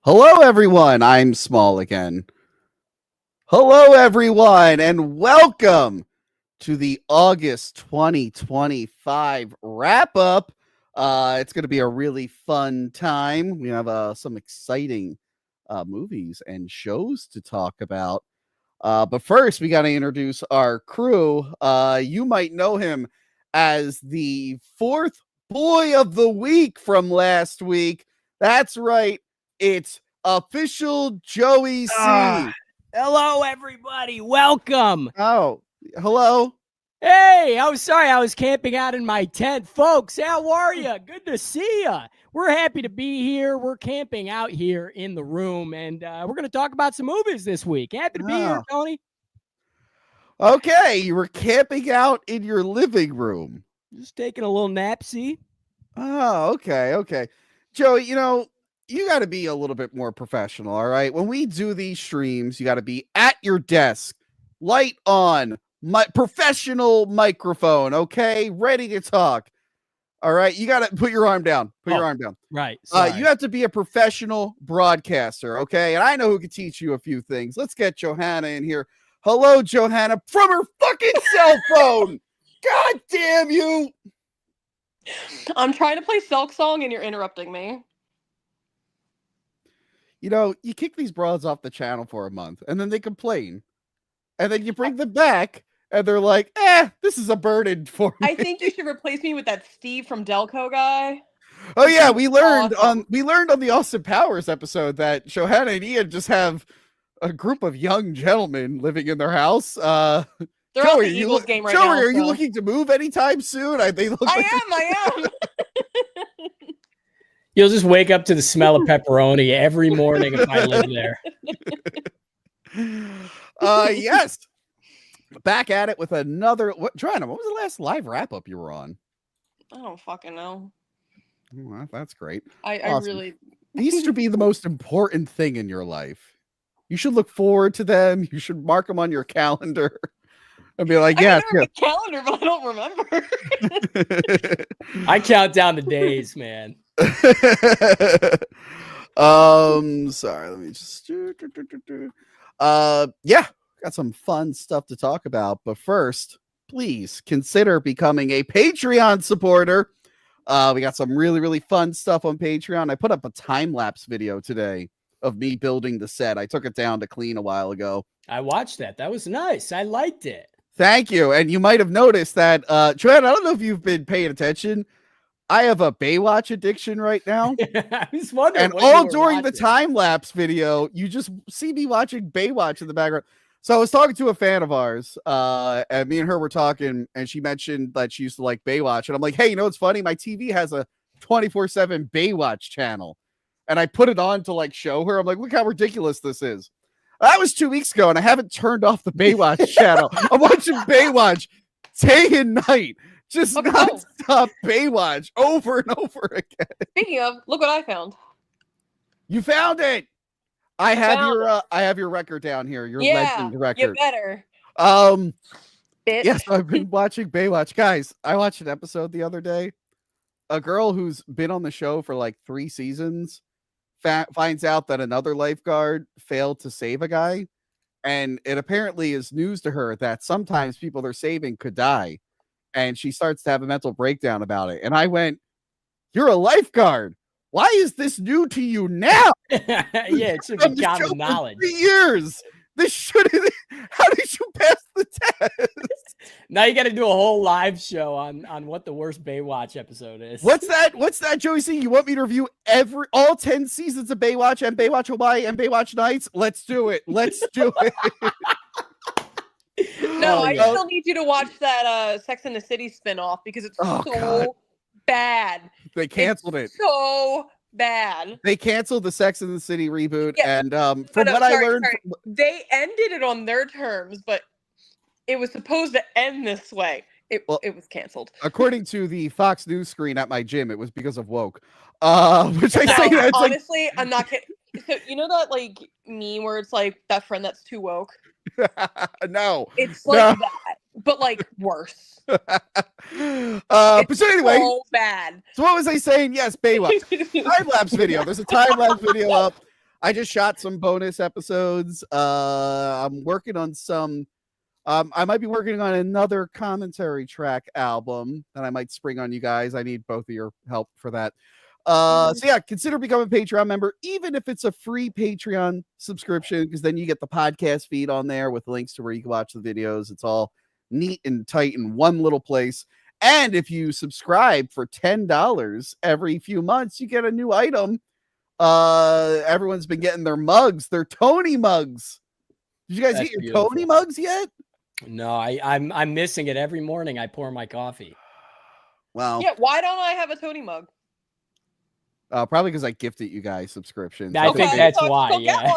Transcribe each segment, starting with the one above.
Hello, everyone. I'm Small again. Hello, everyone, and welcome to the August 2025 wrap up. It's going to be a really fun time. We have some exciting movies and shows to talk about. But first, we got to introduce our crew. You might know him as the fourth boy of the week from last week. That's right. It's official Joey C. Hello, everybody. Welcome. Oh, hello. Hey, I was sorry I was camping out in my tent. Folks, how are you? Good to see you. We're happy to be here. We're camping out here in the room, and we're going to talk about some movies this week. Happy to be here, Tony. Okay, you were camping out in your living room. Just taking a little nap, see? Oh, okay. Joey, you got to be a little bit more professional, all right? When we do these streams, you got to be at your desk, light on, my professional microphone, okay? Ready to talk. All right, you got to put your arm down. Put your arm down. Right. You have to be a professional broadcaster, okay? And I know who can teach you a few things. Let's get Johanna in here. Hello, Johanna, from her fucking cell phone. God damn you. I'm trying to play Silk Song and you're interrupting me. You kick these broads off the channel for a month and then they complain. And then you bring them back and they're like, this is a burden for me. I think you should replace me with that Steve from Delco guy. Oh yeah, we learned on the Austin Powers episode that Johanna and Ian just have a group of young gentlemen living in their house. They're Joey, on the Eagles game right now. Joey, are you looking to move anytime soon? I am. You'll just wake up to the smell of pepperoni every morning if I live there. Yes. Back at it with another. Joanna, what was the last live wrap up you were on? I don't fucking know. Oh, that's great. I really. These should be the most important thing in your life. You should look forward to them. You should mark them on your calendar. I'd be like, I have a calendar, but I don't remember. I count down the days, man. Sorry, let me just got some fun stuff to talk about, but first, please consider becoming a Patreon supporter. We got some really fun stuff on Patreon. I put up a time-lapse video today of me building the set. I took it down to clean a while ago. I watched that. That was nice. I liked it. Thank you. And you might have noticed that, Joanne, I don't know if you've been paying attention. I have a Baywatch addiction right now. I was wondering. And all during the time-lapse video, you just see me watching Baywatch in the background. So I was talking to a fan of ours, and me and her were talking, and she mentioned that she used to like Baywatch. And I'm like, hey, you know what's funny? My TV has a 24/7 Baywatch channel. And I put it on to show her. I'm like, look how ridiculous this is. That was 2 weeks ago, and I haven't turned off the Baywatch channel. I'm watching Baywatch day and night. Just nonstop Baywatch over and over again. Speaking of, look what I found. You found it. I have your record down here. Your legend record. You better. Bitch. Yes, I've been watching Baywatch. Guys, I watched an episode the other day. A girl who's been on the show for 3 seasons finds out that another lifeguard failed to save a guy. And it apparently is news to her that sometimes people they're saving could die. And she starts to have a mental breakdown about it. And I went, you're a lifeguard. Why is this new to you now? Yeah, it should be common knowledge. 3 years. This shouldn't. How did you pass the test? Now you got to do a whole live show on what the worst Baywatch episode is. What's that, Joey C? You want me to review all 10 seasons of Baywatch and Baywatch Hawaii and Baywatch Nights? Let's do it. Let's do it. No, I still need you to watch that Sex and the City spinoff because it's so bad. They canceled it. So bad. They canceled the Sex and the City reboot, and from what I learned, they ended it on their terms, but it was supposed to end this way. It was canceled. According to the Fox News screen at my gym, it was because of woke. Which I say that's honestly, I'm not kidding. So you know that meme where it's that friend that's too woke? No. It's that, but worse. But so anyway, so bad. So what was I saying? Yes, Baywatch time-lapse video. There's a time-lapse video up. I just shot some bonus episodes. I'm working on some. I might be working on another commentary track album that I might spring on you guys. I need both of your help for that. So yeah, consider becoming a Patreon member, even if it's a free Patreon subscription, because then you get the podcast feed on there with links to where you can watch the videos. It's all neat and tight in one little place. And if you subscribe for $10 every few months, you get a new item. Everyone's been getting their mugs, their Tony mugs. Did you guys get your Tony mugs yet? No, I'm missing it every morning. I pour my coffee. Wow. Yeah, why don't I have a Tony mug? Probably because I gifted you guys subscriptions. I think that's why. Yeah.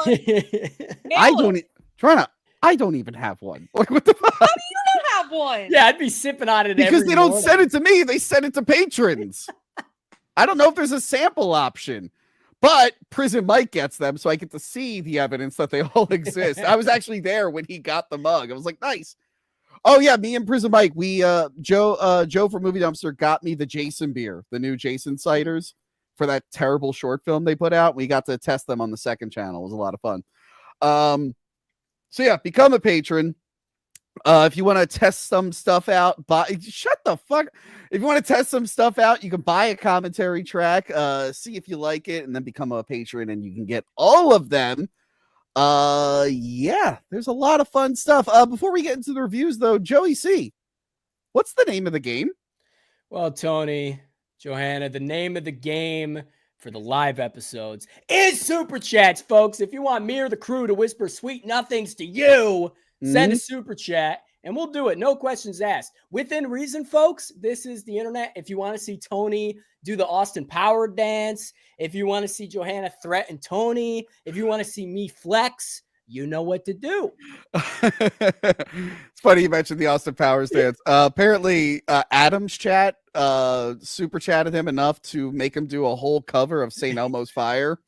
I don't even have one. Like, what the fuck? How do you not have one? Yeah, I'd be sipping on it because every they don't morning. send it to me. They send it to patrons. I don't know if there's a sample option, but Prison Mike gets them, so I get to see the evidence that they all exist. I was actually there when he got the mug. I was like, nice. Oh yeah, me and Prison Mike. We Joe from Movie Dumpster got me the Jason beer, the new Jason ciders for that terrible short film they put out. We got to test them on the second channel. It was a lot of fun. So yeah, become a patron. If you want to test some stuff out, shut the fuck. If you want to test some stuff out, you can buy a commentary track, see if you like it, and then become a patron, and you can get all of them. Yeah, there's a lot of fun stuff. Before we get into the reviews, though, Joey C, what's the name of the game? Well, Tony, Johanna, the name of the game for the live episodes is Super Chats, folks. If you want me or the crew to whisper sweet nothings to you, send a Super Chat, and we'll do it. No questions asked. Within reason, folks, this is the internet. If you want to see Tony do the Austin Power dance, if you want to see Johanna threaten Tony, if you want to see me flex, you know what to do. It's funny you mentioned the Austin Powers dance. Apparently, Adam's chat super chatted him enough to make him do a whole cover of St. Elmo's Fire.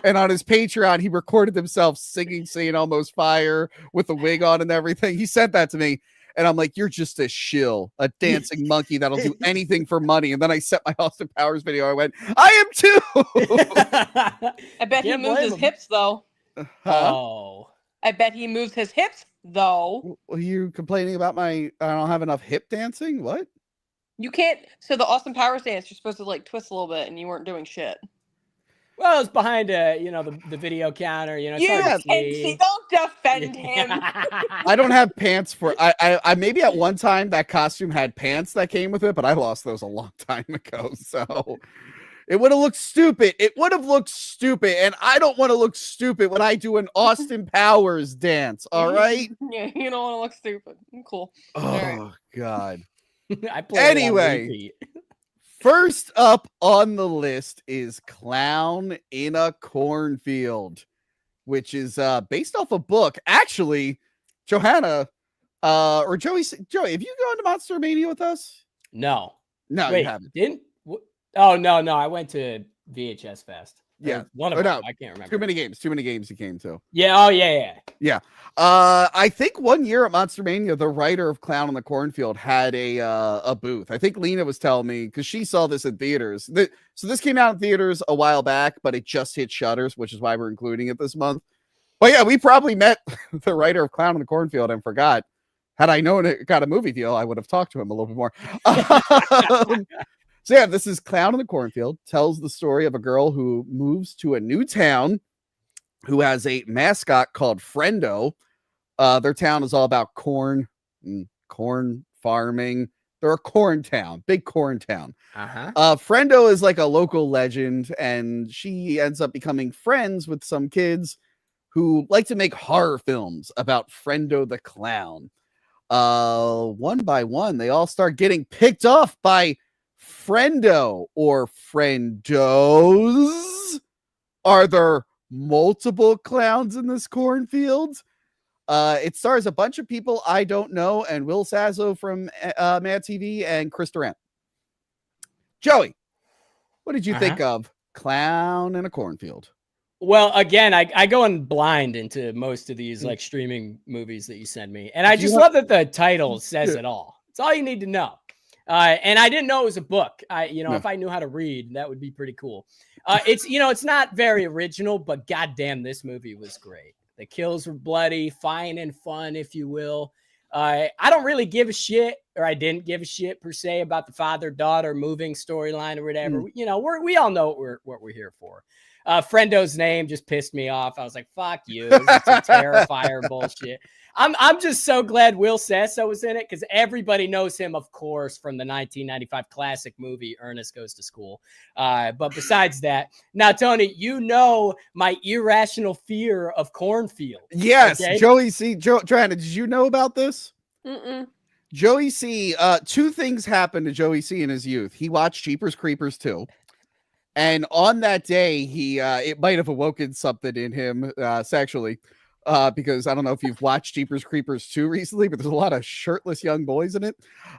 And on his Patreon, he recorded himself singing St. Elmo's Fire with the wig on and everything. He sent that to me. And I'm like, you're just a shill, a dancing monkey that'll do anything for money. And then I set my Austin Powers video. I went, I am too. I bet he moves his hips, though. Oh. I bet he moves his hips, though. Are you complaining about I don't have enough hip dancing? What? You can't. So the Austin Powers dance, you're supposed to like twist a little bit, and you weren't doing shit. Well, it's behind the video counter. You know, you can see. Don't defend him. I don't have pants for. I maybe at one time that costume had pants that came with it, but I lost those a long time ago. So it would have looked stupid. It would have looked stupid, and I don't want to look stupid when I do an Austin Powers dance. All right. Yeah, you don't want to look stupid. Cool. Oh right. God. Anyway. First up on the list is Clown in a Cornfield, which is based off a book. Actually, Johanna or Joey, have you gone to Monster Mania with us? No. Wait, you haven't. Oh, no. I went to VHS Fest. Yeah. One of them. I can't remember. Too many games you came to. Yeah. Oh, yeah. Yeah. I think one year at Monster Mania, the writer of Clown in the Cornfield had a booth. I think Lena was telling me because she saw this in theaters. So this came out in theaters a while back, but it just hit Shutters, which is why we're including it this month. But yeah, we probably met the writer of Clown in the Cornfield and forgot. Had I known it got a movie deal, I would have talked to him a little bit more. So yeah, this is Clown in the Cornfield. Tells the story of a girl who moves to a new town who has a mascot called Friendo. Their town is all about corn farming. They're a corn town, big corn town. Friendo is like a local legend, and she ends up becoming friends with some kids who like to make horror films about Friendo the clown. One by one, they all start getting picked off by Friendo or Friendos. Are there multiple clowns in this cornfield? It stars a bunch of people I don't know, and Will Sasso from Mad TV and Chris Durant. Joey, what did you think of Clown in a Cornfield? Well, again, I go in blind into most of these like streaming movies that you send me, and I just love that the title says it all. It's all you need to know. And I didn't know it was a book. No. If I knew how to read, that would be pretty cool. It's not very original, but goddamn, this movie was great. The kills were bloody, fine and fun, if you will. I don't really give a shit, or I didn't give a shit per se about the father-daughter moving storyline or whatever. We all know what we're here for. Friendo's name just pissed me off. I was like, fuck you. This is some Terrifier bullshit. I'm just so glad Will Sasso was in it, because everybody knows him, of course, from the 1995 classic movie Ernest Goes to School. But besides that, now, Tony, my irrational fear of Cornfield. Yes, okay? Joey C. Joanna, did you know about this? Mm-mm. Joey C. Two things happened to Joey C. in his youth. He watched Jeepers Creepers 2. And on that day, it might have awoken something in him sexually. Because I don't know if you've watched Jeepers Creepers 2 recently, but there's a lot of shirtless young boys in it.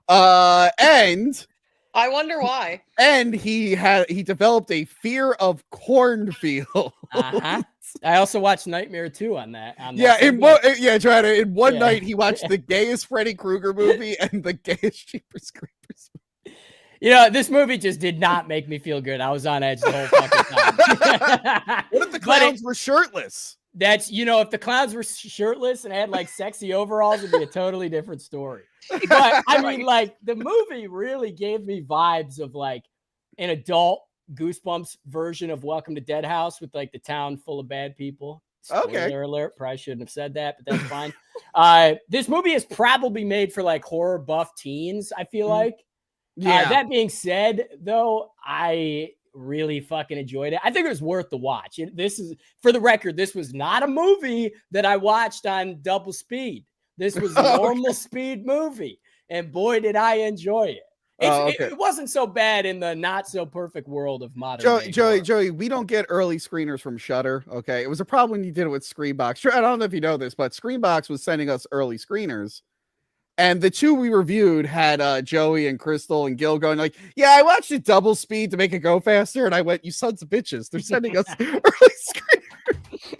And I wonder why. And he developed a fear of Cornfield. Uh-huh. I also watched Nightmare 2 on that. In one night he watched the gayest Freddy Krueger movie and the gayest Jeepers Creepers movie. This movie just did not make me feel good. I was on edge the whole fucking time. What if the clowns were shirtless? If the clowns were shirtless and had like sexy overalls, it'd be a totally different story. But I mean, like, the movie really gave me vibes of like an adult Goosebumps version of Welcome to Dead House, with like the town full of bad people. Spoiler alert, probably shouldn't have said that, but that's fine. This movie is probably made for like horror buff teens, I feel like. Yeah. That being said, though, I really fucking enjoyed it. I think it was worth the watch. This is, for the record, this was not a movie that I watched on double speed. This was a normal speed movie, and boy, did I enjoy it. It wasn't so bad in the not so perfect world of modern. Joey, we don't get early screeners from Shudder. Okay, it was a problem when you did it with Screenbox. I don't know if you know this, but Screenbox was sending us early screeners. And the two we reviewed had Joey and Crystal and Gil going like, yeah, I watched it double speed to make it go faster. And I went, you sons of bitches. They're sending us early screeners.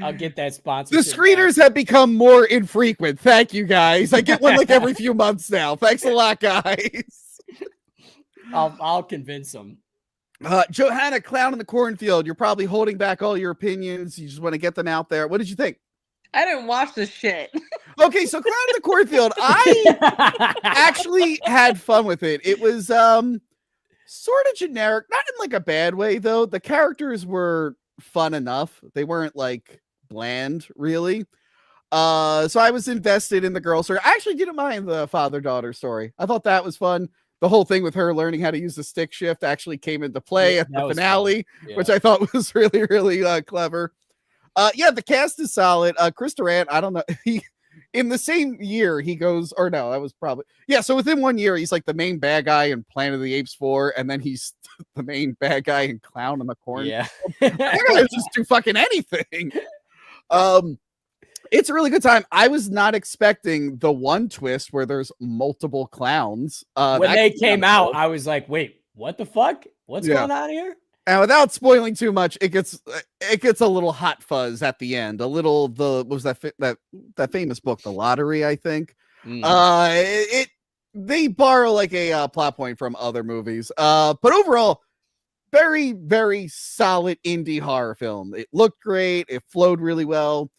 I'll get that sponsorship. The screeners have become more infrequent. Thank you, guys. I get one like every few months now. Thanks a lot, guys. I'll convince them. Johanna, Clown in the Cornfield. You're probably holding back all your opinions. You just want to get them out there. What did you think? I didn't watch this shit. Okay, so Clown in the Cornfield, I actually had fun with it. It was sort of generic, not in like a bad way though. The characters were fun enough. They weren't like bland, really. So I was invested in the girl story. I actually didn't mind the father-daughter story. I thought that was fun. The whole thing with her learning how to use the stick shift actually came into play at the finale, which I thought was really, really clever. The cast is solid. Chris Durant, I don't know. In the same year, he goes, or no, that was probably, so within 1 year, he's like the main bad guy in Planet of the Apes 4, and then he's the main bad guy in Clown in the Corn. Yeah. That guy just do fucking anything. It's a really good time. I was not expecting the one twist where there's multiple clowns. When they came out, I was like, wait, what the fuck? What's going on here? And without spoiling too much, it gets a little hot fuzz at the end. A little what was that famous book, The Lottery, I think. They borrow like a plot point from other movies. But overall, very, very solid indie horror film. It looked great. It flowed really well.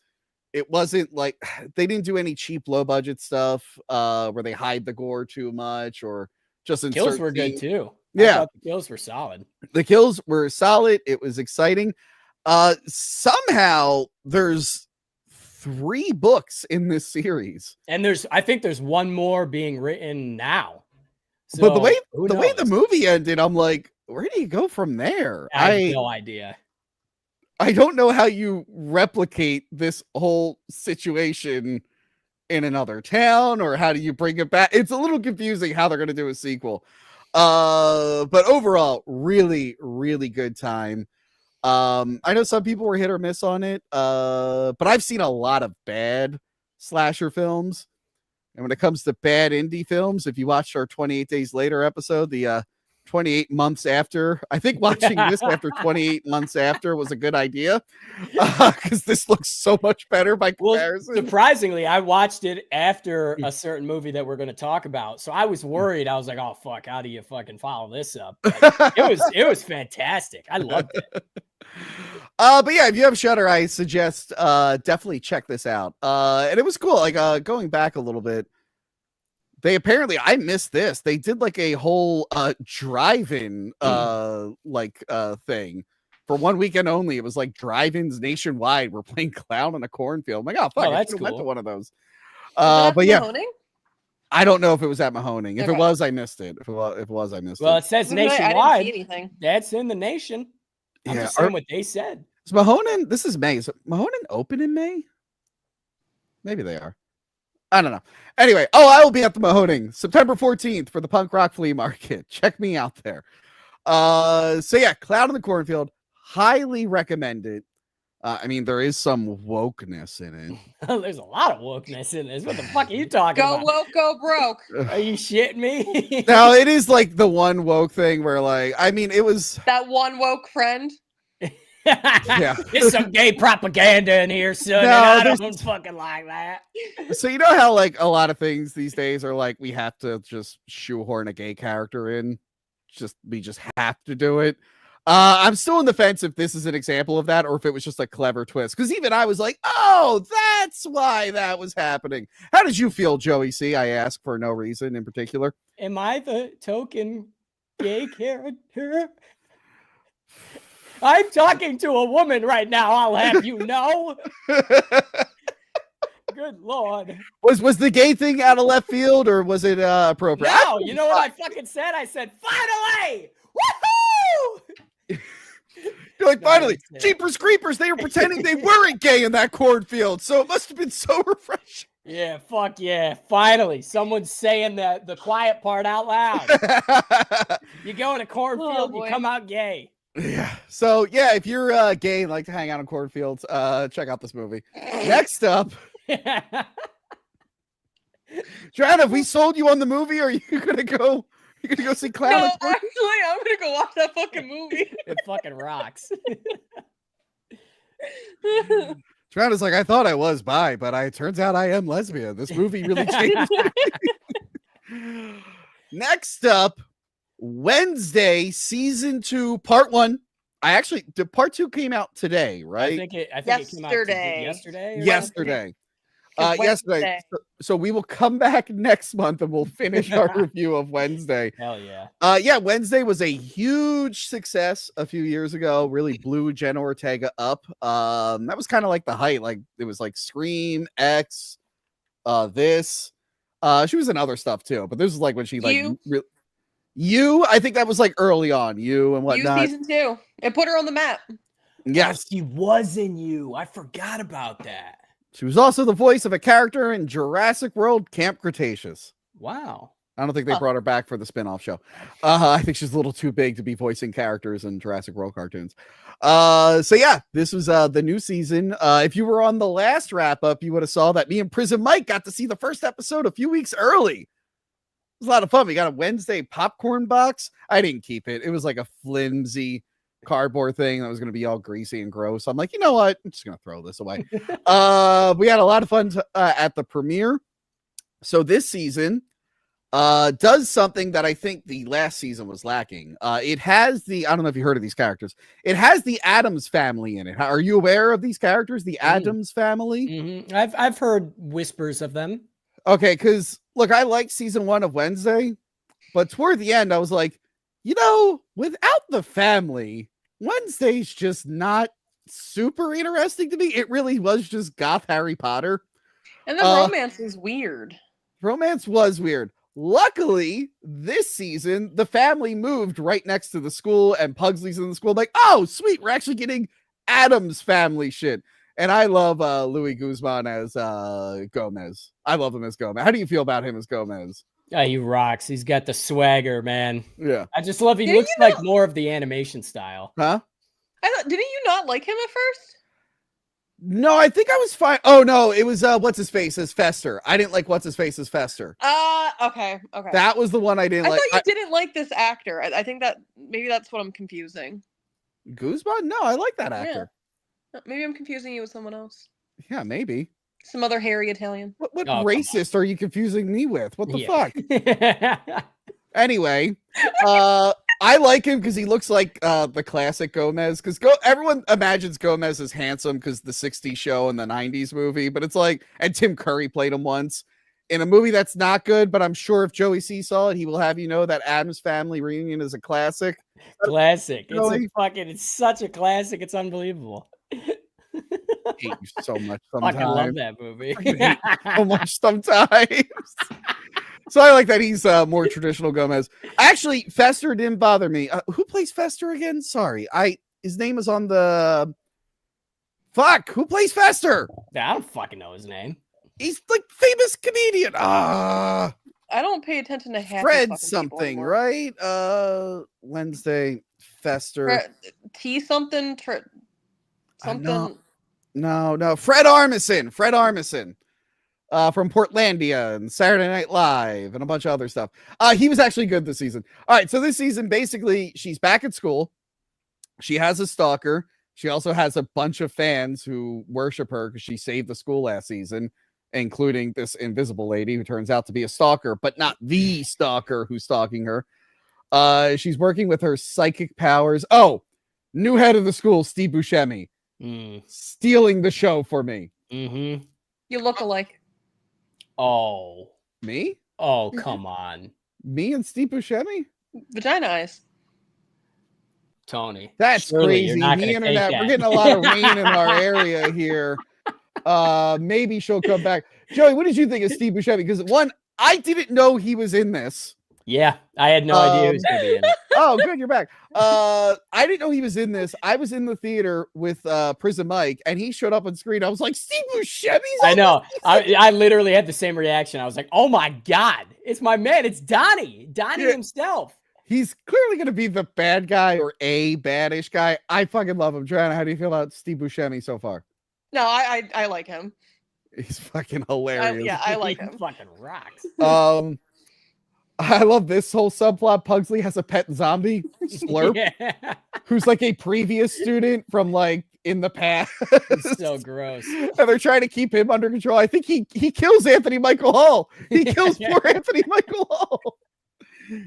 It wasn't like they didn't do any cheap low budget stuff where they hide the gore too much or just insert kills were good too. Yeah, I thought the kills were solid. The kills were solid. It was exciting. Somehow there's 3 books in this series, and I think there's one more being written now. So, but the way the movie ended, I'm like, where do you go from there? I have no idea. I don't know how you replicate this whole situation in another town, or how do you bring it back? It's a little confusing how they're going to do a sequel. But overall, really, really good time. I know some people were hit or miss on it, but I've seen a lot of bad slasher films. And when it comes to bad indie films, if you watched our 28 Days Later episode, the 28 months after. I think watching this after 28 months after was a good idea because this looks so much better by comparison. Well, surprisingly, I watched it after a certain movie that we're going to talk about. So I was worried. I was like, oh, fuck, how do you fucking follow this up? But it was fantastic. I loved it. But yeah, if you have Shudder, I suggest definitely check this out. And it was cool. Like going back a little bit, I missed this. They did like a whole drive-in thing for one weekend only. It was like drive-ins nationwide. We're playing Clown in a Cornfield. I'm like, oh fuck, I that's cool. Went to cool. one of those. But yeah, I don't know if it was at Mahoning. If Okay. it was, I missed it. If it was, I missed Well, it. it says I didn't nationwide. see anything. That's in the nation. I'm Yeah, just saying what they said. Is Mahoning? This is May. Is Mahoning open in May? Maybe they are. I don't know. Anyway, I will be at the Mahoning September 14th for the punk rock flea market. Check me out there. So yeah, Cloud in the Cornfield, highly recommend it. I mean, there is some wokeness in it. There's a lot of wokeness in this. What the fuck are you talking Go about? woke, go broke. Are you shitting me? Now it is like the one woke thing where, like, I mean, it was That one woke friend. yeah. There's some gay propaganda in here, son. No, and I there's- don't fucking like that. So you know how like a lot of things these days are like we have to just shoehorn a gay character in, we just have to do it. I'm still on the fence if this is an example of that or if it was just a clever twist. Because even I was like, oh, that's why that was happening. How did you feel, Joey C? I ask for no reason in particular. Am I the token gay character? I'm talking to a woman right now, I'll have you know. Good Lord. Was the gay thing out of left field or was it appropriate? No, you know what I fucking said? I said, finally! Woohoo! You're like, No, finally, that's it. Jeepers Creepers, they were pretending they weren't gay in that cornfield, so it must have been so refreshing. Yeah, fuck yeah. Finally, someone's saying the quiet part out loud. You go in a cornfield, you boy. come out gay. Yeah. So yeah, if you're gay and like to hang out in cornfields, check out this movie. Next up, Joanna, have we sold you on the movie, or are you gonna go? You gonna go see Clown? No, in actually, I'm gonna go watch that fucking movie. It fucking rocks. Joanna's like, I thought I was bi, but it turns out I am lesbian. This movie really changed me. Next up, Wednesday, season 2, part 1. Part 2 came out today, right? I think it came out Yesterday. yesterday. Yesterday. It's Yesterday. Wednesday. So we will come back next month and we'll finish our review of Wednesday. Hell yeah. Yeah, Wednesday was a huge success a few years ago. Really blew Jenna Ortega up. That was kind of like the height. Like it was like Scream, X, this. She was in other stuff too, but this was like when she like I think that was like early on. You and whatnot. season 2. It put her on the map. Yes, She was in You. I forgot about that. she was also the voice of a character in Jurassic World Camp Cretaceous. Wow. I don't think they brought her back for the spin-off show. I think she's a little too big to be voicing characters in Jurassic World cartoons. So yeah, this was the new season. If you were on the last wrap-up, you would have saw that me and Prison Mike got to see the first episode a few weeks early. It was a lot of fun. We got a Wednesday popcorn box. I didn't keep it. It was like a flimsy cardboard thing that was going to be all greasy and gross. I'm like, you know what? I'm just going to throw this away. We had a lot of fun at the premiere. So this season does something that I think the last season was lacking. It has I don't know if you heard of these characters. It has the Addams family in it. Are you aware of these characters? The Addams family? Mm-hmm. I've heard whispers of them. Okay, because look, I liked season 1 of Wednesday, but toward the end, I was like, without the family, Wednesday's just not super interesting to me. It really was just goth Harry Potter. And the romance is weird. Romance was weird. Luckily, this season, the family moved right next to the school, and Pugsley's in the school. I'm like, oh, sweet, we're actually getting Addams family shit. And I love Louis Guzman as Gomez. I love him as Gomez. How do you feel about him as Gomez? Oh, he rocks. He's got the swagger, man. Yeah. I just love he looks like more of the animation style. Huh? Didn't you not like him at first? No, I think I was fine. Oh no, it was what's his face as Fester. I didn't like what's his face as Fester. Okay. That was the one I didn't I like. thought you didn't like this actor. I think that maybe that's what I'm confusing. Guzman? No, I like that actor. Yeah. Maybe I'm confusing you with someone else. Yeah, maybe. Some other hairy Italian. What racist are you confusing me with? What the fuck? fuck? Anyway, I like him because he looks like the classic Gomez. Because everyone imagines Gomez as handsome because the '60s show and the '90s movie, but it's like, and Tim Curry played him once in a movie that's not good. But I'm sure if Joey C saw it, he will have you know that Addams Family Reunion is a classic. Classic. Really? It's such a classic. It's unbelievable. I hate you so much Fucking love sometimes. that movie. So much sometimes. So I like that he's more traditional Gomez. Actually, Fester didn't bother me. Who plays Fester again? Sorry, his name is on the. Fuck, who plays Fester? I don't fucking know his name. He's like famous comedian. I don't pay attention to half Fred something, right? Wednesday Fester. T something. Something. No. Fred Armisen. From Portlandia and Saturday Night Live and a bunch of other stuff. He was actually good this season. All right, so this season, basically, she's back at school. She has a stalker. She also has a bunch of fans who worship her because she saved the school last season, including this invisible lady who turns out to be a stalker, but not the stalker who's stalking her. She's working with her psychic powers. Oh, new head of the school, Steve Buscemi. Stealing the show for me. Mm-hmm. You look alike. Oh. Me? Oh, come on. Me and Steve Buscemi? Vagina eyes. Tony. That's crazy. The internet, we're getting a lot of rain in our area here. Maybe she'll come back. Joey, what did you think of Steve Buscemi? Because one, I didn't know he was in this. Yeah, I had no idea he was going to be in it. Oh, good, you're back. I didn't know he was in this. I was in the theater with Prison Mike, and he showed up on screen. I was like, Steve Buscemi's I know. I literally had the same reaction. I was like, oh my God, it's my man. It's Donnie himself. He's clearly going to be the bad guy or a baddish guy. I fucking love him. Joanna, how do you feel about Steve Buscemi so far? No, I like him. He's fucking hilarious. Yeah, I like him. Fucking rocks. I love this whole subplot. Pugsley has a pet zombie, Slurp, Yeah. who's like a previous student from like in the past. It's so gross. And they're trying to keep him under control. I think he kills Anthony Michael Hall. He kills poor Anthony Michael Hall.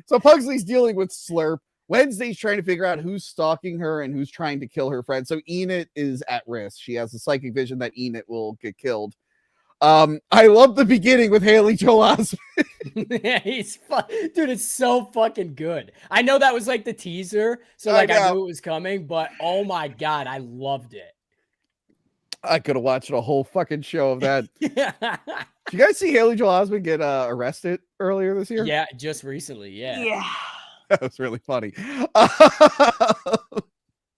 So Pugsley's dealing with Slurp. Wednesday's trying to figure out who's stalking her and who's trying to kill her friend. So Enid is at risk. She has a psychic vision that Enid will get killed. I love the beginning with Haley Joel Osment. Yeah, dude, it's so fucking good. I know that was like the teaser, so like I knew it was coming, but oh my God, I loved it. I could have watched a whole fucking show of that. Yeah. Did you guys see Haley Joel Osment get arrested earlier this year? Yeah, just recently. Yeah. That was really funny.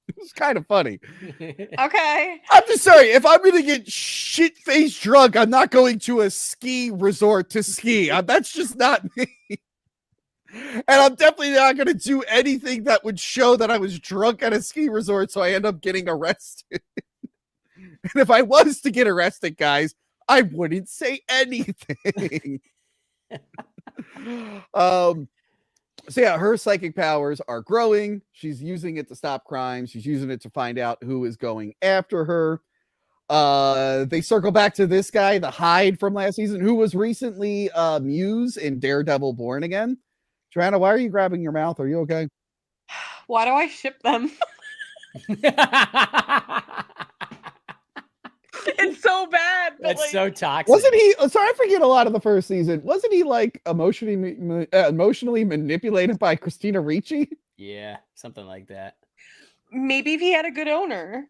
It was kind of funny. Okay. I'm just sorry. If I'm going to get shit-faced drunk, I'm not going to a ski resort to ski. That's just not me. And I'm definitely not going to do anything that would show that I was drunk at a ski resort, so I end up getting arrested. And if I was to get arrested, guys, I wouldn't say anything. So yeah, her psychic powers are growing. She's using it to stop crime. She's using it to find out who is going after her. They circle back to this guy, the Hyde from last season, who was recently Muse in Daredevil Born Again. Joanna, why are you grabbing your mouth? Are you okay? Why do I ship them? It's so bad. That's like, so toxic. Wasn't he? Sorry, I forget a lot of the first season. Wasn't he like emotionally manipulated by Christina Ricci? Yeah, something like that. maybe if he had a good owner.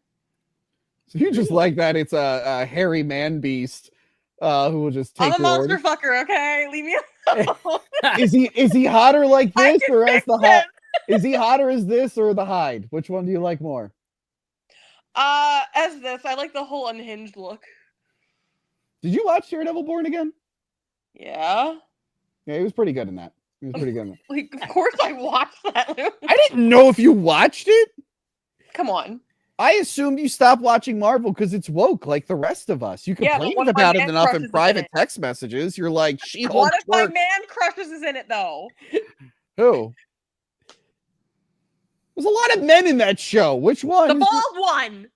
So you just like that it's a hairy man beast who will just take I'm a monster your fucker, okay? Leave me alone. Is he hotter like I this can or as fix the it. Hyde? Is he hotter as this or the Hyde? Which one do you like more? As this, I like the whole unhinged look. Did you watch Daredevil Born Again? Yeah. Yeah, he was pretty good in that. He was pretty good in that. Like, of course I watched that. I didn't know if you watched it. Come on. I assumed you stopped watching Marvel because it's woke like the rest of us. You Yeah, but complained one of my about it man enough crushes in is in private it. text messages. You're like, She-Hulk One of my work. man crushes is in it, though. Who? There's a lot of men in that show. Which one? The bald one.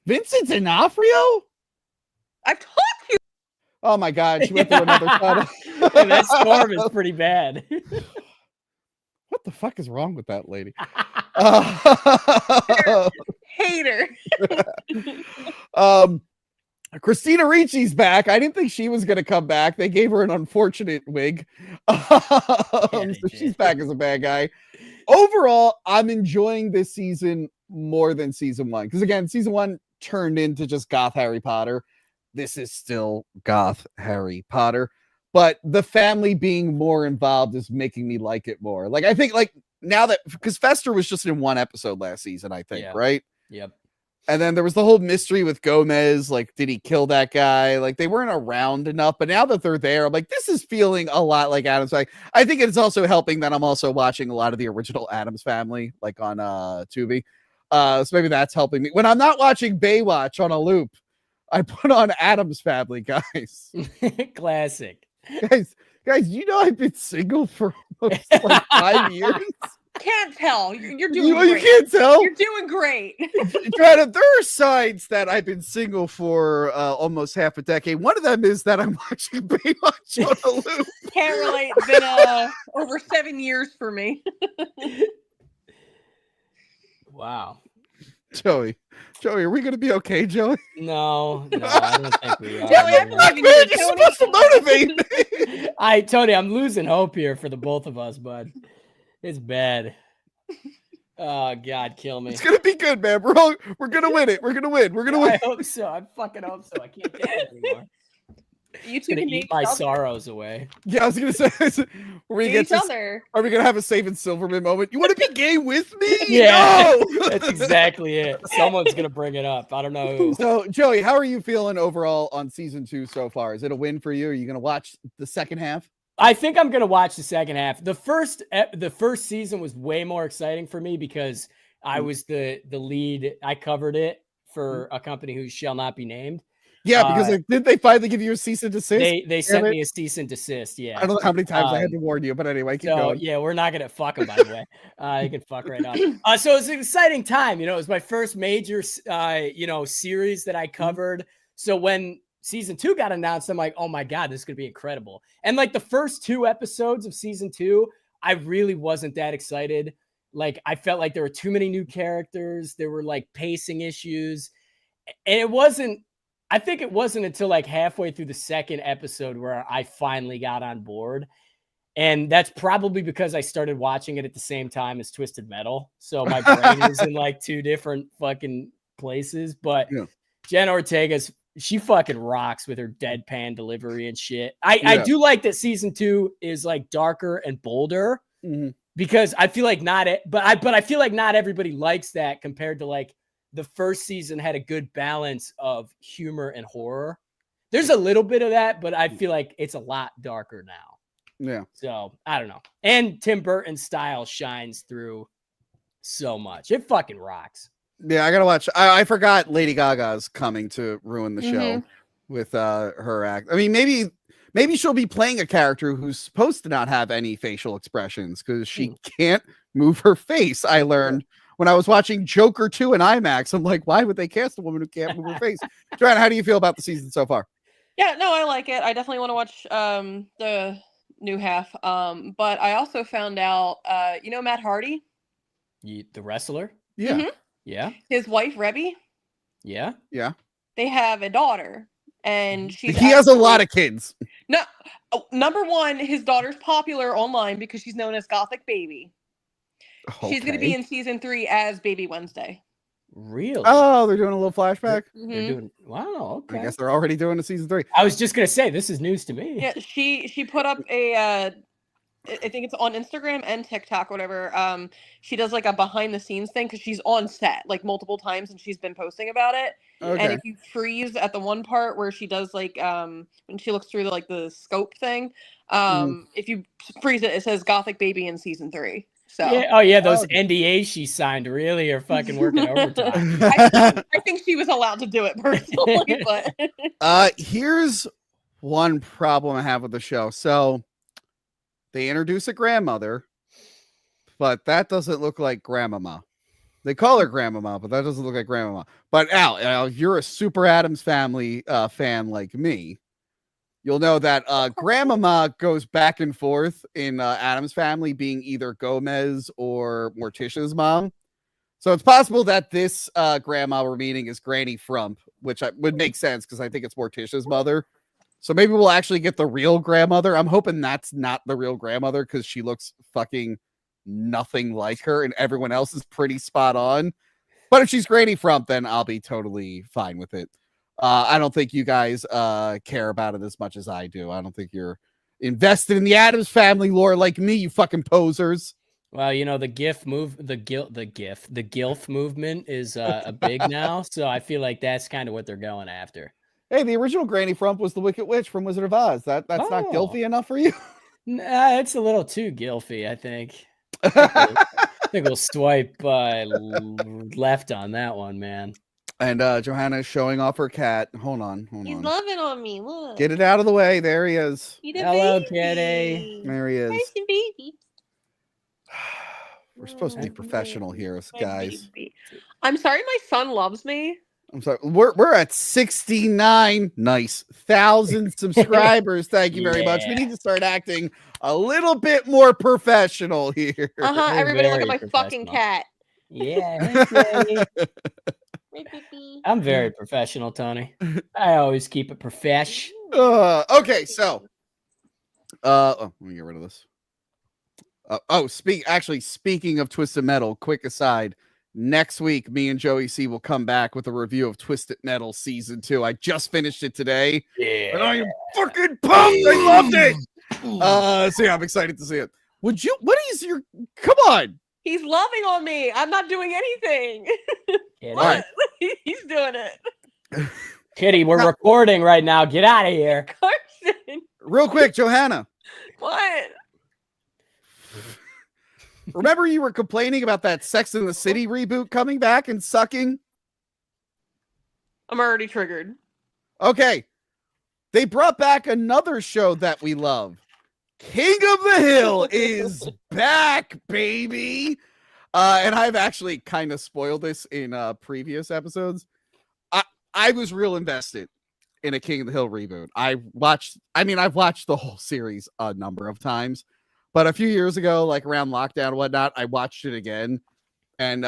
Vincent D'Onofrio? I've told you. Oh my God, she went through another tunnel. Hey, that storm is pretty bad. What the fuck is wrong with that lady? Hater. Christina Ricci's back. I didn't think she was going to come back. They gave her an unfortunate wig. So she's back as a bad guy. Overall, I'm enjoying this season more than season 1. Because again, season 1 turned into just goth Harry Potter. This is still goth Harry Potter. But the family being more involved is making me like it more. Like, I think, like, now that, because Fester was just in 1 episode last season, I think, right? Yep. And then there was the whole mystery with Gomez. Like, did he kill that guy? Like, they weren't around enough. But now that they're there, I'm like, this is feeling a lot like Addams. Like, I think it's also helping that I'm also watching a lot of the original Addams Family, like on Tubi. So maybe that's helping me. When I'm not watching Baywatch on a loop, I put on Addams Family, guys. Classic. Guys, you know I've been single for almost like 5 years. Can't tell. You're doing You great. can't tell. You're doing great. There are signs that I've been single for almost half a decade. One of them is that I'm watching Baywatch on a loop. Can't relate. It's been over 7 years for me. Wow. Joey, are we gonna be okay, Joey? No, I don't think we are. Joey, I believe in Man, you. you're supposed to motivate me. Tony, I'm losing hope here for the both of us, bud. It's bad. Oh God, kill me. It's gonna be good, man. We're gonna win it. We're gonna win. I hope so. I fucking hope so. I can't take it anymore. You two Gonna can eat my sorrows away. Yeah, I was gonna say, are we gonna have a Saving Silverman moment? You want to be gay with me? Yeah, no! That's exactly it. Someone's gonna bring it up. I don't know who. So, Joey, how are you feeling overall on season 2 so far? Is it a win for you? Are you gonna watch the second half? I think I'm gonna watch the second half. The first season was way more exciting for me because I was the lead. I covered it for a company who shall not be named. Yeah, because didn't they finally give you a cease and desist? They sent me a cease and desist. Yeah, I don't know how many times I had to warn you, but anyway, keep going. Yeah, we're not gonna fuck them, by the way. You can fuck right up. So it's an exciting time. You know, it was my first major, series that I covered. So when season 2 got announced, I'm like, oh my God, this is gonna be incredible. And like the first 2 episodes of season 2, I really wasn't that excited. Like I felt like there were too many new characters. There were like pacing issues, and I think it wasn't until like halfway through the second episode where I finally got on board. And that's probably because I started watching it at the same time as Twisted Metal. So my brain is in like 2 different fucking places. But yeah. Jen Ortega's, she fucking rocks with her deadpan delivery and shit. I do like that season 2 is like darker and bolder because I feel like but I feel like not everybody likes that compared to like the first season had a good balance of humor and horror. There's a little bit of that, but I feel like it's a lot darker now. Yeah. So I don't know. And Tim Burton's style shines through so much. It fucking rocks. Yeah, I gotta watch. I forgot Lady Gaga's coming to ruin the show with her act. I mean, maybe she'll be playing a character who's supposed to not have any facial expressions because she can't move her face. I learned when I was watching Joker 2 in IMAX. I'm like, why would they cast a woman who can't move her face? Joanna, how do you feel about the season so far? Yeah, no, I like it. I definitely want to watch the new half. But I also found out, Matt Hardy? The wrestler? Yeah. Mm-hmm. Yeah. His wife, Rebby? Yeah. Yeah. They have a daughter. And he has a lot of kids. No, number one, his daughter's popular online because she's known as Gothic Baby. Okay. She's going to be in season 3 as Baby Wednesday. Really? Oh, they're doing a little flashback. They're doing. Wow. Okay. I guess they're already doing a season 3. I was just going to say this is news to me. Yeah, she put up a. I think it's on Instagram and TikTok, whatever. She does like a behind the scenes thing because she's on set like multiple times and she's been posting about it. Okay. And if you freeze at the one part where she does like when she looks through the scope thing, if you freeze it, it says Gothic Baby in season 3. So yeah. Oh yeah, those NDAs she signed really are fucking working overtime. I think she was allowed to do it personally, but here's one problem I have with the show. So they introduce a grandmother, but that doesn't look like grandmama. They call her grandmama, but that doesn't look like grandmama. But Al, you're a Super Addams Family fan like me. You'll know that grandmama goes back and forth in Addams Family being either Gomez or Morticia's mom. So it's possible that this grandma we're meeting is Granny Frump, which would make sense because I think it's Morticia's mother. So maybe we'll actually get the real grandmother. I'm hoping that's not the real grandmother because she looks fucking nothing like her and everyone else is pretty spot on. But if she's Granny Frump, then I'll be totally fine with it. I don't think you guys care about it as much as I do. I don't think you're invested in the Addams Family lore like me, you fucking posers. Well, you know, the GIF movement is a big now, so I feel like that's kind of what they're going after. Hey, the original Granny Frump was the Wicked Witch from Wizard of Oz. That's not gilfy enough for you? Nah, it's a little too gilfy, I think. I think we'll swipe left on that one, man. And Johanna is showing off her cat. Hold on. He's loving on me. Look. Get it out of the way. There he is. Hello, kitty. There he is. Nice baby. We're supposed to be professional here, guys. Baby. I'm sorry my son loves me. I'm sorry. We're at 69 thousand subscribers. Thank you very much. We need to start acting a little bit more professional here. Everybody look at my fucking cat. Yeah. I'm very professional, Tony. I always keep it profesh. Okay, so let me get rid of this. Speaking of Twisted Metal, quick aside. Next week, me and Joey C will come back with a review of Twisted Metal Season 2. I just finished it today. Yeah. And I am fucking pumped. I loved it. So yeah, I'm excited to see it. Come on. He's loving on me. I'm not doing anything. What? He's doing it. Kitty, we're recording right now. Get out of here. Carson. Real quick, Johanna. What? Remember you were complaining about that Sex and the City reboot coming back and sucking? I'm already triggered. Okay. They brought back another show that we love. King of the Hill is back, baby. And I've actually kind of spoiled this in previous episodes. I was real invested in a King of the Hill reboot. I've watched the whole series a number of times. But a few years ago, like around lockdown and whatnot, I watched it again. And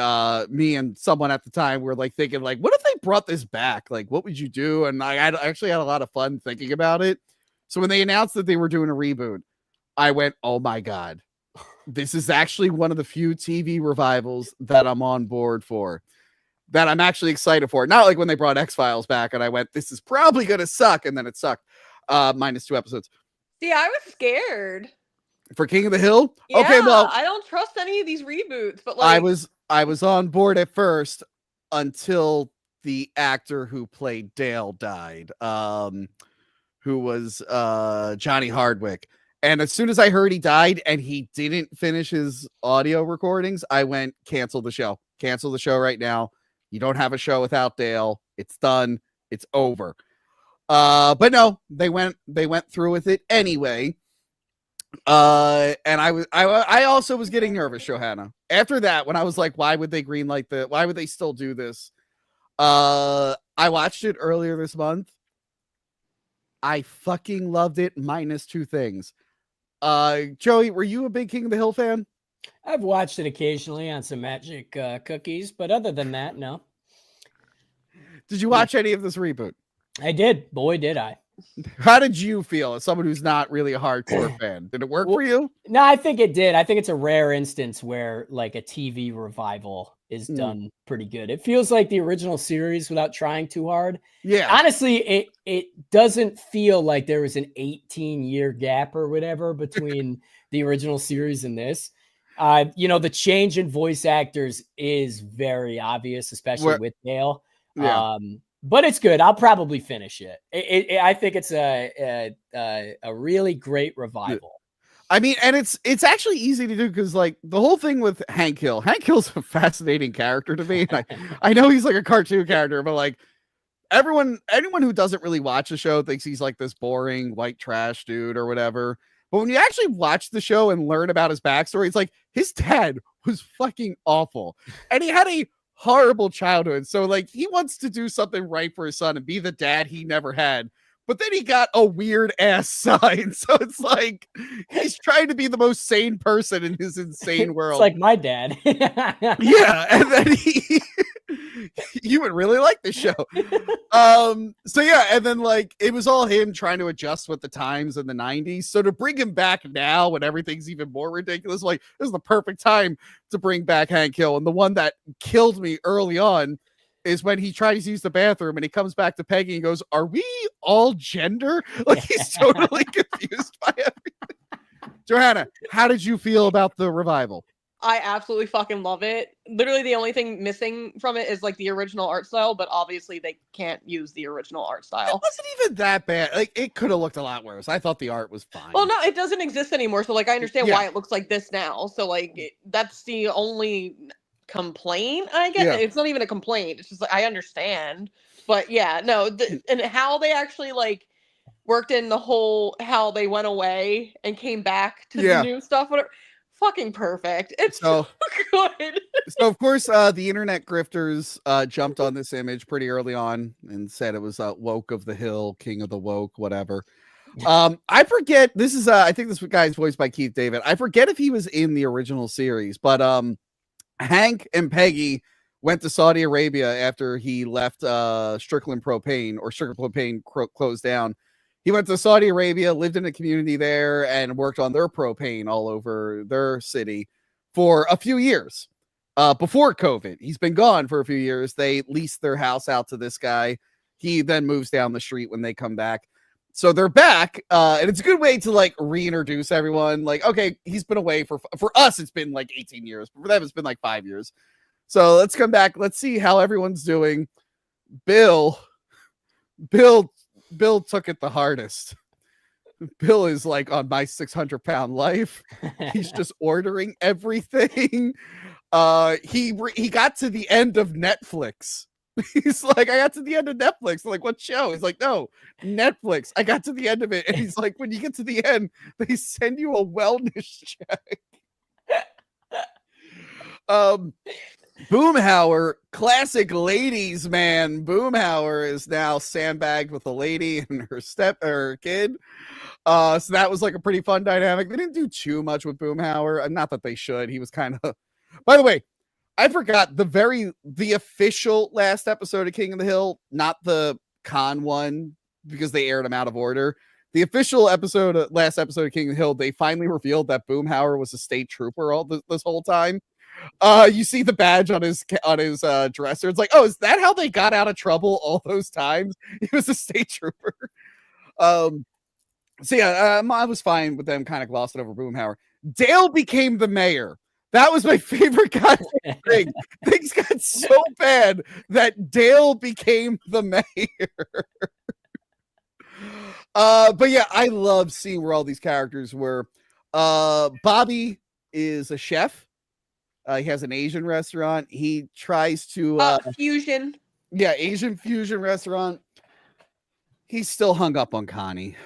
me and someone at the time were like thinking, like, what if they brought this back? Like, what would you do? And I actually had a lot of fun thinking about it. So when they announced that they were doing a reboot, I went, oh my God, this is actually one of the few TV revivals that I'm on board for, that I'm actually excited for. Not like when they brought X-Files back and I went, this is probably going to suck. And then it sucked. Minus 2 episodes. See, I was scared. For King of the Hill? Yeah, okay, well, I don't trust any of these reboots, but like I was on board at first until the actor who played Dale died, who was Johnny Hardwick. And as soon as I heard he died and he didn't finish his audio recordings, I went, cancel the show. Cancel the show right now. You don't have a show without Dale. It's done. It's over. But no, they went through with it anyway. And I also was getting nervous, Johanna. After that, when I was like, why would they why would they still do this? I watched it earlier this month. I fucking loved it, minus 2 things. Joey, were you a big King of the Hill fan? I've watched it occasionally on some magic cookies, but other than that, no. Did you watch any of this reboot? I did. Boy, did I. How did you feel as someone who's not really a hardcore fan? Did it work for you? No, I think it did. I think it's a rare instance where like a TV revival is done pretty good. It feels like the original series without trying too hard. Yeah. Honestly, it doesn't feel like there was an 18-year gap or whatever between the original series and this. The change in voice actors is very obvious, especially with Dale. Yeah. But it's good. I'll probably finish it. I think it's a really great revival. I mean, and it's actually easy to do because like the whole thing with Hank Hill's a fascinating character to me. And I know he's like a cartoon character, but like anyone who doesn't really watch the show thinks he's like this boring white trash dude or whatever. But when you actually watch the show and learn about his backstory, it's like his dad was fucking awful. And he had a horrible childhood. So like he wants to do something right for his son and be the dad he never had. But then he got a weird ass son. So it's like he's trying to be the most sane person in his insane world. It's like my dad. Yeah. And then you would really like the show. So yeah, and then like it was all him trying to adjust with the times in the 90s. So to bring him back now when everything's even more ridiculous, like this is the perfect time to bring back Hank Hill. And the one that killed me early on is when he tries to use the bathroom and he comes back to Peggy and goes, "Are we all gender?" Like he's totally confused by everything. Johanna, how did you feel about the revival? I absolutely fucking love it. Literally the only thing missing from it is like the original art style, but obviously they can't use the original art style. It wasn't even that bad. Like it could have looked a lot worse. I thought the art was fine. Well, no, it doesn't exist anymore. So like I understand why it looks like this now. So like that's the only complaint, I guess. Yeah. It's not even a complaint. It's just like I understand. But yeah, no, and how they actually like worked in the whole how they went away and came back to the new stuff, whatever. Fucking perfect. It's so good. So of course the internet grifters jumped on this image pretty early on and said it was woke of the hill, king of the woke, whatever. I forget, this is I think this guy's voiced by Keith David. I forget if he was in the original series, but Hank and Peggy went to Saudi Arabia after he left Strickland Propane, or Strickland Propane closed down. He went to Saudi Arabia, lived in a community there, and worked on their propane all over their city for a few years before COVID. He's been gone for a few years. They leased their house out to this guy. He then moves down the street when they come back. So they're back, and it's a good way to like reintroduce everyone. Like, okay, he's been away for us, it's been like 18 years. But for them, it's been like 5 years. So let's come back. Let's see how everyone's doing. Bill took it the hardest. Bill is like on my 600-pound life. He's just ordering everything. He got to the end of Netflix. He's like, I got to the end of Netflix. I'm like, what show? He's like, no, Netflix. I got to the end of it. And he's like, when you get to the end, they send you a wellness check. Boomhauer, classic ladies man. Boomhauer is now sandbagged with a lady and her kid. So that was like a pretty fun dynamic. They didn't do too much with Boomhauer. Not that they should. He was kind of. By the way, I forgot the official last episode of King of the Hill, not the con one because they aired them out of order. The official last episode of King of the Hill, they finally revealed that Boomhauer was a state trooper this whole time. You see the badge on his dresser. It's like, oh, is that how they got out of trouble all those times? He was a state trooper. So yeah, I was fine with them kind of glossing over Boomhauer. Dale became the mayor. That was my favorite goddamn thing. Things got so bad that Dale became the mayor. But yeah, I love seeing where all these characters were. Bobby is a chef. He has an Asian restaurant. He tries to fusion. Yeah, Asian fusion restaurant. He's still hung up on Connie.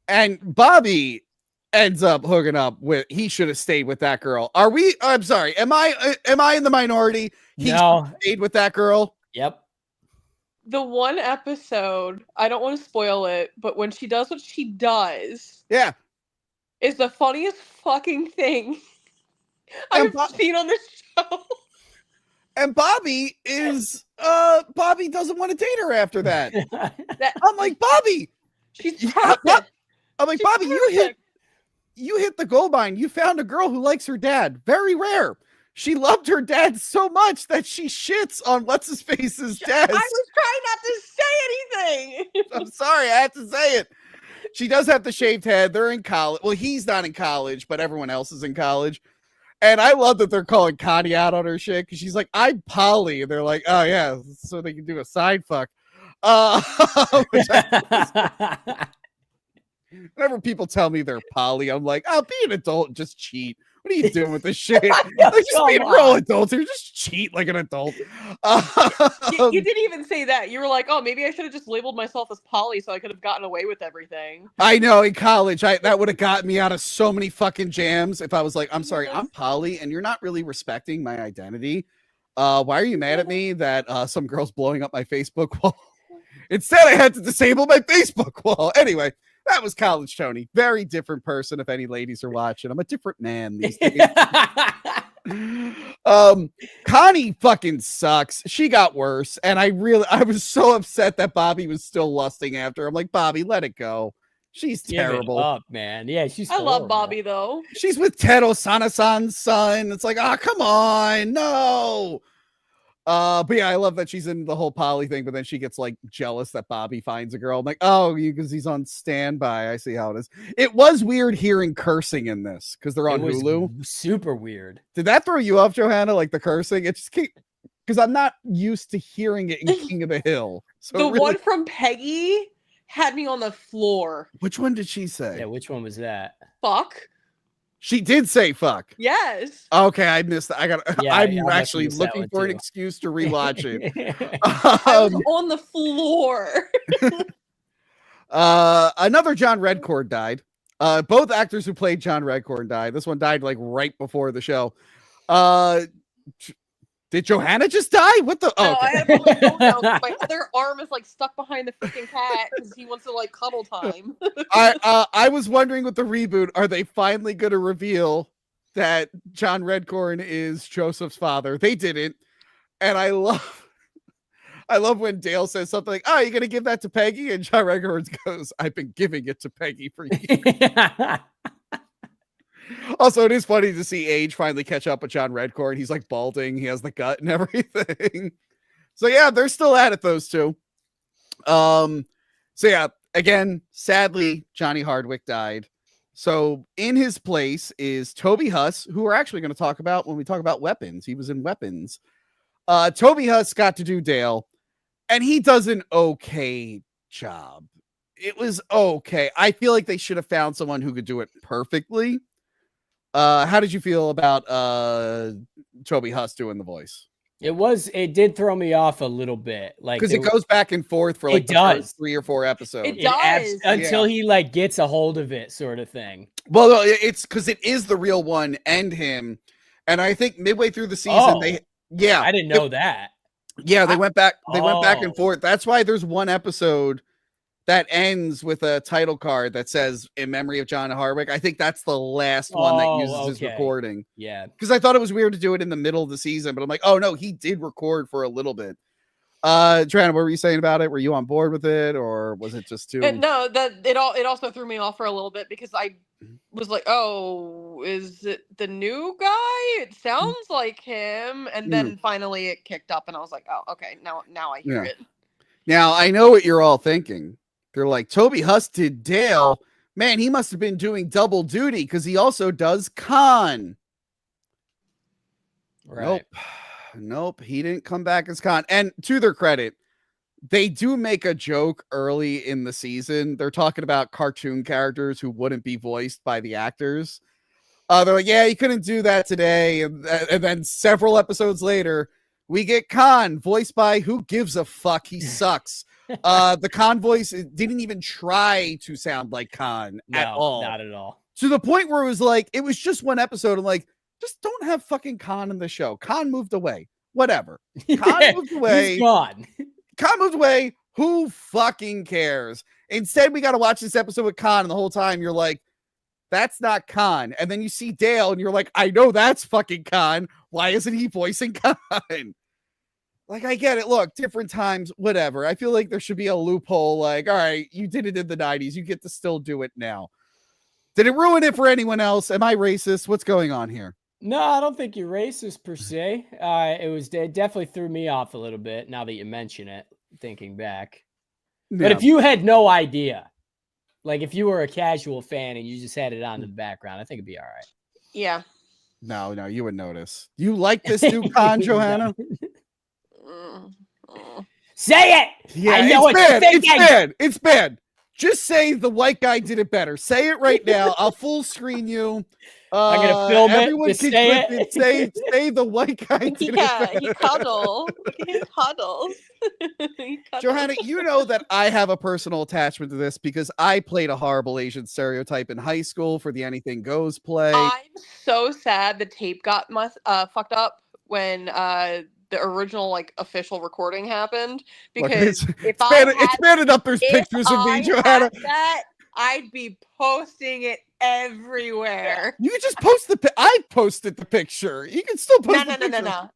And Bobby ends up hooking up with. He should have stayed with that girl. I'm sorry. Am I in the minority? He stayed with that girl. Yep. The one episode, I don't want to spoil it, but when she does what she does, yeah, is the funniest fucking thing I've seen on this show. And Bobby doesn't want to date her after that. I'm like, Bobby, she's perfect. I'm like, Bobby, you hit the gold mine. You found a girl who likes her dad. Very rare. She loved her dad so much that she shits on what's-his-face's desk. I was trying not to say anything. I'm sorry, I have to say it. She does have the shaved head. They're in college. Well, he's not in college, but everyone else is in college. And I love that they're calling Connie out on her shit because she's like, I'm Polly. And they're like, oh, yeah, so they can do a side fuck. Whenever people tell me they're poly, I'm like, oh, be an adult and just cheat. What are you doing with this shit? Like, just be a real adult here. Just cheat like an adult. You didn't even say that. You were like, oh, maybe I should have just labeled myself as poly so I could have gotten away with everything. I know, in college, that would have gotten me out of so many fucking jams if I was like, I'm sorry, I'm poly, and you're not really respecting my identity. Why are you mad at me that some girl's blowing up my Facebook wall? Instead, I had to disable my Facebook wall. Anyway, that was college Tony. Very different person, if any ladies are watching. I'm a different man these days. Connie fucking sucks. She got worse, and I was so upset that Bobby was still lusting after her. I'm like, Bobby, let it go. She's terrible. Give it up, man. Yeah, she's I love Bobby though. She's with Tedo Sana-san's son. It's like, oh, come on, no. But yeah, I love that she's in the whole poly thing, but then she gets like jealous that Bobby finds a girl. I'm like, oh, because he's on standby. I see how it is. It was weird hearing cursing in this because they're on Hulu. Super weird. Did that throw you off, Johanna? Like the cursing? It just because I'm not used to hearing it in King of the Hill. So the one from Peggy had me on the floor. Which one did she say? Yeah, which one was that? Fuck. She did say fuck. Yes. Okay, I missed that. I'm actually looking for an excuse to rewatch it. I was on the floor. Another John Redcorn died. Both actors who played John Redcorn died. This one died like right before the show. Did Johanna just die? What the? No, okay. I have my phone down. My other arm is like stuck behind the freaking cat because he wants to like cuddle time. I was wondering with the reboot, are they finally going to reveal that John Redcorn is Joseph's father? They didn't, and I love when Dale says something like, "Oh, you're going to give that to Peggy?" And John Redcorn goes, "I've been giving it to Peggy for years." Also, it is funny to see age finally catch up with John Redcorn. He's like balding. He has the gut and everything. So yeah, they're still at it, those two. So yeah, again, sadly, Johnny Hardwick died. So in his place is Toby Huss, who we're actually going to talk about when we talk about Weapons. He was in Weapons. Toby Huss got to do Dale, and he does an okay job. It was okay. I feel like they should have found someone who could do it perfectly. How did you feel about Toby Huss doing the voice? It did throw me off a little bit, like because it goes back and forth for like the first 3 or 4 episodes. It does until he like gets a hold of it, sort of thing. Well, no, it's because it is the real one and him, and I think midway through the season I didn't know that. Yeah, they went back. They went back and forth. That's why there's one episode that ends with a title card that says "In Memory of John Hardwick." I think that's the last one that uses his recording. Yeah, because I thought it was weird to do it in the middle of the season, but I'm like, oh no, he did record for a little bit. Joanna, what were you saying about it? Were you on board with it, or was it just too? No, that it also threw me off for a little bit because I was like, oh, is it the new guy? It sounds like him, and then finally it kicked up, and I was like, oh, okay, now I hear it. Now I know what you're all thinking. They're like, Toby Huss did Dale. Man, he must have been doing double duty because he also does Khan. Right. Nope. He didn't come back as Khan. And to their credit, they do make a joke early in the season. They're talking about cartoon characters who wouldn't be voiced by the actors. They're like, yeah, you couldn't do that today. And then several episodes later, we get Khan voiced by who gives a fuck. He sucks. The Khan voice didn't even try to sound like Khan at all. Not at all. To the point where it was like, it was just one episode. I'm like, just don't have fucking Khan in the show. Khan moved away. Whatever. Khan moved away. He's gone. Khan moved away. Who fucking cares? Instead, we got to watch this episode with Khan, and the whole time you're like, that's not Khan. And then you see Dale, and you're like, I know that's fucking Khan. Why isn't he voicing Khan? Like, I get it. Look, different times, whatever. I feel like there should be a loophole. Like, all right, you did it in the 90s. You get to still do it now. Did it ruin it for anyone else? Am I racist? What's going on here? No, I don't think you're racist per se. It definitely threw me off a little bit now that you mention it, thinking back. Yeah. But if you had no idea, like if you were a casual fan and you just had it on in the background, I think it'd be all right. Yeah. No, you would notice. You like this new Khan, Johanna? Say it. Yeah, I know it's bad. It's bad. Just say the white guy did it better. Say it right now. I'll full screen you. I'm gonna film everyone it. can Say clip it. Say the white guy did it better. He cuddles. He cuddles. Johanna, you know that I have a personal attachment to this because I played a horrible Asian stereotype in high school for the Anything Goes play. I'm so sad the tape got fucked up when the original like official recording happened, because it's bad enough there's pictures of me, Johanna. That I'd be posting it everywhere. You can just post I posted the picture. You can still post the picture. No.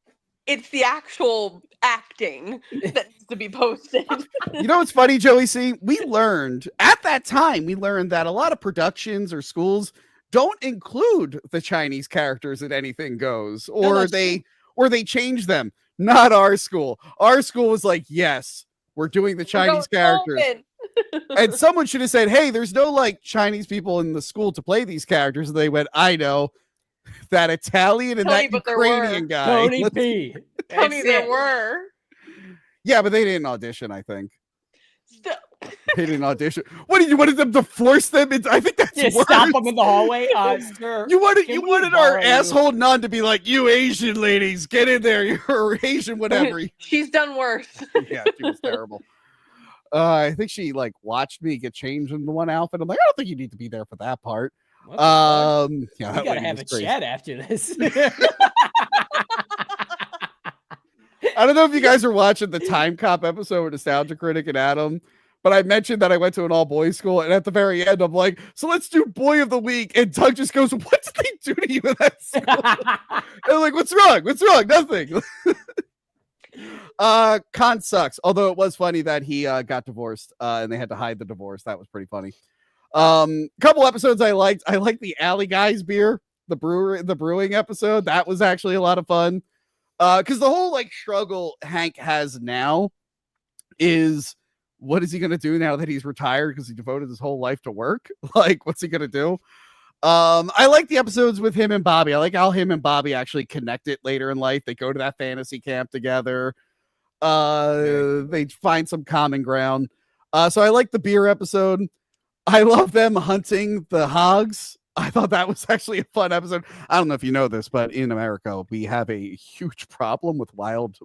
It's the actual acting that needs to be posted. You know what's funny, Joey C? We learned at that time that a lot of productions or schools don't include the Chinese characters in Anything Goes, or they change them. Not our school. Our school was like, yes, we're doing the Chinese characters. And someone should have said, hey, there's no like Chinese people in the school to play these characters. And they went, I know, that Italian and that Ukrainian guy. Tony P. Tony, there were. Yeah, but they didn't audition, I think. Still. They didn't audition. What did you wanted them to force them into? I think that's worse. Stop them in the hallway. Sir, you wanted our asshole nun to be like, you Asian ladies, get in there. You're Asian, whatever. She's done worse. Yeah, she was terrible. I think she like watched me get changed into one outfit. I'm like, I don't think you need to be there for that part. Yeah, we gotta have a chat after this. I don't know if you guys are watching the Time Cop episode with Nostalgia Critic and Adam, but I mentioned that I went to an all-boys school, and at the very end, I'm like, so let's do Boy of the Week, and Doug just goes, what did they do to you in that school? And I'm like, what's wrong? What's wrong? Nothing. Khan sucks, although it was funny that he got divorced, and they had to hide the divorce. That was pretty funny. Couple episodes I liked. I liked the Alley Guys beer, the brewing episode. That was actually a lot of fun. Because the whole like struggle Hank has now is, what is he gonna do now that he's retired because he devoted his whole life to work? Like, what's he gonna do? I like the episodes with him and Bobby. I like how him and Bobby actually connected later in life. They go to that fantasy camp together. They find some common ground. So I like the beer episode. I love them hunting the hogs. I thought that was actually a fun episode. I don't know if you know this, but in America, we have a huge problem with wild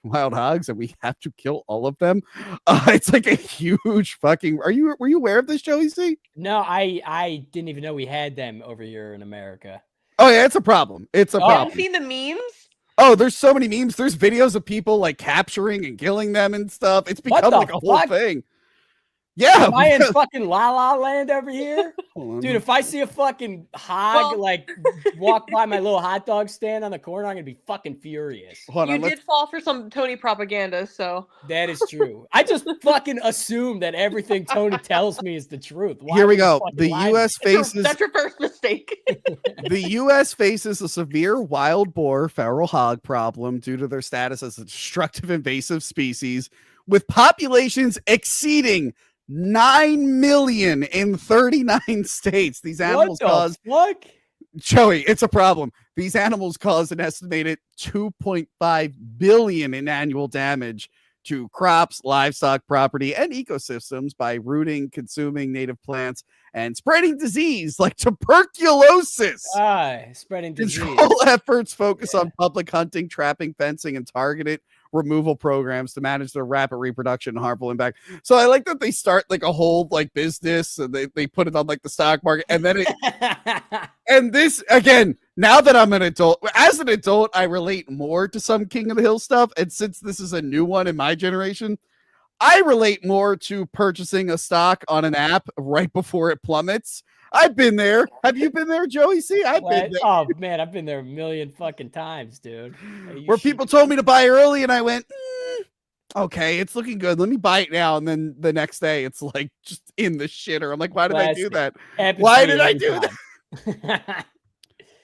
hogs, and we have to kill all of them. It's like a huge fucking. Were you aware of this, Joey C? No, I didn't even know we had them over here in America. Oh yeah, it's a problem. It's a problem. I've seen the memes. Oh, there's so many memes. There's videos of people like capturing and killing them and stuff. It's become like a whole thing. Yeah, am I in fucking La La Land over here? Dude, if I see a fucking hog like walk by my little hot dog stand on the corner, I'm gonna be fucking furious. You did fall for some Tony propaganda, so that is true. I just fucking assume that everything Tony tells me is the truth. Here we go. The U.S. faces that's your first mistake. The U.S. faces a severe wild boar feral hog problem due to their status as a destructive invasive species, with populations exceeding 9 million in 39 states. These animals cause Joey, it's a problem. These animals cause an estimated 2.5 billion in annual damage to crops, livestock, property, and ecosystems by rooting, consuming native plants, and spreading disease like tuberculosis. Spreading disease. Control efforts focus on public hunting, trapping, fencing, and targeted removal programs to manage their rapid reproduction and harmful impact. So I like that they start like a whole like business, and they put it on like the stock market, and then and this again, now that I'm an adult, as an adult, I relate more to some King of the Hill stuff. And since this is a new one in my generation, I relate more to purchasing a stock on an app right before it plummets. I've been there. Have you been there, Joey C? I've been there. Oh man, I've been there a million fucking times, dude. Where people told me to buy early, and I went, okay, it's looking good. Let me buy it now. And then the next day, it's like just in the shitter. I'm like, why did I do that? Why did I do that?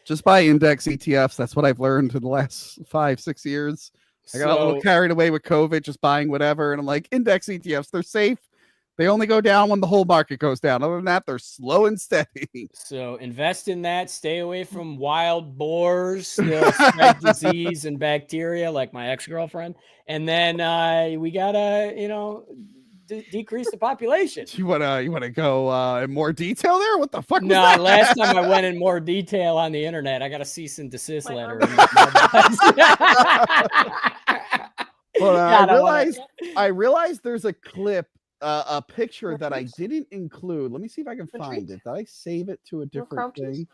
Just buy index ETFs. That's what I've learned in the last 5-6 years. I got a little carried away with COVID, just buying whatever. And I'm like, index ETFs, they're safe. They only go down when the whole market goes down. Other than that, they're slow and steady. So invest in that. Stay away from wild boars. They'll spread disease and bacteria like my ex-girlfriend. And then we got to, decrease the population. You wanna go in more detail there? What the fuck? No, Was that? last time I went in more detail on the internet, I got a cease and desist letter. But I realized there's a clip, a picture that I didn't include. Let me see if I can find it. Did I save it to a different thing?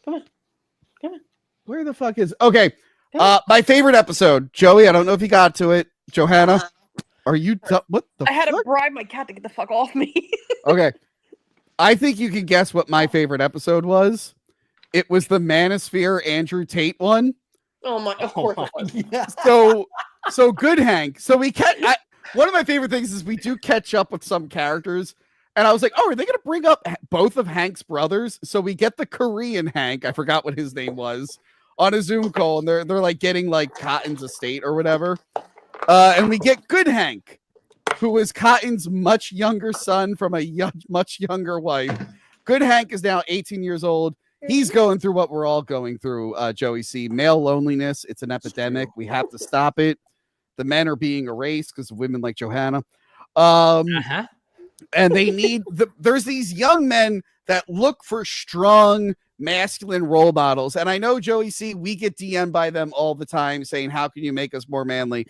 Come on. Where the fuck is? Okay. My favorite episode, Joey. I don't know if you got to it. Johanna, are you? What the? I had to bribe my cat to get the fuck off me. Okay. I think you can guess what my favorite episode was. It was the Manosphere Andrew Tate one. Oh my! Of course. So good, Hank. So one of my favorite things is we do catch up with some characters, and I was like, oh, are they going to bring up both of Hank's brothers? So we get the Korean Hank. I forgot what his name was on a Zoom call, and they're like getting like Cotton's estate or whatever, and we get good Hank, who is Cotton's much younger son from a much younger wife. Good Hank is now 18 years old. He's going through what we're all going through, Joey C. Male loneliness. It's an epidemic. We have to stop it. The men are being erased because of women like Johanna. And they need there's these young men that look for strong, masculine role models. And I know, Joey C., we get DM'd by them all the time saying, how can you make us more manly?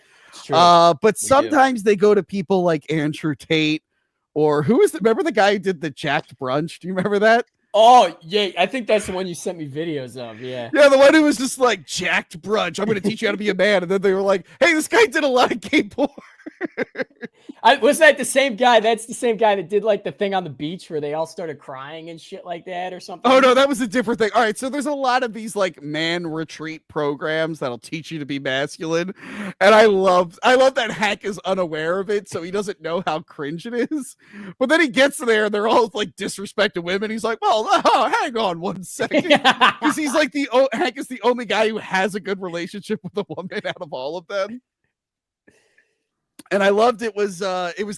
But sometimes they go to people like Andrew Tate, or remember the guy who did the Jacked Brunch? Do you remember that? Oh, yeah. I think that's the one you sent me videos of. Yeah. Yeah, the one who was just like, Jacked Brunch. I'm going to teach you how to be a man. And then they were like, hey, this guy did a lot of gay porn. Was that the same guy? That's the same guy that did like the thing on the beach where they all started crying and shit like that or something. Oh, no, that was a different thing. All right. So there's a lot of these like man retreat programs that'll teach you to be masculine. And I love that Hank is unaware of it. So he doesn't know how cringe it is. But then he gets there and they're all like disrespecting women. He's like, well, hang on one second. Because he's like Hank is the only guy who has a good relationship with a woman out of all of them. And I loved it was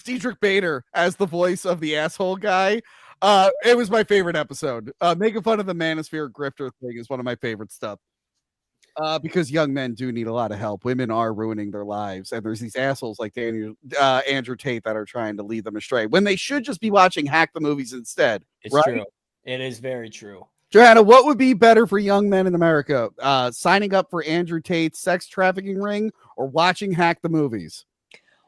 Diedrich Bader as the voice of the asshole guy. It was my favorite episode. Making fun of the Manosphere grifter thing is one of my favorite stuff. Because young men do need a lot of help. Women are ruining their lives, and there's these assholes like Andrew Tate that are trying to lead them astray when they should just be watching Hack the Movies instead. It's right? true. It is very true. Johanna, what would be better for young men in America? Signing up for Andrew Tate's sex trafficking ring or watching Hack the Movies?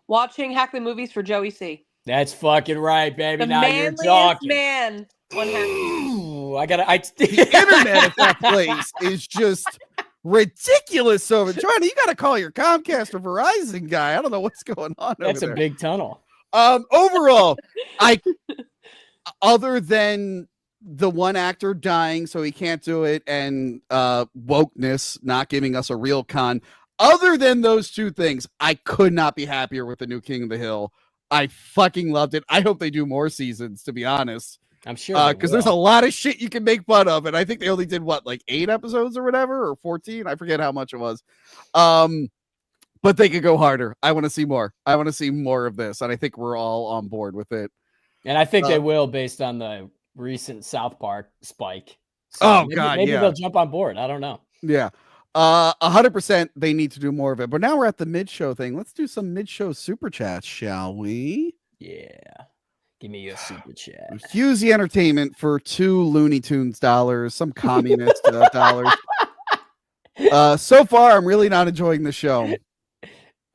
Watching Hack the Movies for Joey C. That's fucking right, baby. The now you're talking. Man on Hack. The internet at that place is just ridiculous. So, Johnny, you got to call your Comcast or Verizon guy. I don't know what's going on. That's over a there. big tunnel. Overall, other than the one actor dying, so he can't do it, and wokeness not giving us a real con. Other than those two things, I could not be happier with the new King of the Hill. I fucking loved it. I hope they do more seasons, to be honest. I'm sure because there's a lot of shit you can make fun of, and I think they only did like 8 episodes or whatever, or 14. I forget how much it was. But they could go harder. I want to see more. I want to see more of this, and I think we're all on board with it. And I think they will, based on the recent South Park spike. So maybe they'll jump on board. I don't know. Yeah. 100% they need to do more of it. But now we're at the mid-show thing. Let's do some mid-show super chats, shall we? Yeah. Give me a super chat. Husey Entertainment for $2 Looney Tunes dollars, some communist dollars. So far, I'm really not enjoying the show.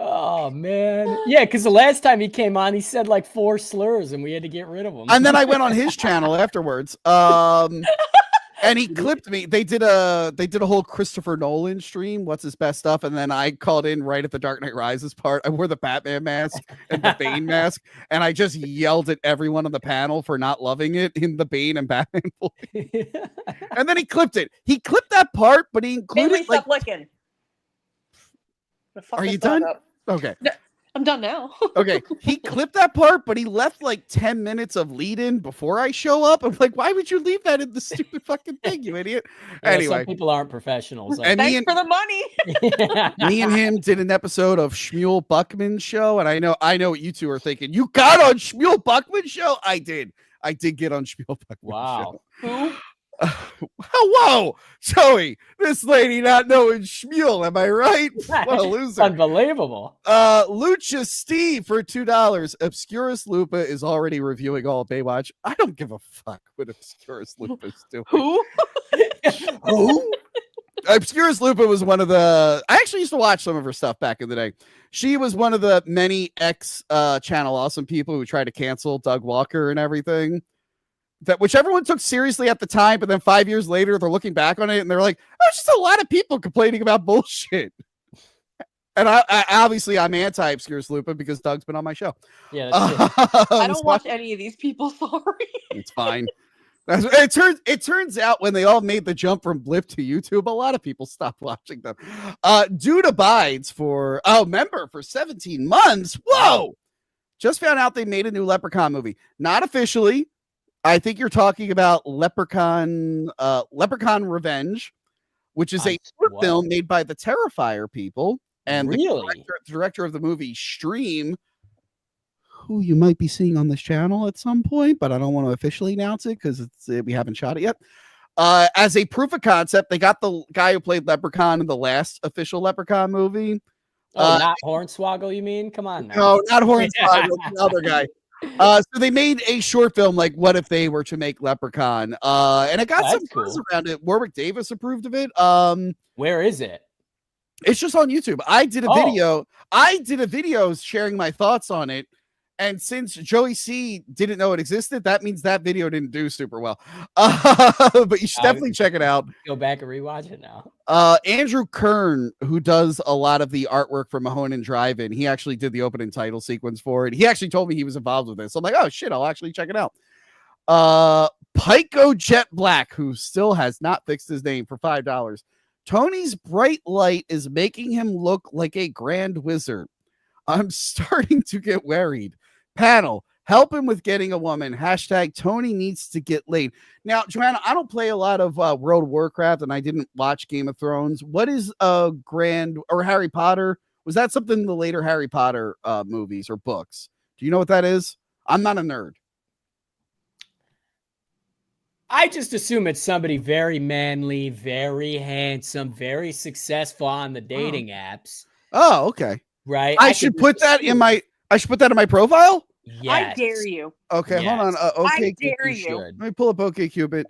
Oh, man. Yeah, because the last time he came on, he said like 4 slurs and we had to get rid of them. And then I went on his channel afterwards. And he clipped me. They did a whole Christopher Nolan stream. What's his best stuff? And then I called in right at the Dark Knight Rises part. I wore the Batman mask and the Bane mask, and I just yelled at everyone on the panel for not loving it in the Bane and Batman voice. And then he clipped it. He clipped that part, but he included stop licking. Are you done? Okay. No, I'm done now. Okay. He clipped that part, but he left like 10 minutes of lead in before I show up. I'm like, why would you leave that in the stupid fucking thing, you idiot? Yeah, anyway. Some people aren't professionals. And thanks for the money. Me and him did an episode of Shmuel Buckman's show. And I know what you two are thinking. You got on Shmuel Buckman's show? I did get on Shmuel Buckman's show. Who? Whoa, Joey, this lady not knowing Shmuel, am I right? What a loser. Unbelievable. Lucha Steve for $2. Obscurus Lupa is already reviewing all of Baywatch. I don't give a fuck what Obscurus Lupa is doing. Who? Who? Obscurus Lupa was one of the. I actually used to watch some of her stuff back in the day. She was one of the many Channel Awesome people who tried to cancel Doug Walker and everything. Which everyone took seriously at the time, but then 5 years later, they're looking back on it and they're like, "Oh, just a lot of people complaining about bullshit." And I obviously I'm anti Obscurus Lupa because Doug's been on my show. Yeah, I don't watch any of these people. Sorry, it's fine. It turns out when they all made the jump from Blip to YouTube, a lot of people stopped watching them. Dude abides for member for 17 months. Whoa! Just found out they made a new Leprechaun movie. Not officially. I think you're talking about Leprechaun Revenge, which is a short film made by the Terrifier people. And the director of the movie, Stream, who you might be seeing on this channel at some point, but I don't want to officially announce it because we haven't shot it yet. As a proof of concept, they got the guy who played Leprechaun in the last official Leprechaun movie. Not Hornswoggle, you mean? Come on now. No, not Hornswoggle, the other guy. So they made a short film like what if they were to make Leprechaun, and it got some buzz around it. Warwick Davis approved of it. Where is it? It's just on YouTube. I did a video sharing my thoughts on it, and since Joey C didn't know it existed, that means that video didn't do super well. But you should definitely check it out. Go back and rewatch it now. Andrew Kern, who does a lot of the artwork for Mahoning Drive-In, he actually did the opening title sequence for it. He actually told me he was involved with this. So I'm like, oh shit, I'll actually check it out. Pyco Jet Black, who still has not fixed his name, for $5. Tony's bright light is making him look like a grand wizard. I'm starting to get worried. Panel, help him with getting a woman. # Tony needs to get laid. Now, Joanna, I don't play a lot of World of Warcraft, and I didn't watch Game of Thrones. What is or Harry Potter? Was that something in the later Harry Potter movies or books? Do you know what that is? I'm not a nerd. I just assume it's somebody very manly, very handsome, very successful on the dating apps. Oh, okay. Right. I should put that in my profile? Yes. I dare you. Okay, Yes. hold on. Okay, I dare you. let me pull up OkCupid.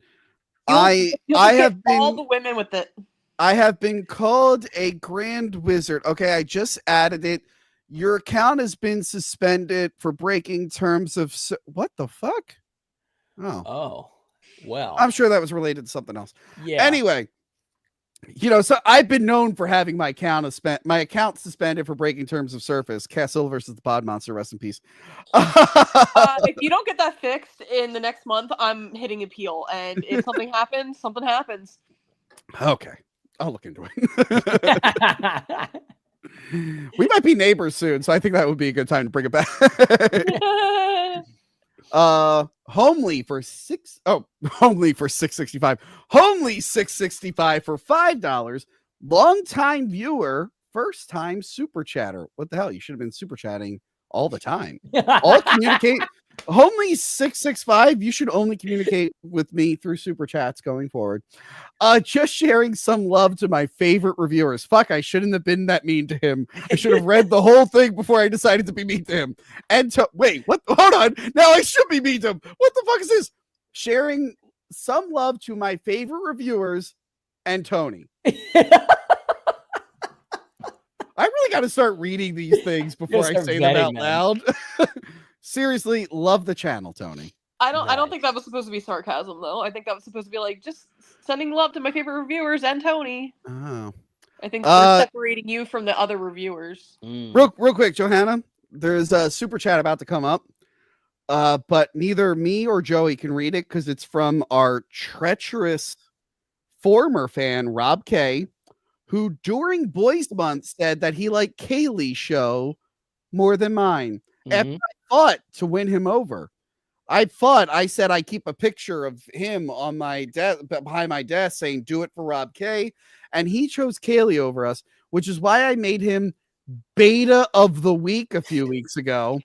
You'll I get have been all the women with it. I have been called a grand wizard. Okay, I just added it. Your account has been suspended for breaking terms of what the fuck? Oh, well. I'm sure that was related to something else. Yeah. Anyway, so I've been known for having my account suspended for breaking terms of service. Castle versus the Pod Monster, rest in peace. If you don't get that fixed in the next month, I'm hitting appeal. And if something happens, something happens. Okay, I'll look into it. We might be neighbors soon, so I think that would be a good time to bring it back. Homely for $6.65. Homely $6.65 for $5. Long-time viewer, first time super chatter. What the hell? You should have been super chatting all the time. All communicate. Homely $6.65. You should only communicate with me through super chats going forward. Just sharing some love to my favorite reviewers. Fuck, I shouldn't have been that mean to him. I should have read the whole thing before I decided to be mean to him. And wait, what? Hold on. Now I should be mean to him. What the fuck is this? Sharing some love to my favorite reviewers and Tony. I really got to start reading these things before I say them out loud. Seriously, love the channel, Tony. I don't think that was supposed to be sarcasm, though. I think that was supposed to be like just sending love to my favorite reviewers and Tony. Oh. I think we're separating you from the other reviewers. Real quick, Johanna, there's a super chat about to come up. But neither me or Joey can read it because it's from our treacherous former fan, Rob K, who during Boys Month said that he liked Kaylee's show more than mine. And I fought to win him over. I said I keep a picture of him on my desk behind my desk saying do it for Rob K. And he chose Kaylee over us, which is why I made him beta of the week a few weeks ago.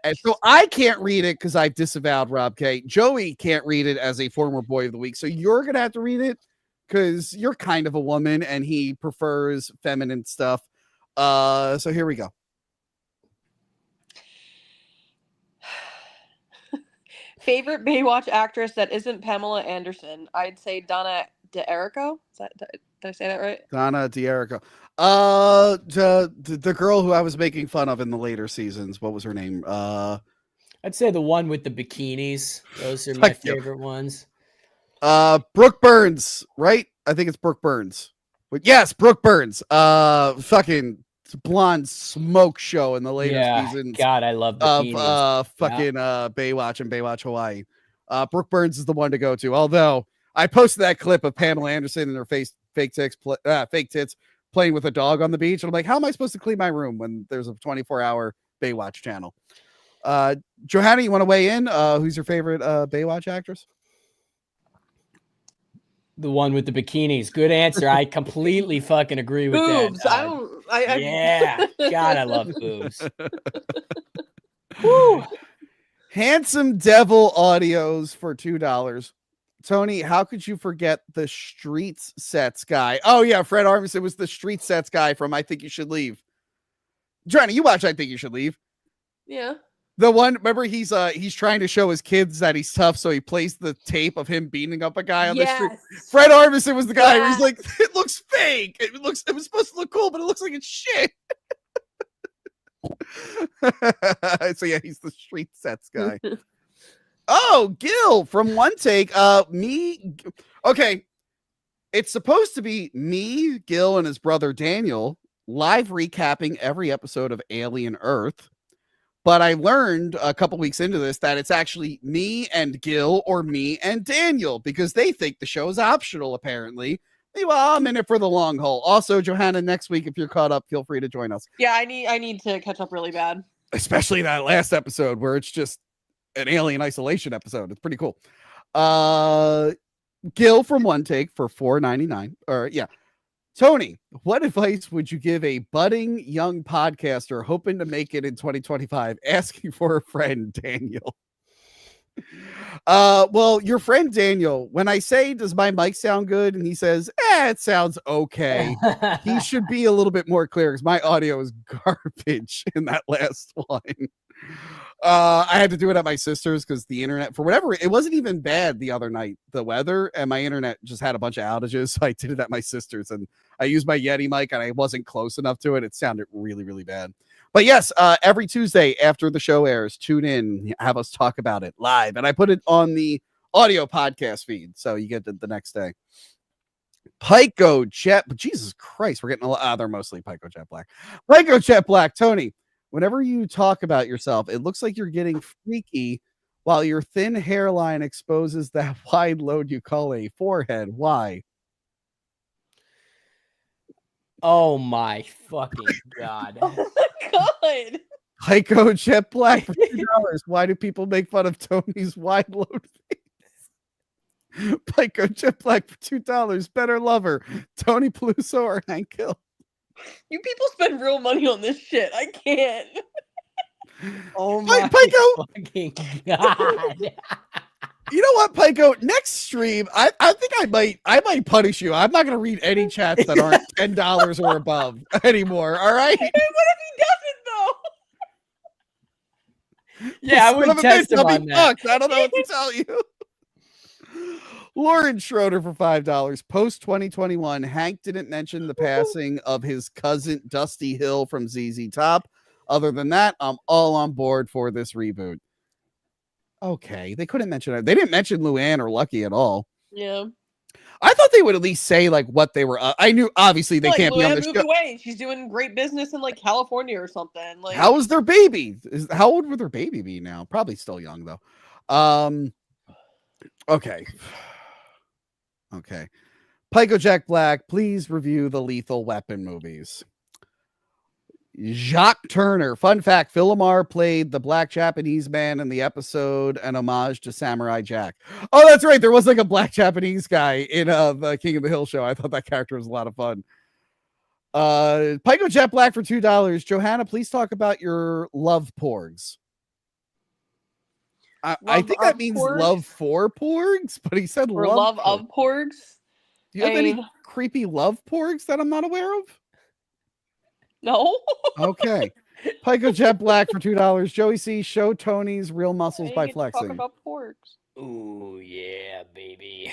And so I can't read it because I've disavowed Rob K. Joey can't read it as a former boy of the week. So you're going to have to read it because you're kind of a woman and he prefers feminine stuff. So here we go. Favorite Baywatch actress that isn't Pamela Anderson? I'd say Donna D'Errico. Did I say that right? Donna D'Errico. The girl who I was making fun of in the later seasons. What was her name? I'd say the one with the bikinis. Those are my favorite ones. Brooke Burns, right? I think it's Brooke Burns. But yes, Brooke Burns. Fucking blonde smoke show in the later seasons. God, I love bikinis. Of Baywatch and Baywatch Hawaii. Brooke Burns is the one to go to. Although I posted that clip of Pamela Anderson and her fake tits playing with a dog on the beach, and I'm like, how am I supposed to clean my room when there's a 24-hour Baywatch channel? Johanna, you want to weigh in? Who's your favorite Baywatch actress? The one with the bikinis. Good answer. I completely fucking agree with boobs. that. Yeah. God, I love boobs. Woo. Handsome Devil Audios for $2. Tony, how could you forget the Street Sets guy? Oh yeah, Fred Armisen was the Street Sets guy from I Think You Should Leave. Johnny, you watch I Think You Should Leave? Yeah. The one, remember he's trying to show his kids that he's tough, so he plays the tape of him beating up a guy on the street. Fred Armisen was the guy where he's like, it looks fake. It was supposed to look cool, but it looks like it's shit. So yeah, he's the Street Sets guy. Oh, Gil from One Take. Okay. It's supposed to be me, Gil, and his brother Daniel live recapping every episode of Alien Earth. But I learned a couple weeks into this that it's actually me and Gil or me and Daniel because they think the show is optional, apparently. Well, I'm in it for the long haul. Also, Johanna, next week, if you're caught up, feel free to join us. Yeah, I need to catch up really bad. Especially that last episode where it's just an alien isolation episode. It's pretty cool. Gil from One Take for $4.99. Or yeah. Tony, what advice would you give a budding young podcaster hoping to make it in 2025, asking for a friend, Daniel? Well, your friend Daniel, when I say, does my mic sound good? And he says, it sounds okay. He should be a little bit more clear because my audio is garbage in that last one. I had to do it at my sister's because the internet, for whatever, it wasn't even bad the other night, the weather, and my internet just had a bunch of outages. So I did it at my sister's and I used my Yeti mic and I wasn't close enough to it. It sounded really, really bad. But yes, every Tuesday after the show airs, tune in, have us talk about it live. And I put it on the audio podcast feed. So you get it the next day. Pico Jet, Jesus Christ, we're getting a lot. They're mostly Pico Jet Black. Pico Jet Black, Tony. Whenever you talk about yourself, it looks like you're getting freaky while your thin hairline exposes that wide load you call a forehead. Why? Oh my fucking God. Oh my God. Pico Jet Black for $2. Why do people make fun of Tony's wide load face? Pico Jet Black for $2. Better lover. Tony Peluso or Hank Hill? You people spend real money on this shit. I can't. Oh my fucking God. You know what, Pico? Next stream, I think I might punish you. I'm not gonna read any chats that aren't $10 or above anymore. All right. Hey, what if he doesn't though? Yeah, I wouldn't test him on that. I don't know what to tell you. Lauren Schroeder for $5. Post 2021, Hank didn't mention the passing of his cousin Dusty Hill from ZZ Top. Other than that, I'm all on board for this reboot. Okay, they couldn't mention it. They didn't mention Luann or Lucky at all. Yeah. I thought they would at least say like what they were. I knew obviously they can't be on the show. Away. She's doing great business in like California or something. Like, how was their baby? How old would their baby be now? Probably still young though. Okay. Okay. Pico Jack Black, please review the Lethal Weapon movies. Jacques Turner. Fun fact, Phil Lamar played the black Japanese man in the episode, an homage to Samurai Jack. Oh, that's right. There was like a black Japanese guy in the King of the Hill show. I thought that character was a lot of fun. Pico Jet Black for $2. Johanna, please talk about your love porgs. I think that means porgs? love for porgs, but he said Or love of porgs. Do you have any creepy love porgs that I'm not aware of? No. Okay. Pico Jet Black for $2. Joey C. Show Tony's real muscles by flexing. Talk about porgs. Ooh, yeah, baby.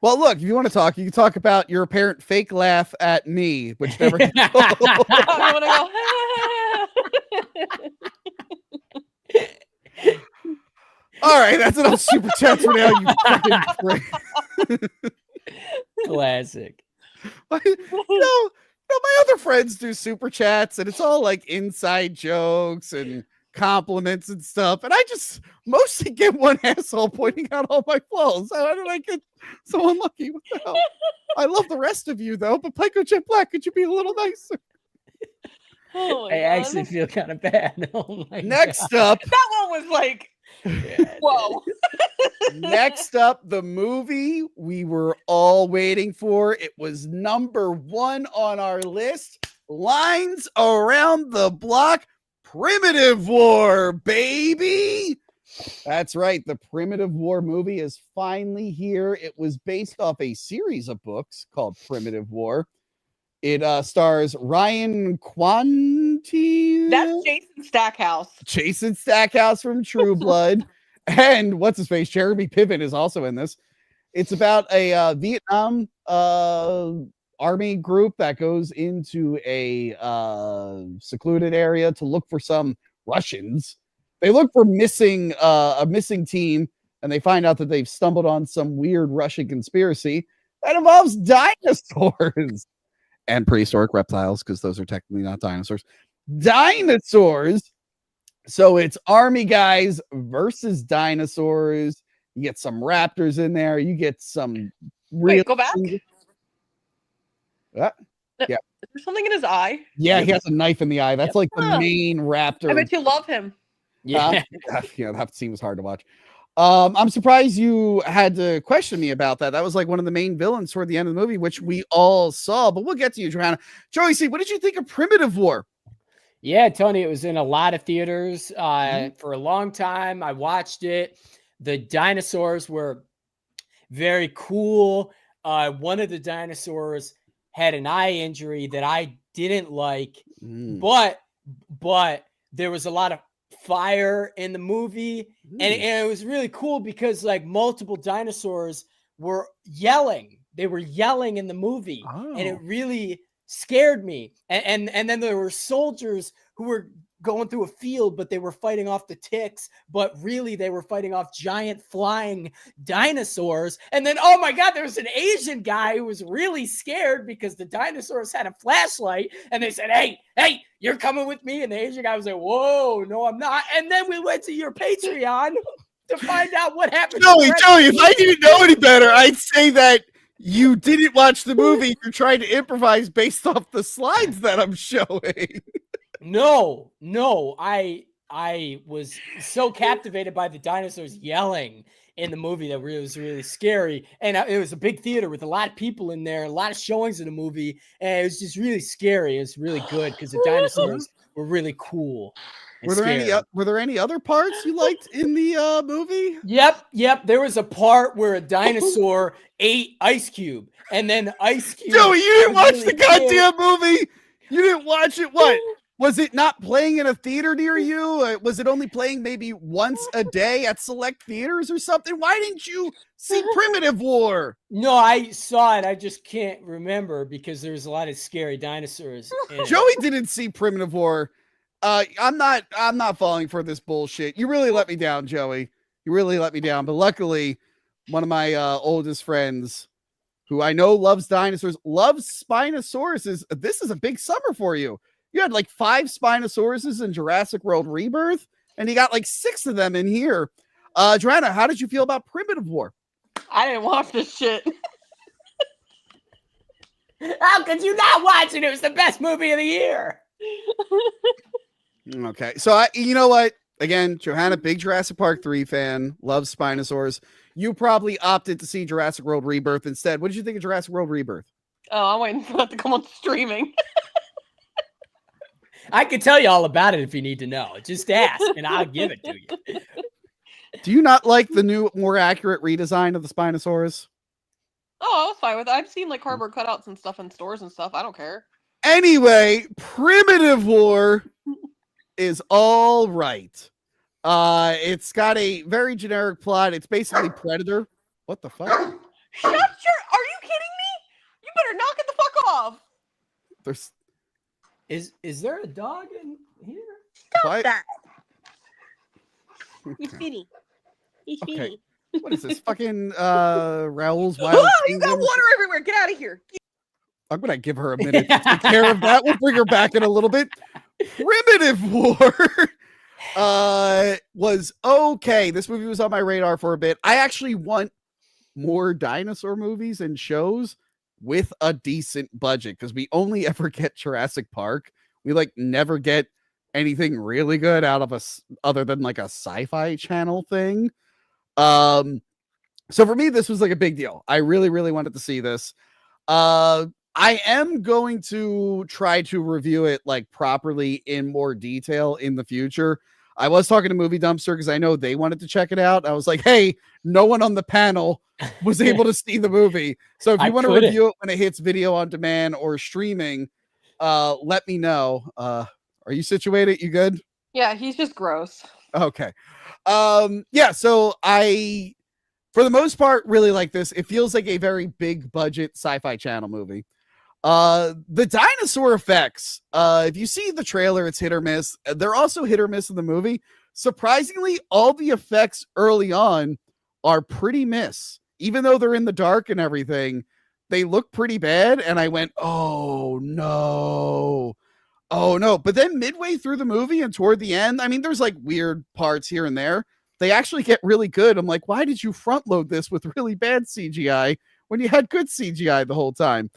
Well, look, if you want to talk, you can talk about your apparent fake laugh at me, which never. All right, that's enough super chats for now. You fucking prick. Classic. My other friends do super chats, and it's all like inside jokes and compliments and stuff. And I just mostly get one asshole pointing out all my flaws. How did I get so unlucky? What the hell? I love the rest of you, though. But Pico Jet Black, could you be a little nicer? I actually feel kind of bad. Oh my Next God. up, that one was like, whoa. Next up, the movie we were all waiting for. It was number 1 on our list. Lines Around the Block. Primitive War, baby. That's right. The Primitive War movie is finally here. It was based off a series of books called Primitive War. It stars Ryan Quanti. That's Jason Stackhouse. Jason Stackhouse from True Blood. And what's his face? Jeremy Piven is also in this. It's about a Vietnam army group that goes into a secluded area to look for some Russians. They look for a missing team, and they find out that they've stumbled on some weird Russian conspiracy that involves dinosaurs and prehistoric reptiles, because those are technically not dinosaurs. Dinosaurs. So it's army guys versus dinosaurs. You get some raptors in there. You get some real. Wait, go back. Yeah. Is there something in his eye? Yeah, he has a knife in the eye. That's like the main raptor. I bet you love him. Yeah. That seems hard to watch. I'm surprised you had to question me about that. That was like one of the main villains toward the end of the movie, which we all saw, but we'll get to you, Joanna. Joey C., what did you think of Primitive War? Yeah, Tony, it was in a lot of theaters for a long time. I watched it. The dinosaurs were very cool. One of the dinosaurs had an eye injury that I didn't like, but there was a lot of fire in the movie, and it was really cool because like multiple dinosaurs were yelling. They were yelling in the movie, and it really scared me. And then there were soldiers who were going through a field, but they were fighting off the ticks, but really they were fighting off giant flying dinosaurs. And then, oh my God, there was an Asian guy who was really scared because the dinosaurs had a flashlight, and they said, hey, you're coming with me. And the Asian guy was like, whoa, no, I'm not. And then we went to your Patreon to find out what happened. Joey, if I didn't know any better, I'd say that you didn't watch the movie. You're trying to improvise based off the slides that I'm showing. No, I was so captivated by the dinosaurs yelling in the movie that it was really scary. And it was a big theater with a lot of people in there, a lot of showings of the movie. And it was just really scary. It was really good because the dinosaurs were really cool. Were there any other parts you liked in the movie? Yep. There was a part where a dinosaur ate Ice Cube, and then Ice Cube. Joey, you didn't watch the goddamn movie. You didn't watch it. What? Was it not playing in a theater near you? Was it only playing maybe once a day at select theaters or something? Why didn't you see Primitive War? No, I saw it. I just can't remember because there's a lot of scary dinosaurs. Joey didn't see Primitive War. I'm not falling for this bullshit. You really let me down, Joey. You really let me down. But luckily, one of my oldest friends, who I know loves dinosaurs, loves Spinosauruses. This is a big summer for you. You had like 5 Spinosauruses in Jurassic World Rebirth, and you got like 6 of them in here. Joanna, how did you feel about Primitive War? I didn't watch this shit. How could you not watch it? It was the best movie of the year. Okay, so you know what? Again, Johanna, big Jurassic Park 3 fan, loves Spinosaurs. You probably opted to see Jurassic World Rebirth instead. What did you think of Jurassic World Rebirth? Oh, I'm waiting for that to come on streaming. I can tell you all about it if you need to know. Just ask, and I'll give it to you. Do you not like the new, more accurate redesign of the Spinosaurus? Oh, I was fine with it. I've seen like cardboard cutouts and stuff in stores and stuff. I don't care. Anyway, Primitive War is all right. It's got a very generic plot. It's basically Predator. What the fuck? Are you kidding me? You better knock it the fuck off. There's Is there a dog in here? Stop that. He's feeding. He's Okay. feeding. What is this? Fucking Raoul's Wild Oh, you got Kingdom? water everywhere. Get out of here. I'm gonna give her a minute to take care of that. We'll bring her back in a little bit. Primitive War was okay. This movie was on my radar for a bit. I actually want more dinosaur movies and shows with a decent budget because we only ever get Jurassic Park. We like never get anything really good out of us other than like a sci-fi channel thing. So for me, this was like a big deal. I really, really wanted to see this. I am going to try to review it like properly in more detail in the future. I was talking to Movie Dumpster because I know they wanted to check it out. I was like, hey, no one on the panel was able to see the movie. So if you want to review it when it hits video on demand or streaming, let me know. Are you situated? You good? Yeah, he's just gross. Okay. Yeah, so I, for the most part, really like this. It feels like a very big budget sci-fi channel movie. The dinosaur effects, if you see the trailer, it's hit or miss. They're also hit or miss in the movie. Surprisingly, all the effects early on are pretty miss. Even though they're in the dark and everything, they look pretty bad. And I went, oh no. Oh no. But then midway through the movie and toward the end, I mean, there's like weird parts here and there. They actually get really good. I'm like, why did you front load this with really bad CGI when you had good CGI the whole time?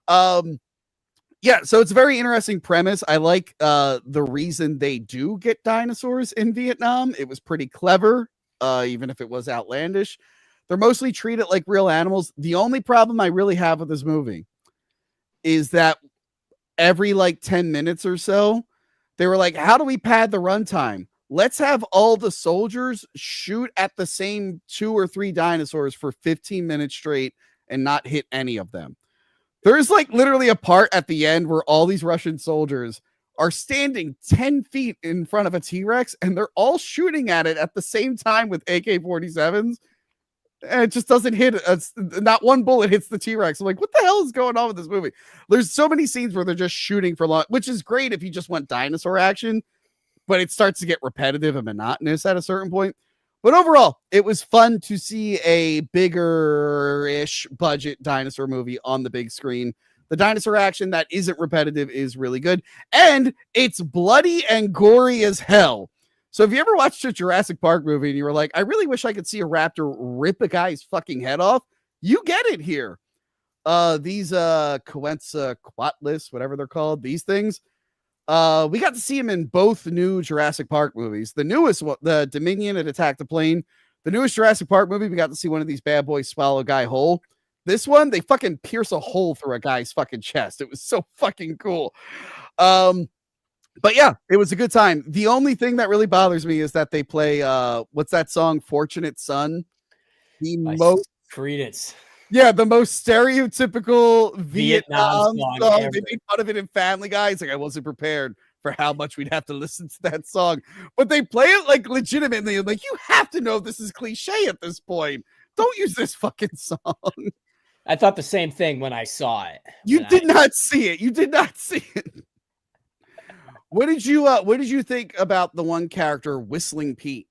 Yeah, so it's a very interesting premise. I like the reason they do get dinosaurs in Vietnam. It was pretty clever, even if it was outlandish. They're mostly treated like real animals. The only problem I really have with this movie is that every like 10 minutes or so, they were like, how do we pad the runtime? Let's have all the soldiers shoot at the same 2 or 3 dinosaurs for 15 minutes straight and not hit any of them. There's like literally a part at the end where all these Russian soldiers are standing 10 feet in front of a T-Rex and they're all shooting at it at the same time with AK-47s. And it just doesn't hit. Not one bullet hits the T-Rex. I'm like, what the hell is going on with this movie? There's so many scenes where they're just shooting for long, which is great if you just want dinosaur action, but it starts to get repetitive and monotonous at a certain point. But overall, it was fun to see a bigger-ish budget dinosaur movie on the big screen. The dinosaur action that isn't repetitive is really good. And it's bloody and gory as hell. So if you ever watched a Jurassic Park movie and you were like, I really wish I could see a raptor rip a guy's fucking head off, you get it here. These Quetzalcoatlus, whatever they're called, these things, we got to see him in both new Jurassic Park movies. The newest one, the Dominion and Attack the Plane. The newest Jurassic Park movie, we got to see one of these bad boys swallow a guy whole. This one, they fucking pierce a hole through a guy's fucking chest. It was so fucking cool. But yeah, it was a good time. The only thing that really bothers me is that they play what's that song, Fortunate Son? The most Credence. Yeah, the most stereotypical Vietnam song. Ever. They made fun of it in Family Guy. It's like I wasn't prepared for how much we'd have to listen to that song. But they play it like legitimately. Like, you have to know this is cliche at this point. Don't use this fucking song. I thought the same thing when I saw it. You did not see it. You did not see it. What did you think about the one character, Whistling Pete?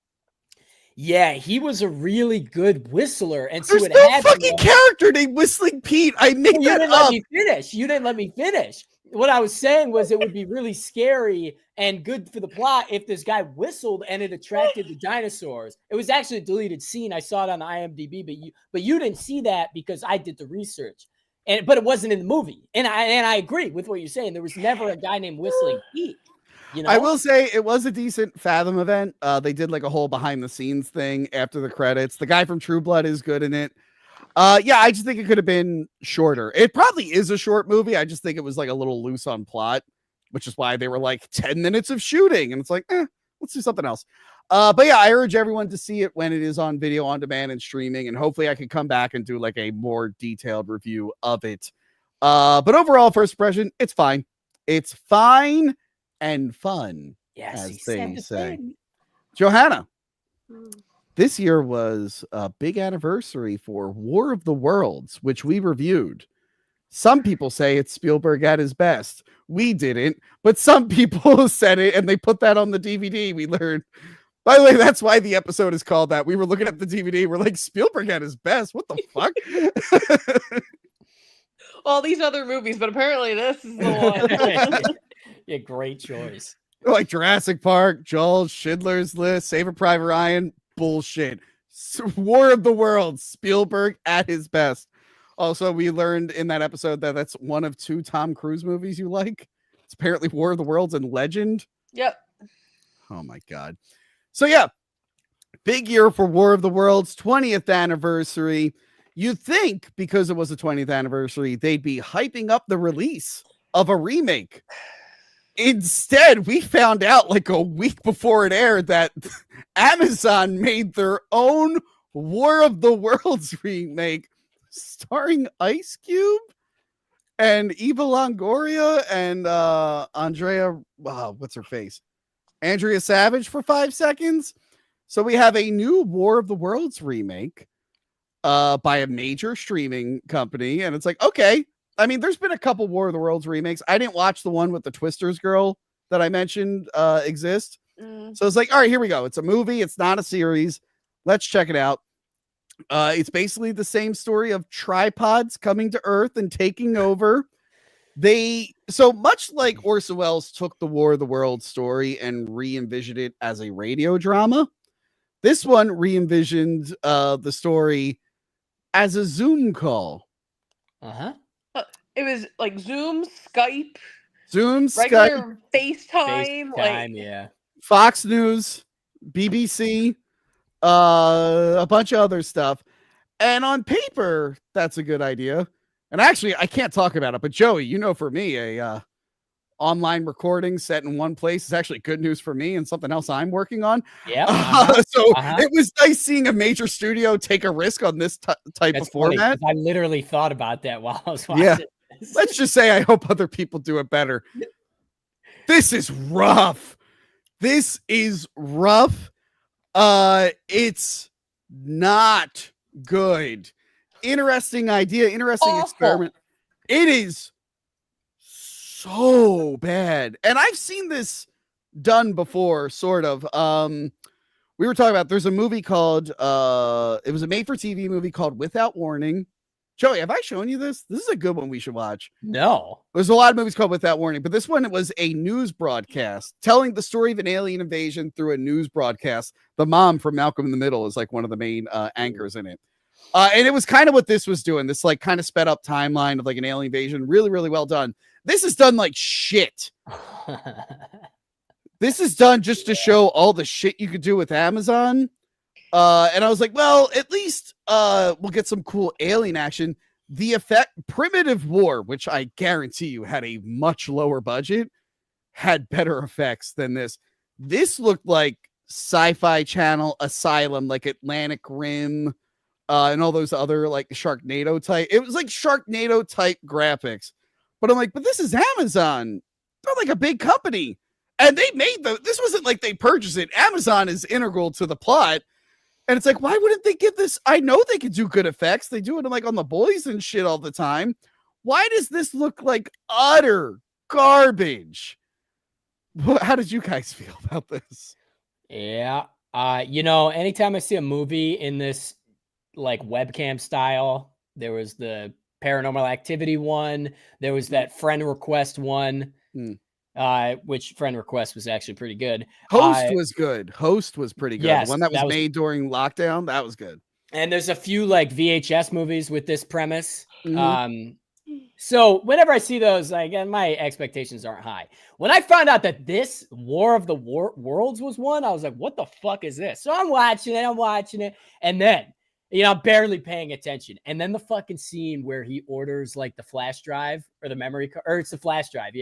Yeah, he was a really good whistler, and so there's it no had fucking character named Whistling Pete. I made that up. You didn't let me finish. What I was saying was it would be really scary and good for the plot if this guy whistled and it attracted the dinosaurs. It was actually a deleted scene. I saw it on IMDb, but you didn't see that because I did the research. But it wasn't in the movie. And I agree with what you're saying. There was never a guy named Whistling Pete. You know? I will say it was a decent Fathom event. They did like a whole behind the scenes thing after the credits. The guy from True Blood is good in it. Yeah, I just think it could have been shorter. It probably is a short movie. I just think it was like a little loose on plot, which is why they were like 10 minutes of shooting. And it's like, let's do something else. But yeah, I urge everyone to see it when it is on video on demand and streaming, and hopefully I can come back and do like a more detailed review of it. But overall, first impression, it's fine. It's fine and fun, as they say. Johanna, this year was a big anniversary for War of the Worlds, which we reviewed. Some people say it's Spielberg at his best. We didn't, but some people said it, and they put that on the DVD. We learned. By the way, that's why the episode is called that. We were looking at the DVD. We're like, Spielberg at his best. What the fuck? All these other movies, but apparently this is the one. Yeah, great choice. Like Jurassic Park, Joel, Schindler's List, Saving Private Ryan. Bullshit. War of the Worlds. Spielberg at his best. Also, we learned in that episode that that's one of 2 Tom Cruise movies you like. It's apparently War of the Worlds and Legend. Yep. Oh my God. So yeah, big year for War of the Worlds, 20th anniversary. You'd think because it was the 20th anniversary, they'd be hyping up the release of a remake. Instead, we found out like a week before it aired that Amazon made their own War of the Worlds remake starring Ice Cube and Eva Longoria and Andrea, what's her face? Andrea Savage for 5 seconds. So we have a new War of the Worlds remake by a major streaming company. And it's like, okay. I mean, there's been a couple War of the Worlds remakes. I didn't watch the one with the Twisters girl that I mentioned exist. So it's like, all right, here we go. It's a movie. It's not a series. Let's check it out. It's basically the same story of tripods coming to Earth and taking over. So much like Orson Welles took the War of the Worlds story and re-envisioned it as a radio drama, this one re-envisioned the story as a Zoom call. It was like Zoom, Skype, Skype, regular FaceTime, like yeah. Fox News, BBC, a bunch of other stuff. And on paper, that's a good idea. And actually, I can't talk about it, but Joey, you know, for me, a online recording set in one place is actually good news for me and something else I'm working on. Yeah. It was nice seeing a major studio take a risk on this type of format. I literally thought about that while I was watching. Yeah. Let's just say I hope other people do it better. This is rough. It's not good. Interesting idea, interesting experiment. It is so bad. And I've seen this done before, sort of. We were talking about, there's a movie called, it was a made-for-TV movie called Without Warning. Joey, have I shown you this? This is a good one we should watch. No. There's a lot of movies called Without Warning, but this one, it was a news broadcast telling the story of an alien invasion through a news broadcast. The mom from Malcolm in the Middle is like one of the main anchors in it. And it was kind of what this was doing. This like kind of sped up timeline of like an alien invasion. Really, really well done. This is done like shit. This is done just to show all the shit you could do with Amazon. And I was like, well, at least we'll get some cool alien action. The effect, Primitive War, which I guarantee you had a much lower budget, had better effects than this. This looked like Sci-Fi Channel, Asylum, like Atlantic Rim, and all those other like Sharknado type. It was like Sharknado type graphics. But I'm like, but this is Amazon. They're like a big company. And they made this wasn't like they purchased it. Amazon is integral to the plot. And it's like, why wouldn't they give this? I know they could do good effects. They do it like on The Boys and shit all the time. Why does this look like utter garbage? How did you guys feel about this? Yeah. You know, anytime I see a movie in this like webcam style, there was the Paranormal Activity one. There was that Friend Request one. Which Friend Request was actually pretty good. Host was good. Host was pretty good. Yes, the one that was made during lockdown, that was good. And there's a few like VHS movies with this premise. So whenever I see those, again, my expectations aren't high. When I found out that this War of the Worlds was one, I was like, what the fuck is this? So I'm watching it. And then I'm barely paying attention. And then the fucking scene where he orders like the flash drive or the memory card, or it's the flash drive,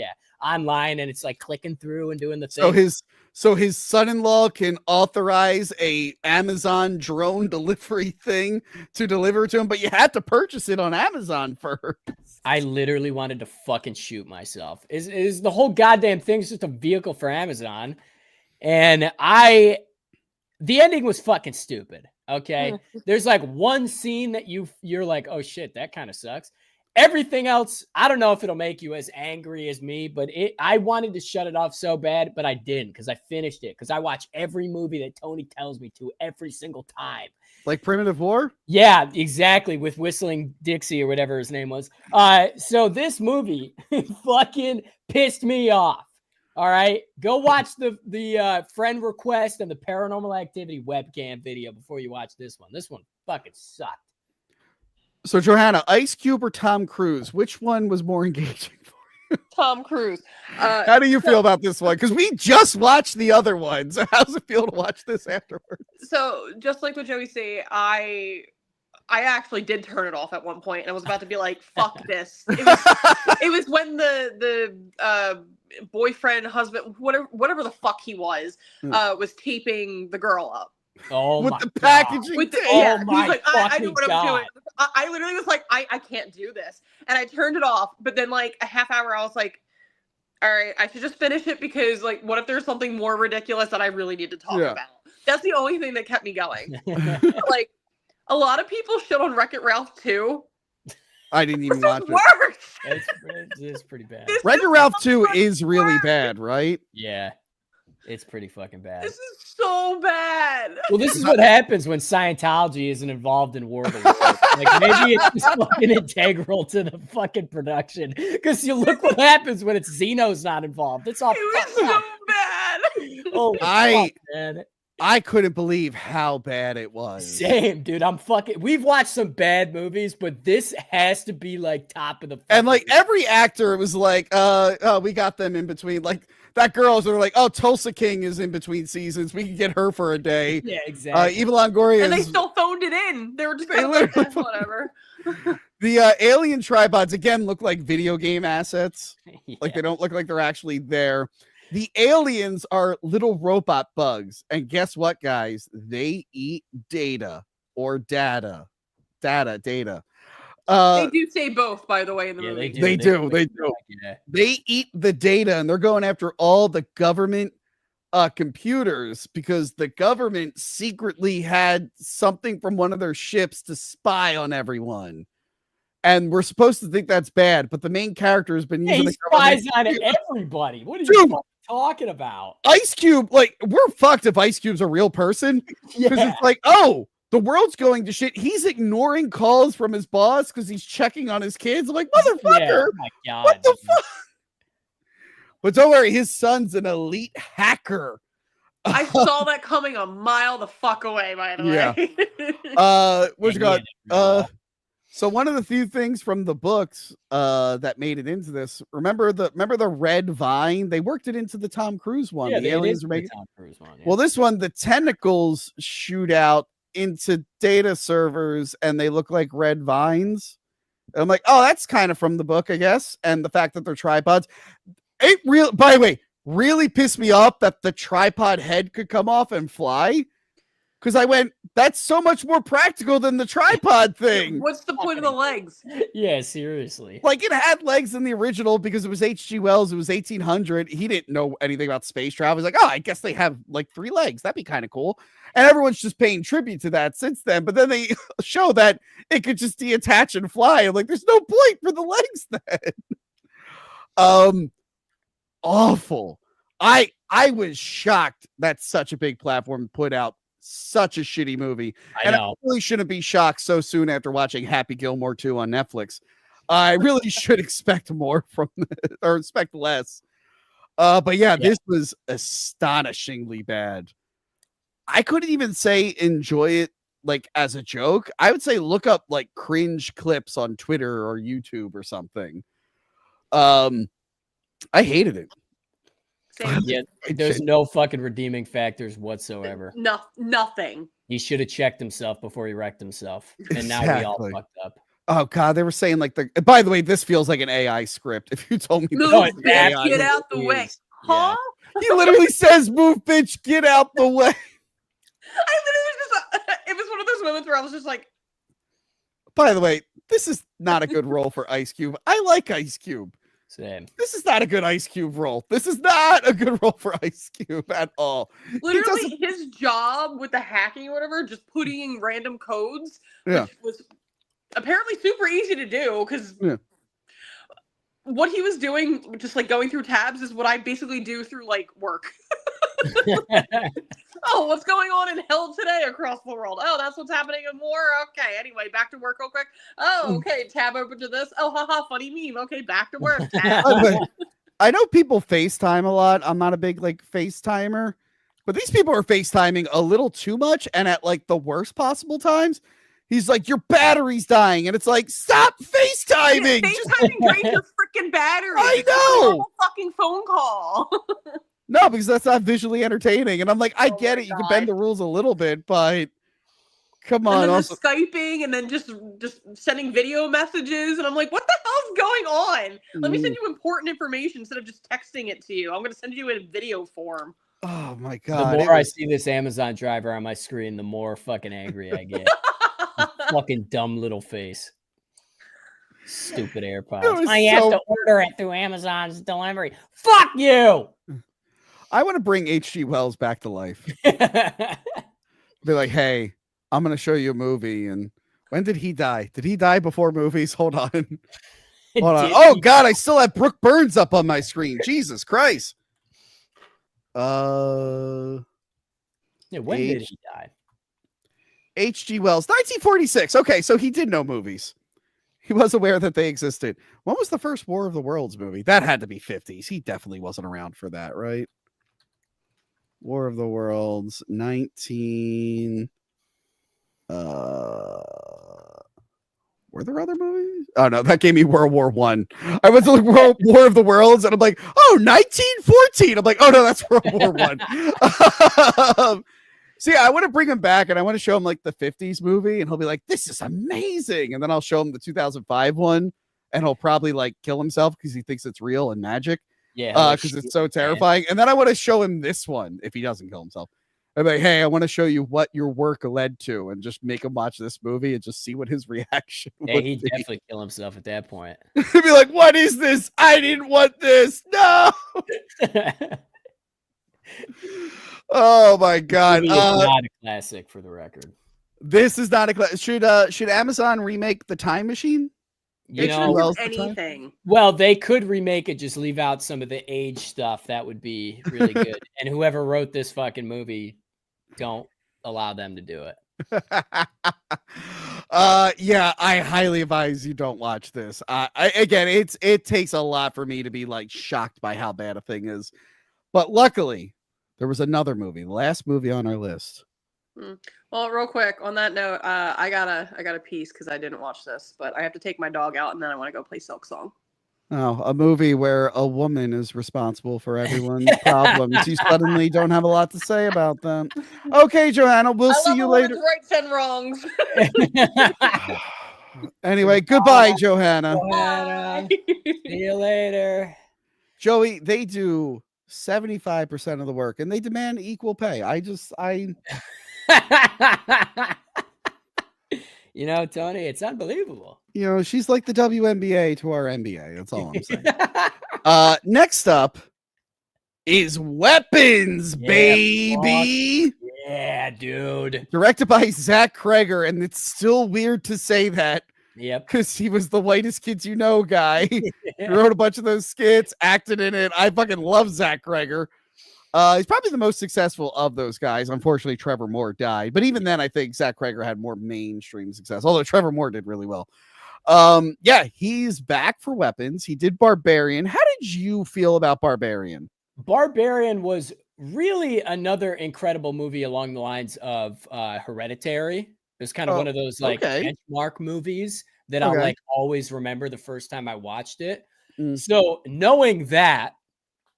online, and it's like clicking through and doing the thing. So his son-in-law can authorize a Amazon drone delivery thing to deliver to him, but you had to purchase it on Amazon first. I literally wanted to fucking shoot myself. Is the whole goddamn thing's just a vehicle for Amazon, and the ending was fucking stupid. Okay. There's like one scene that you're like, oh shit, that kind of sucks. Everything else, I don't know if it'll make you as angry as me, but I wanted to shut it off so bad, but I didn't because I finished it because I watch every movie that Tony tells me to every single time. Like Primitive War? Yeah, exactly. With Whistling Dixie or whatever his name was. So this movie fucking pissed me off. All right, go watch the friend request and the Paranormal Activity webcam video before you watch this one. This one fucking sucked. So Johanna, Ice Cube or Tom Cruise? Which one was more engaging for you? Tom Cruise. How do you feel about this one? Because we just watched the other one. So how does it feel to watch this afterwards? So just like what Joey say, I actually did turn it off at one point, and I was about to be like, "Fuck this." It was when the boyfriend, husband, whatever the fuck he was taping the girl up. Oh, with my the packaging. God. Yeah, oh my he's like, I know what God. I'm doing. I literally was like, I can't do this, and I turned it off. But then, like a half hour, I was like, all right, I should just finish it because, like, what if there's something more ridiculous that I really need to talk about? That's the only thing that kept me going. Like, a lot of people shit on Wreck-It Ralph too. I didn't even watch it. It's pretty bad. Wreck-It Ralph 2 is really bad, right? Yeah. It's pretty fucking bad. This is so bad. Well, this is what happens when Scientology isn't involved in War of the Worlds. Like, maybe it's just fucking integral to the fucking production. Because you look what happens when it's Xeno's not involved. It's all It was so bad. Oh, fuck, man. I couldn't believe how bad it was. Same, dude. We've watched some bad movies, but this has to be like top of the. And like every actor was like, we got them in between. Like that girl's are like, oh, Tulsa King is in between seasons. We can get her for a day. Yeah, exactly. Eva Longoria. And they still phoned it in. They were just whatever. The alien tripods again look like video game assets. Yeah. Like they don't look like they're actually there. The aliens are little robot bugs. And guess what, guys? They eat data or data. Data. They do say both, by the way, in the movie. They do. Yeah. They eat the data, and they're going after all the government computers because the government secretly had something from one of their ships to spy on everyone. And we're supposed to think that's bad, but the main character has been using he spies on everybody. What are you talking about? Ice Cube, like, we're fucked if Ice Cube's a real person. Because it's like, oh, the world's going to shit. He's ignoring calls from his boss because he's checking on his kids. I'm like, motherfucker, oh my God, what the fuck? But don't worry, his son's an elite hacker. I saw that coming a mile the fuck away, by the way. What's it called? So one of the few things from the books that made it into this, remember the red vine? They worked it into the Tom Cruise one. Yeah, the aliens are making Tom Cruise one. Yeah. Well, this one, the tentacles shoot out into data servers and they look like red vines. And I'm like, oh, that's kind of from the book, I guess. And the fact that they're tripods. By the way, really pissed me off that the tripod head could come off and fly. Because I went, that's so much more practical than the tripod thing. What's the point of the legs? Yeah, seriously. Like, it had legs in the original because it was H.G. Wells. It was 1800. He didn't know anything about space travel. He's like, oh, I guess they have like 3 legs. That'd be kind of cool. And everyone's just paying tribute to that since then. But then they show that it could just deattach and fly. I'm like, there's no point for the legs then. Awful. I was shocked that such a big platform put out such a shitty movie. I really shouldn't be shocked so soon after watching Happy Gilmore 2 on Netflix. I really should expect more from it, or expect less. But yeah, this was astonishingly bad. I couldn't even say enjoy it like as a joke. I would say look up like cringe clips on Twitter or YouTube or something. I hated it. Same. Yeah, there's no fucking redeeming factors whatsoever. No, nothing. He should have checked himself before he wrecked himself. And now we all fucked up. Oh God, they were saying like by the way, this feels like an AI script. If you told me move, bitch, get out the way. Huh? He literally says, move, bitch, get out the way. I literally just, it was one of those moments where I was just like. By the way, this is not a good role for Ice Cube. I like Ice Cube. Same. This is not a good Ice Cube role. This is not a good role for Ice Cube at all. Literally, his job with the hacking or whatever, just putting in random codes, which was apparently super easy to do because what he was doing, just like going through tabs, is what I basically do through like work. Oh, what's going on in hell today across the world? Oh, that's what's happening in war? Okay, anyway, back to work real quick. Oh, okay, tab open to this. Oh, haha, funny meme. Okay, back to work. Tab. I know people FaceTime a lot. I'm not a big like FaceTimer, but these people are FaceTiming a little too much and at like the worst possible times. He's like, your battery's dying. And it's like, stop FaceTiming. FaceTiming drains your freaking battery. I know. It's a normal fucking phone call. No, because that's not visually entertaining. And I'm like, I get it. You can bend the rules a little bit, but come on. And then also, Skyping and then just sending video messages. And I'm like, what the hell's going on? Let me send you important information instead of just texting it to you. I'm going to send you in video form. Oh my God. The more I see this Amazon driver on my screen, the more fucking angry I get. Fucking dumb little face. Stupid AirPods. I have to order it through Amazon's delivery. Fuck you! I want to bring H.G. Wells back to life. Be like, hey, I'm going to show you a movie. And when did he die? Did he die before movies? Hold on. Hold on. Oh, God, I still have Brooke Burns up on my screen. Jesus Christ. Yeah, when did he die? H.G. Wells, 1946. Okay, so he did know movies. He was aware that they existed. When was the first War of the Worlds movie? That had to be 50s. He definitely wasn't around for that, right? War of the Worlds, 19. Were there other movies? Oh no, that gave me World War One. I went to look War of the Worlds, and I'm like, oh, 1914. I'm like, oh no, that's World War One. See, I want to bring him back, and I want to show him like the 50s movie, and he'll be like, this is amazing. And then I'll show him the 2005 one, and he'll probably like kill himself because he thinks it's real and magic. Yeah, because it's so terrifying. And then I want to show him this one if he doesn't kill himself. I'm like, hey, I want to show you what your work led to, and just make him watch this movie and just see what his reaction would he'd be. definitely kill himself at that point. He'd be like, what is this? I didn't want this. No. Oh my God. It's not a classic, for the record. This is not a classic. Should Amazon remake The Time Machine? You know, anything. Well, they could remake it, just leave out some of the age stuff. That would be really good. And whoever wrote this fucking movie, don't allow them to do it. Yeah, I highly advise you don't watch this. It takes a lot for me to be like shocked by how bad a thing is. But luckily, there was another movie, the last movie on our list. Well, real quick on that note, I got a piece because I didn't watch this, but I have to take my dog out and then I want to go play Silk Song. Oh, a movie where a woman is responsible for everyone's problems. You suddenly don't have a lot to say about them. Okay, Johanna, we'll see you later. Rights and wrongs. Anyway, goodbye, Johanna. See you later. Joey, they do 75% of the work and they demand equal pay. You know, Tony, it's unbelievable. You know, she's like the WNBA to our NBA. That's all I'm saying. Next up is Weapons, baby. Fuck. Yeah, dude. Directed by Zach Kreger, and it's still weird to say that. Yep. Because he was the whitest kids you know guy. He wrote a bunch of those skits, acted in it. I fucking love Zach Kreger. He's probably the most successful of those guys. Unfortunately, Trevor Moore died. But even then, I think Zach Kreger had more mainstream success, although Trevor Moore did really well. Yeah, he's back for Weapons. He did Barbarian. How did you feel about Barbarian? Barbarian was really another incredible movie along the lines of Hereditary. It was kind of one of those like benchmark movies that I'll like always remember the first time I watched it. So knowing that,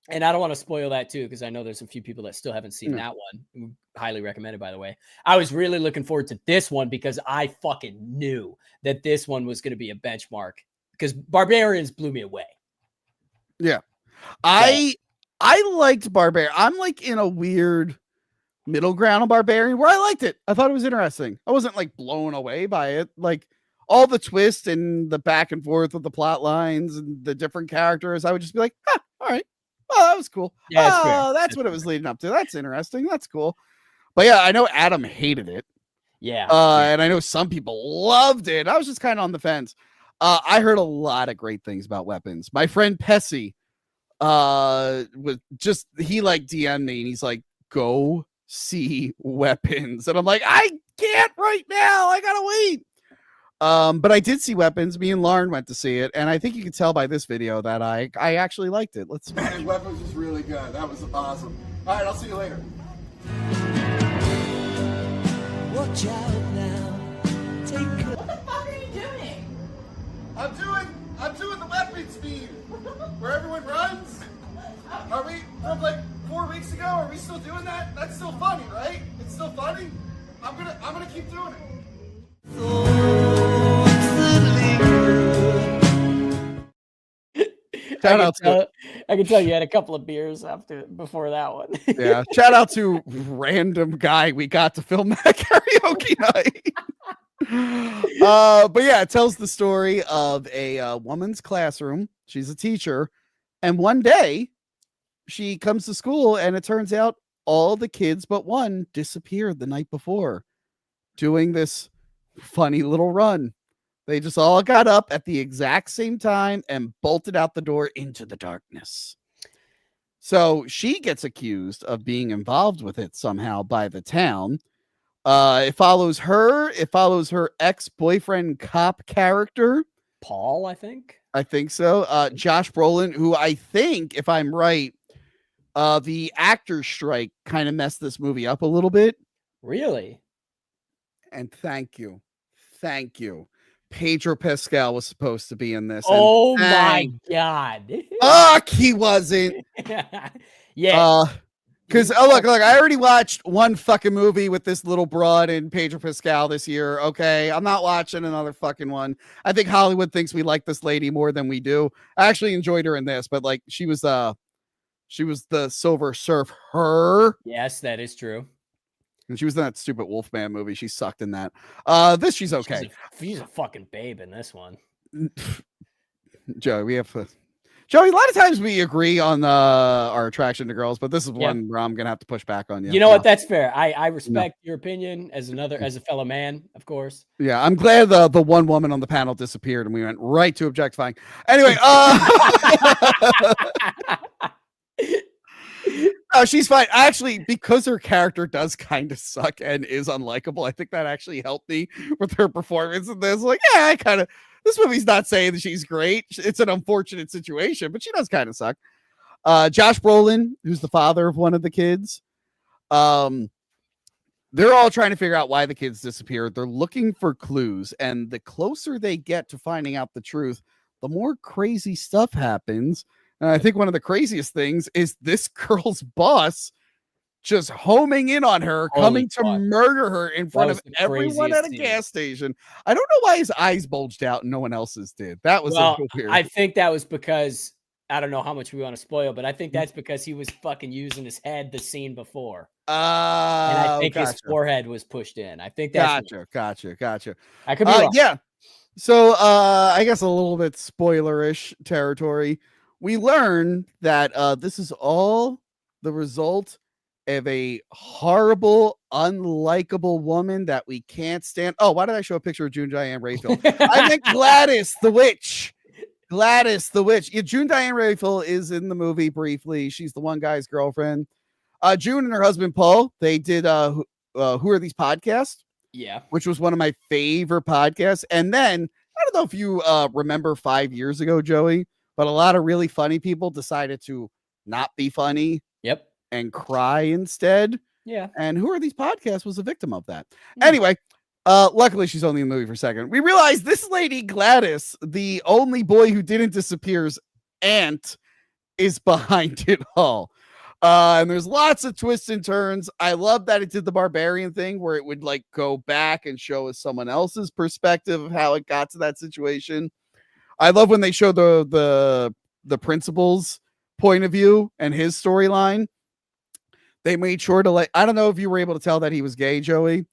And I don't want to spoil that too, because I know there's a few people that still haven't seen Yeah. that one. Highly recommended, by the way. I was really looking forward to this one because I fucking knew that this one was going to be a benchmark because Barbarians blew me away. Yeah. I liked Barbarian. I'm like in a weird middle ground on Barbarian where I liked it. I thought it was interesting. I wasn't like blown away by it. Like all the twists and the back and forth with the plot lines and the different characters, I would just be like, all right. Oh, that was cool. Yeah, it's fair. That's what it was leading up to. That's interesting. That's cool. But yeah, I know Adam hated it. Yeah. And I know some people loved it. I was just kind of on the fence. I heard a lot of great things about Weapons. My friend Pessy was just, he like DM'd me and he's like, go see Weapons. And I'm like, I can't right now. I gotta wait. But I did see Weapons. Me and Lauren went to see it, and I think you can tell by this video that I actually liked it. Let's Man, Weapons was really good. That was awesome. All right, I'll see you later. Watch out now. Take What the fuck are you doing? I'm doing the weapon speed where everyone runs. Are we from like 4 weeks ago? Are we still doing that? That's still funny, right? It's still funny. I'm gonna keep doing it. shout out to I can tell you had a couple of beers before that one. yeah. Shout out to random guy we got to film that karaoke night. But yeah, it tells the story of a woman's classroom. She's a teacher, and one day she comes to school, and it turns out all the kids but one disappeared the night before, doing this funny little run. They just all got up at the exact same time and bolted out the door into the darkness. So she gets accused of being involved with it somehow by the town. It follows her. It follows her ex-boyfriend cop character. Paul, I think. I think so. Josh Brolin, who I think, if I'm right, the actor's strike kind of messed this movie up a little bit. Really? And thank you. Pedro Pascal was supposed to be in this. Oh my God. Fuck, he wasn't. Yeah. Because look, I already watched one fucking movie with this little broad and Pedro Pascal this year. Okay, I'm not watching another fucking one. I think Hollywood thinks we like this lady more than we do. I actually enjoyed her in this, but like she was the Silver Surfer. Yes, that is true. And she was in that stupid Wolfman movie. She sucked in that. This she's okay. She's a fucking babe in this one. Joey, Joey, a lot of times we agree on our attraction to girls, but this is one where I'm gonna have to push back on you. You know what? That's fair. I respect your opinion as a fellow man, of course. Yeah, I'm glad the one woman on the panel disappeared and we went right to objectifying. Anyway, she's fine. Actually, because her character does kind of suck and is unlikable, I think that actually helped me with her performance in this. Like, yeah, this movie's not saying that she's great. It's an unfortunate situation, but she does kind of suck. Josh Brolin, who's the father of one of the kids, they're all trying to figure out why the kids disappeared. They're looking for clues, and the closer they get to finding out the truth, the more crazy stuff happens. And I think one of the craziest things is this girl's boss just homing in on her, coming to murder her in front of everyone at a gas station. I don't know why his eyes bulged out and no one else's did. That was a little weird. I think that was because, I don't know how much we want to spoil, but I think that's because he was fucking using his head the scene before. And I think his forehead was pushed in. I think that's Gotcha. I could be wrong. Yeah. So I guess a little bit spoilerish territory. We learn that this is all the result of a horrible, unlikable woman that we can't stand. Oh, why did I show a picture of June Diane Raphael? I meant Gladys the Witch. Yeah, June Diane Raphael is in the movie briefly. She's the one guy's girlfriend. June and her husband Paul, they did Who Are These Podcasts? Yeah. Which was one of my favorite podcasts. And then, I don't know if you remember 5 years ago, Joey, but a lot of really funny people decided to not be funny. Yep. And cry instead. Yeah. And Who Are These Podcasts was a victim of that. Anyway, luckily she's only in the movie for a second. We realized this lady Gladys, the only boy who didn't disappear's aunt, is behind it all. And there's lots of twists and turns. I love that it did the barbarian thing where it would like go back and show us someone else's perspective of how it got to that situation. I love when they show the principal's point of view and his storyline. They made sure to like, I don't know if you were able to tell that he was gay, Joey.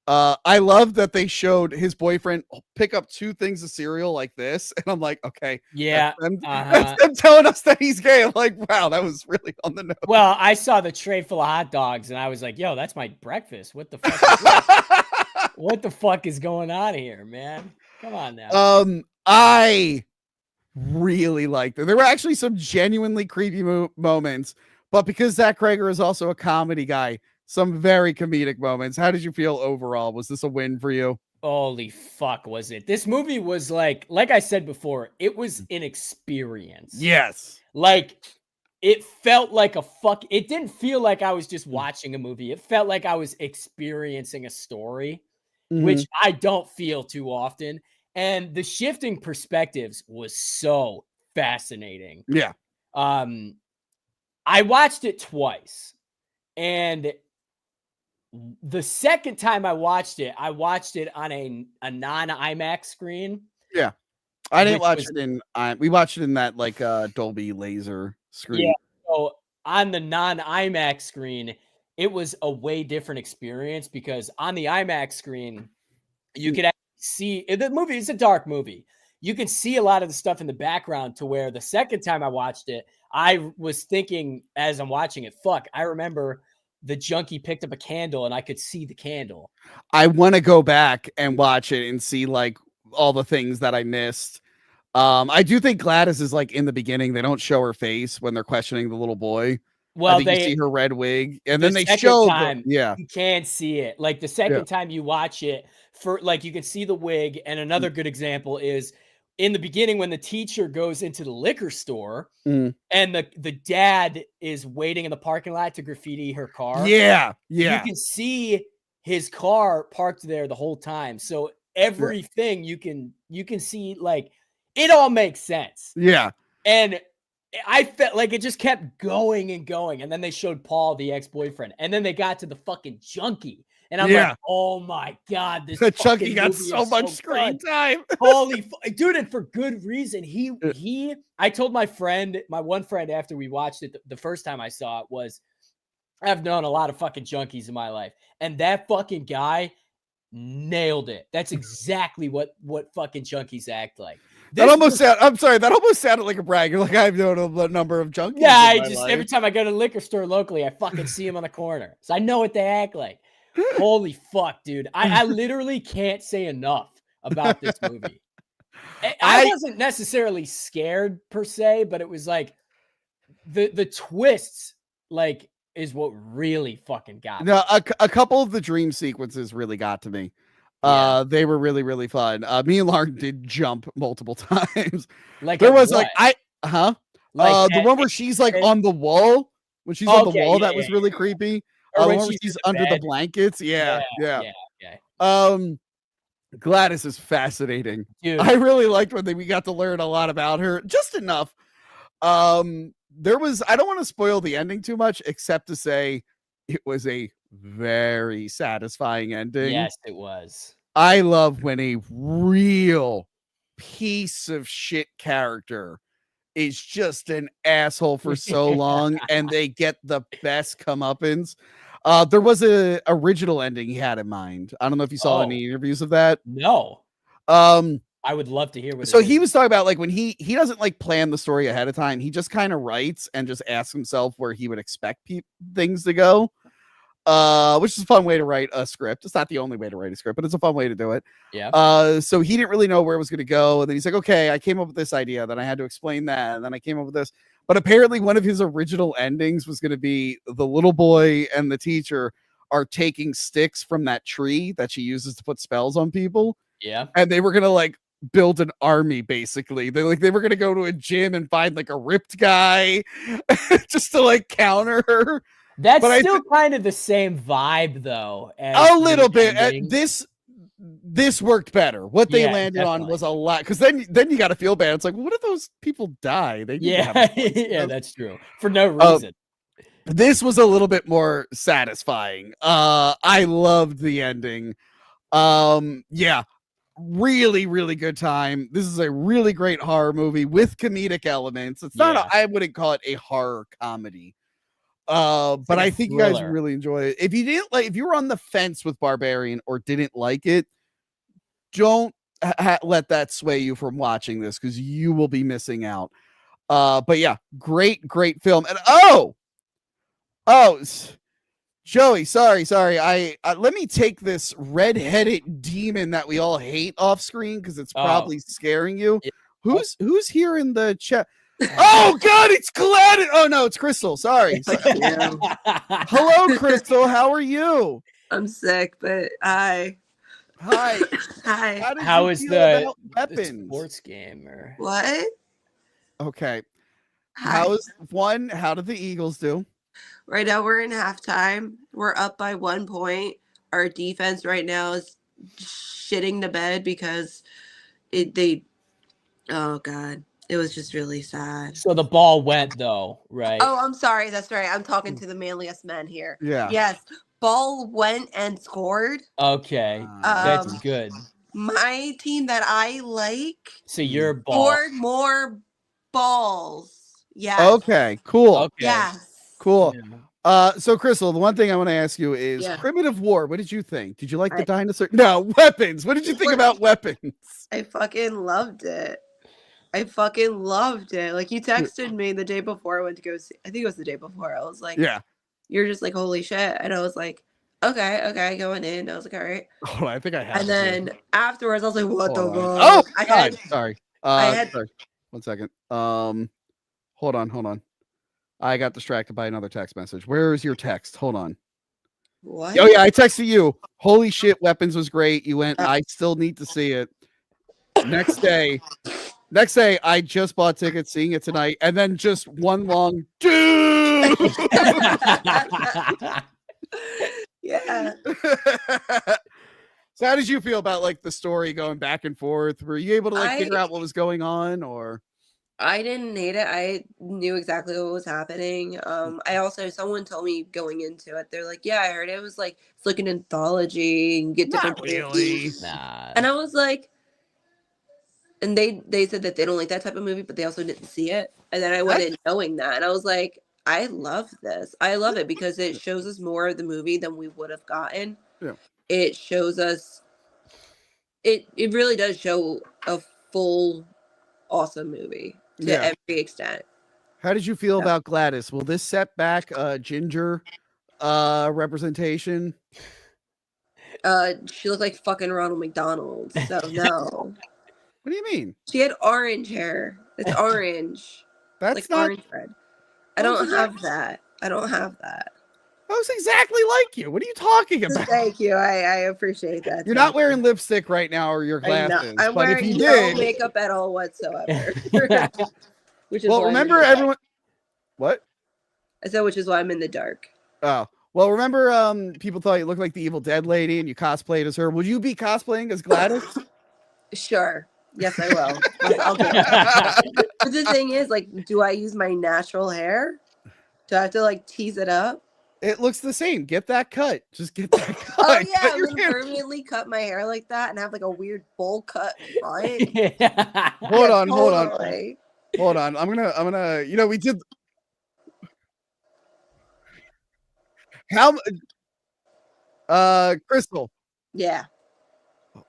I love that they showed his boyfriend pick up 2 things of cereal like this, and I'm like, okay, Yeah, that's them telling us that he's gay. I'm like, wow, that was really on the nose. Well, I saw the tray full of hot dogs, and I was like, yo, that's my breakfast. What the fuck? Is this? What the fuck is going on here, man? Come on now. I really liked it. There were actually some genuinely creepy moments, but because Zach Krager is also a comedy guy, some very comedic moments. How did you feel overall? Was this a win for you? Holy fuck, was it? This movie was like I said before, it was an experience. Yes. Like, it felt like it didn't feel like I was just watching a movie. It felt like I was experiencing a story, which I don't feel too often. And the shifting perspectives was so fascinating. Yeah. I watched it twice. And the second time I watched it on a non-IMAX screen. Yeah. I didn't watch it in we watched it in that like Dolby laser screen. Yeah. So on the non-IMAX screen, it was a way different experience because on the IMAX screen, you could actually see the movie. It's a dark movie. You can see a lot of the stuff in the background to where the second time I watched it, I was thinking as I'm watching it, fuck, I remember the junkie picked up a candle and I could see the candle. I want to go back and watch it and see like all the things that I missed. I do think Gladys is like in the beginning. They don't show her face when they're questioning the little boy. Well, you see her red wig, and then they show you can't see it. Like the second time you watch it, for like you can see the wig. And another good example is in the beginning when the teacher goes into the liquor store and the dad is waiting in the parking lot to graffiti her car. Yeah. You can see his car parked there the whole time. So everything you can see, like it all makes sense. Yeah. And I felt like it just kept going and going. And then they showed Paul, the ex-boyfriend, and then they got to the fucking junkie. And I'm like, oh my God, this junkie got so much screen time. Holy dude, and for good reason. I told my one friend after we watched it the first time I saw it was, I've known a lot of fucking junkies in my life. And that fucking guy nailed it. That's exactly what fucking junkies act like. That almost sounded like a brag. You're like, I've known a number of junkies. Yeah, every time I go to the liquor store locally, I fucking see them on the corner. So I know what they act like. Holy fuck, dude. I literally can't say enough about this movie. I wasn't necessarily scared per se, but it was like the twists like is what really fucking got me. No, a couple of the dream sequences really got to me. They were really, really fun. Me and Lauren did jump multiple times. Like there was what? the one where she's like on the wall. When she's on the wall, that was really creepy. Or when she's under the blankets. Yeah. Okay. Gladys is fascinating. Dude. I really liked when we got to learn a lot about her, just enough. I don't want to spoil the ending too much, except to say it was a very satisfying ending. Yes, it was. I love when a real piece of shit character is just an asshole for so long and they get the best comeuppance. There was a original ending he had in mind. I don't know if you saw any interviews of that. No. I would love to hear what. So he was talking about like when he doesn't like plan the story ahead of time. He just kind of writes and just asks himself where he would expect things to go. Which is a fun way to write a script. It's not the only way to write a script, but it's a fun way to do it. Yeah. So he didn't really know where it was going to go. And then he's like, okay, I came up with this idea. Then I had to explain that. And then I came up with this. But apparently one of his original endings was going to be the little boy and the teacher are taking sticks from that tree that she uses to put spells on people. Yeah. And they were going to like build an army, basically. They were going to go to a gym and find like a ripped guy just to like counter her. That's still kind of the same vibe, though. A little bit. this worked better. What they Yeah, landed on definitely. was a lot, because then you got to feel bad. It's like, what if those people die? They need to have Yeah, a voice, you yeah, know? that's true. For no reason. This was a little bit more satisfying. I loved the ending. Yeah, really, really good time. This is a really great horror movie with comedic elements. It's not Yeah. I wouldn't call it a horror comedy. But like a I think you guys thriller. really enjoy it. If you didn't like, if you were on the fence with Barbarian or didn't like it, don't let that sway you from watching this, because you will be missing out. But yeah, great film. And Joey, sorry. I let me take this red-headed demon that we all hate off screen, because it's probably scaring you. Yeah. Who's here in the chat? Oh God, it's Gladys. Oh no, it's Crystal. Sorry. Hello, Crystal. How are you? I'm sick, but hi. Hi. Hi. How you is feel the about weapons? sports game? Or What? Okay. Hi. How did the Eagles do? Right now we're in halftime. We're up by 1 point. Our defense right now is shitting the bed because oh God. It was just really sad. so the ball went though, right? Oh, I'm sorry. That's right. I'm talking to the manliest men here. Yeah. Yes. Ball went and scored. Okay, that's Um, good. My team that I like So your ball. scored more balls. Yes. Okay, cool. Okay. Yes. Cool. Yeah. So Crystal, the one thing I want to ask you is Yeah. Primitive War. What did you think? Did you like the dinosaur? No, weapons. What did you think about weapons? I fucking loved it. Like, you texted me the day before I went to go see, I think it was the day before. I was like, Yeah. you're just like, holy shit. And I was like, okay, going in. I was like, all right. Oh, I think I have. And then afterwards, I was like, what the Hold on. fuck? Oh, God. Sorry. had- Sorry. 1 second. Hold on. I got distracted by another text message. Where is your text? Hold on. What? Oh yeah, I texted you. Holy shit, weapons was great. You went, I still need to see it. Next day, I just bought tickets, seeing it tonight, and then just one long dude. Yeah. So how did you feel about like the story going back and forth? Were you able to like figure out what was going on, or? I didn't hate it. I knew exactly what was happening. Someone told me going into it, they're like, yeah, I heard it was like, it's like an anthology and get different Not really. Nah. And I was like, and they said that they don't like that type of movie, but they also didn't see it. And then I went in knowing that, and I was like, I love this. I love it because it shows us more of the movie than we would have gotten. Yeah. It shows us, it really does show a full awesome movie to every extent. How did you feel about Gladys? Will this set back ginger representation? She looked like fucking Ronald McDonald, so no. What do you mean? She had orange hair. It's orange. That's like not orange red. I don't have that. That was exactly like you. What are you talking about? Thank you. I appreciate that. You're not wearing lipstick right now or your glasses. I'm but wearing if you no did, makeup at all whatsoever. Which is well, why remember everyone. What? I said, which is why I'm in the dark. Oh, well, remember people thought you looked like the Evil Dead lady and you cosplayed as her. Would you be cosplaying as Gladys? Sure. Yes, I will. I'll do it. But the thing is, like, do I use my natural hair? Do I have to like tease it up? It looks the same. Get that cut. Just get that cut. Oh yeah, Cut I'm your gonna hair. permanently cut my hair like that and have like a weird bowl cut front. Hold on. Totally. Hold on. I'm gonna. You know, we did. How? Crystal. Yeah.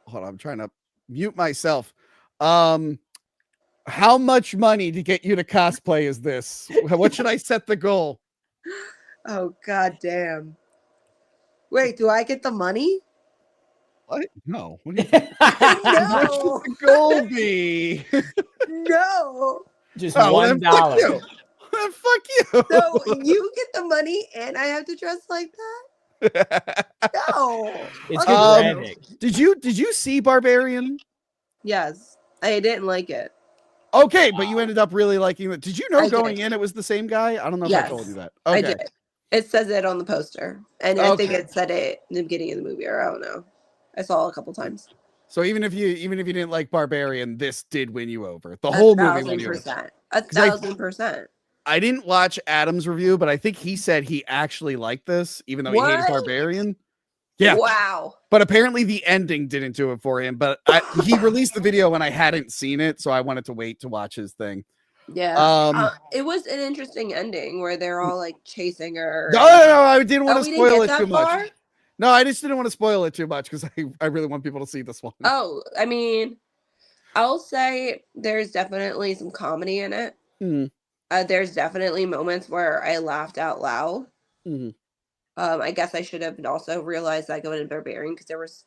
Hold on. I'm trying to mute myself. How much money to get you to cosplay is this? What should I set the goal? Oh god damn. Wait, do I get the money? What? No. What do you think? What No. should the goal be? No. Just Oh, well, then $1. fuck you. Then fuck you. So you get the money and I have to dress like that? No. It's Okay. cosmetic. Did you see Barbarian? Yes. I didn't like it. Okay, but you ended up really liking it. Did you know I going did. in it was the same guy? I don't know if I told you that. I Okay. did. It says it on the poster. And I think Okay. it said it in the beginning of the movie, or I don't know. I saw a couple times. So even if you didn't like Barbarian, this did win you over. The whole movie won you over. 1,000%. 1,000%. I didn't watch Adam's review, but I think he said he actually liked this, even though he hated What? Barbarian. Yeah. Wow. But apparently the ending didn't do it for him. But he released the video when I hadn't seen it, so I wanted to wait to watch his thing. Yeah. It was an interesting ending where they're all like chasing her. No, I didn't want to we spoil didn't get it too that far? much. No, I just didn't want to spoil it too much because I really want people to see this one. Oh, I mean, I'll say there's definitely some comedy in it. Mhm. There's definitely moments where I laughed out loud. Mhm. I guess I should have also realized that going to Barbarian, because there was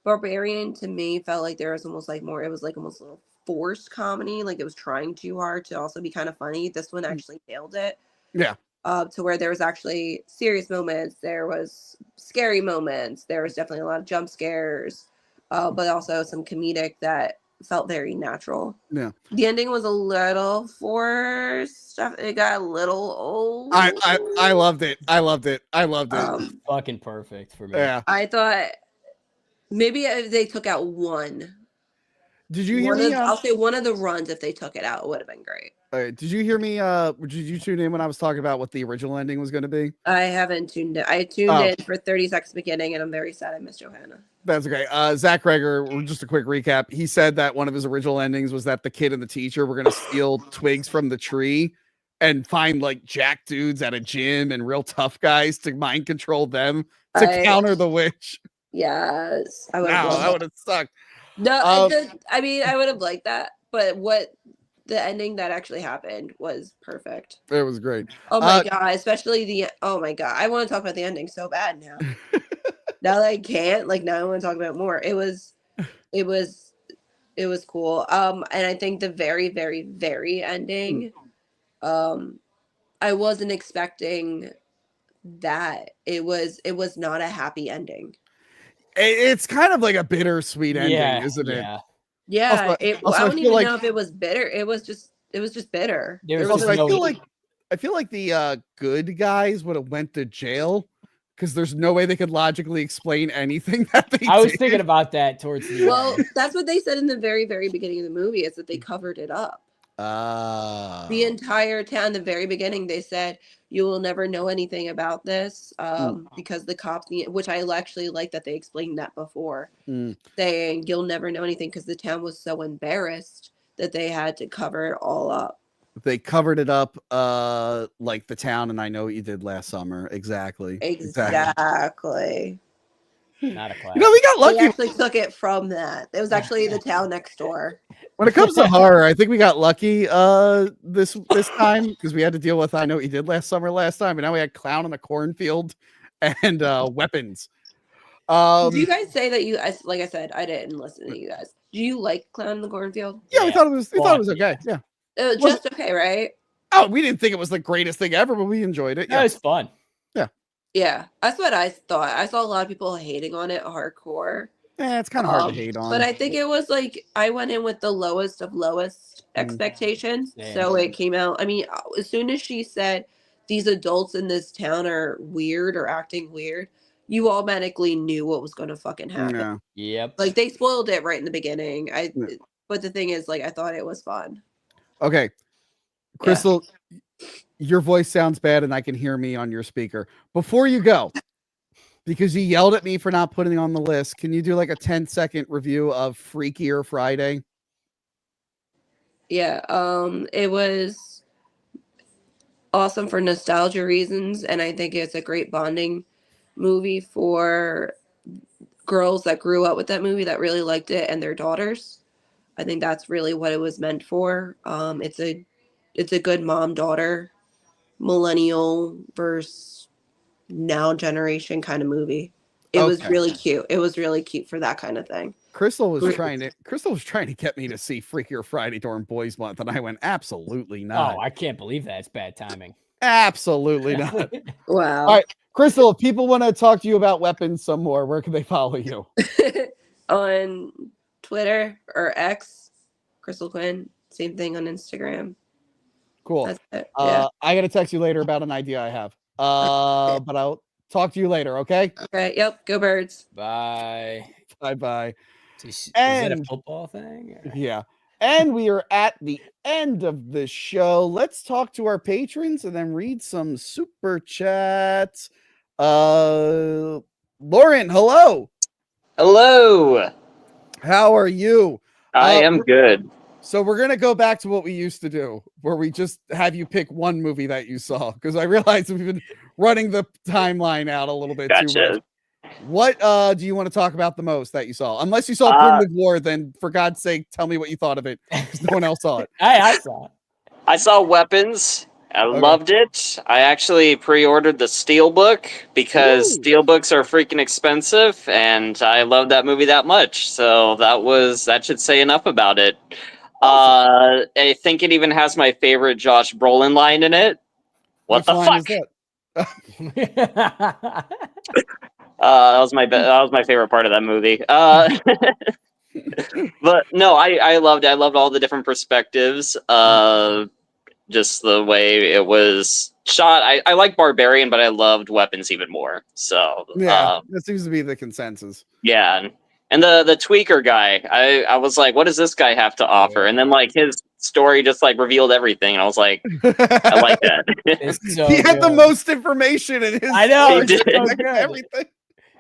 Barbarian to me felt like there was almost like more, it was like almost a little forced comedy, like it was trying too hard to also be kind of funny. This one actually nailed it. Yeah. To where there was actually serious moments, there was scary moments, there was definitely a lot of jump scares, but also some comedic that felt very natural. Yeah. The ending was a little forced. It got a little old. I loved it. I loved it. Fucking perfect for me. Yeah. I thought maybe if they took out one. Did you hear me? I'll say one of the runs, if they took it out, it would have been great. Did you hear me? Did you tune in when I was talking about what the original ending was going to be? I haven't tuned in. I tuned in for 30 seconds beginning, and I'm very sad I missed Johanna. That's okay. Zach Greger, just a quick recap. He said that one of his original endings was that the kid and the teacher were going to steal twigs from the tree and find like jack dudes at a gym and real tough guys to mind control them to counter the witch. Yes. That would have sucked. No, I mean, I would have liked that, but the ending that actually happened was perfect. It was great. Oh my god, especially oh my god, I want to talk about the ending so bad now. Now that I can't, now I want to talk about more. It was cool. And I think the very, very, very ending, I wasn't expecting that. It was not a happy ending. It's kind of like a bittersweet ending, isn't it? Yeah. Also, I don't even know if it was bitter. It was just bitter. I feel like the good guys would have went to jail because there's no way they could logically explain anything that they I was thinking about that towards the end. That's what they said in the very, very beginning of the movie, is that they covered it up. The entire town, the very beginning, they said, you will never know anything about this because the cops, which I actually like that they explained that before, saying you'll never know anything because the town was so embarrassed that they had to cover it all up. They covered it up like the town, and I Know What You Did Last Summer. Exactly. Not a class. We got lucky. They actually took it from that. It was actually the town next door. When it comes to horror, I think we got lucky this time because we had to deal with I Know What You Did Last Summer last time, and now we had Clown in the Cornfield and Weapons. Do you guys say that like I said, I didn't listen to you guys. Do you like Clown in the Cornfield? Yeah, we thought it was okay. Yeah. Just okay, right? Oh, we didn't think it was the greatest thing ever, but we enjoyed it. Yeah, it was fun. Yeah, that's what I thought. I saw a lot of people hating on it hardcore. Yeah, it's kind of hard to hate on. But I think it was I went in with the lowest of lowest expectations. So it came out. I mean, as soon as she said these adults in this town are weird or acting weird, you automatically knew what was going to fucking happen. Yeah. Yep. They spoiled it right in the beginning. But the thing is, I thought it was fun. Okay. Crystal, your voice sounds bad and I can hear me on your speaker. Before you go, because you yelled at me for not putting it on the list, can you do a 10-second review of Freakier Friday? Yeah. It was awesome for nostalgia reasons, and I think it's a great bonding movie for girls that grew up with that movie that really liked it and their daughters. I think that's really what it was meant for. It's a good mom-daughter, millennial versus now generation kind of movie. It was really cute. It was really cute for that kind of thing. Crystal was trying to get me to see Freakier Friday during Boys Month, and I went, absolutely not. Oh, I can't believe that. It's bad timing. Absolutely not. Wow. All right, Crystal, if people want to talk to you about Weapons some more, where can they follow you? On Twitter or X, Crystal Quinn. Same thing on Instagram. Cool. That's it. Yeah. I got to text you later about an idea I have. But I'll talk to you later, okay? Okay. Yep. Go Birds. Bye. Bye-bye. Is that a And football thing? Or- yeah. And we are at the end of the show. Let's talk to our patrons and then read some super chats. Lauren, hello. Hello. How are you? I am good. So we're gonna go back to what we used to do, where we just have you pick one movie that you saw, because I realize we've been running the timeline out a little bit too much. Gotcha. What do you want to talk about the most that you saw? Unless you saw Primitive War, then for God's sake, tell me what you thought of it, because no one else saw it. I saw it. I saw Weapons. I Okay. loved it. I actually pre-ordered the Steelbook because Ooh. Steelbooks are freaking expensive, and I love that movie that much. So that should say enough about it. Awesome. I think it even has my favorite Josh Brolin line in it. What Which the line fuck? is that? That was my favorite part of that movie. But no, I loved it. I loved all the different perspectives. Just the way it was shot. I like Barbarian, but I loved Weapons even more. So Yeah, that seems to be the consensus. yeah. And the tweaker guy, I was like, what does this guy have to offer? And then like his story just like revealed everything. And I was like, I like that. It's so He had the good. most information in his I know, story. it's so good. Everything.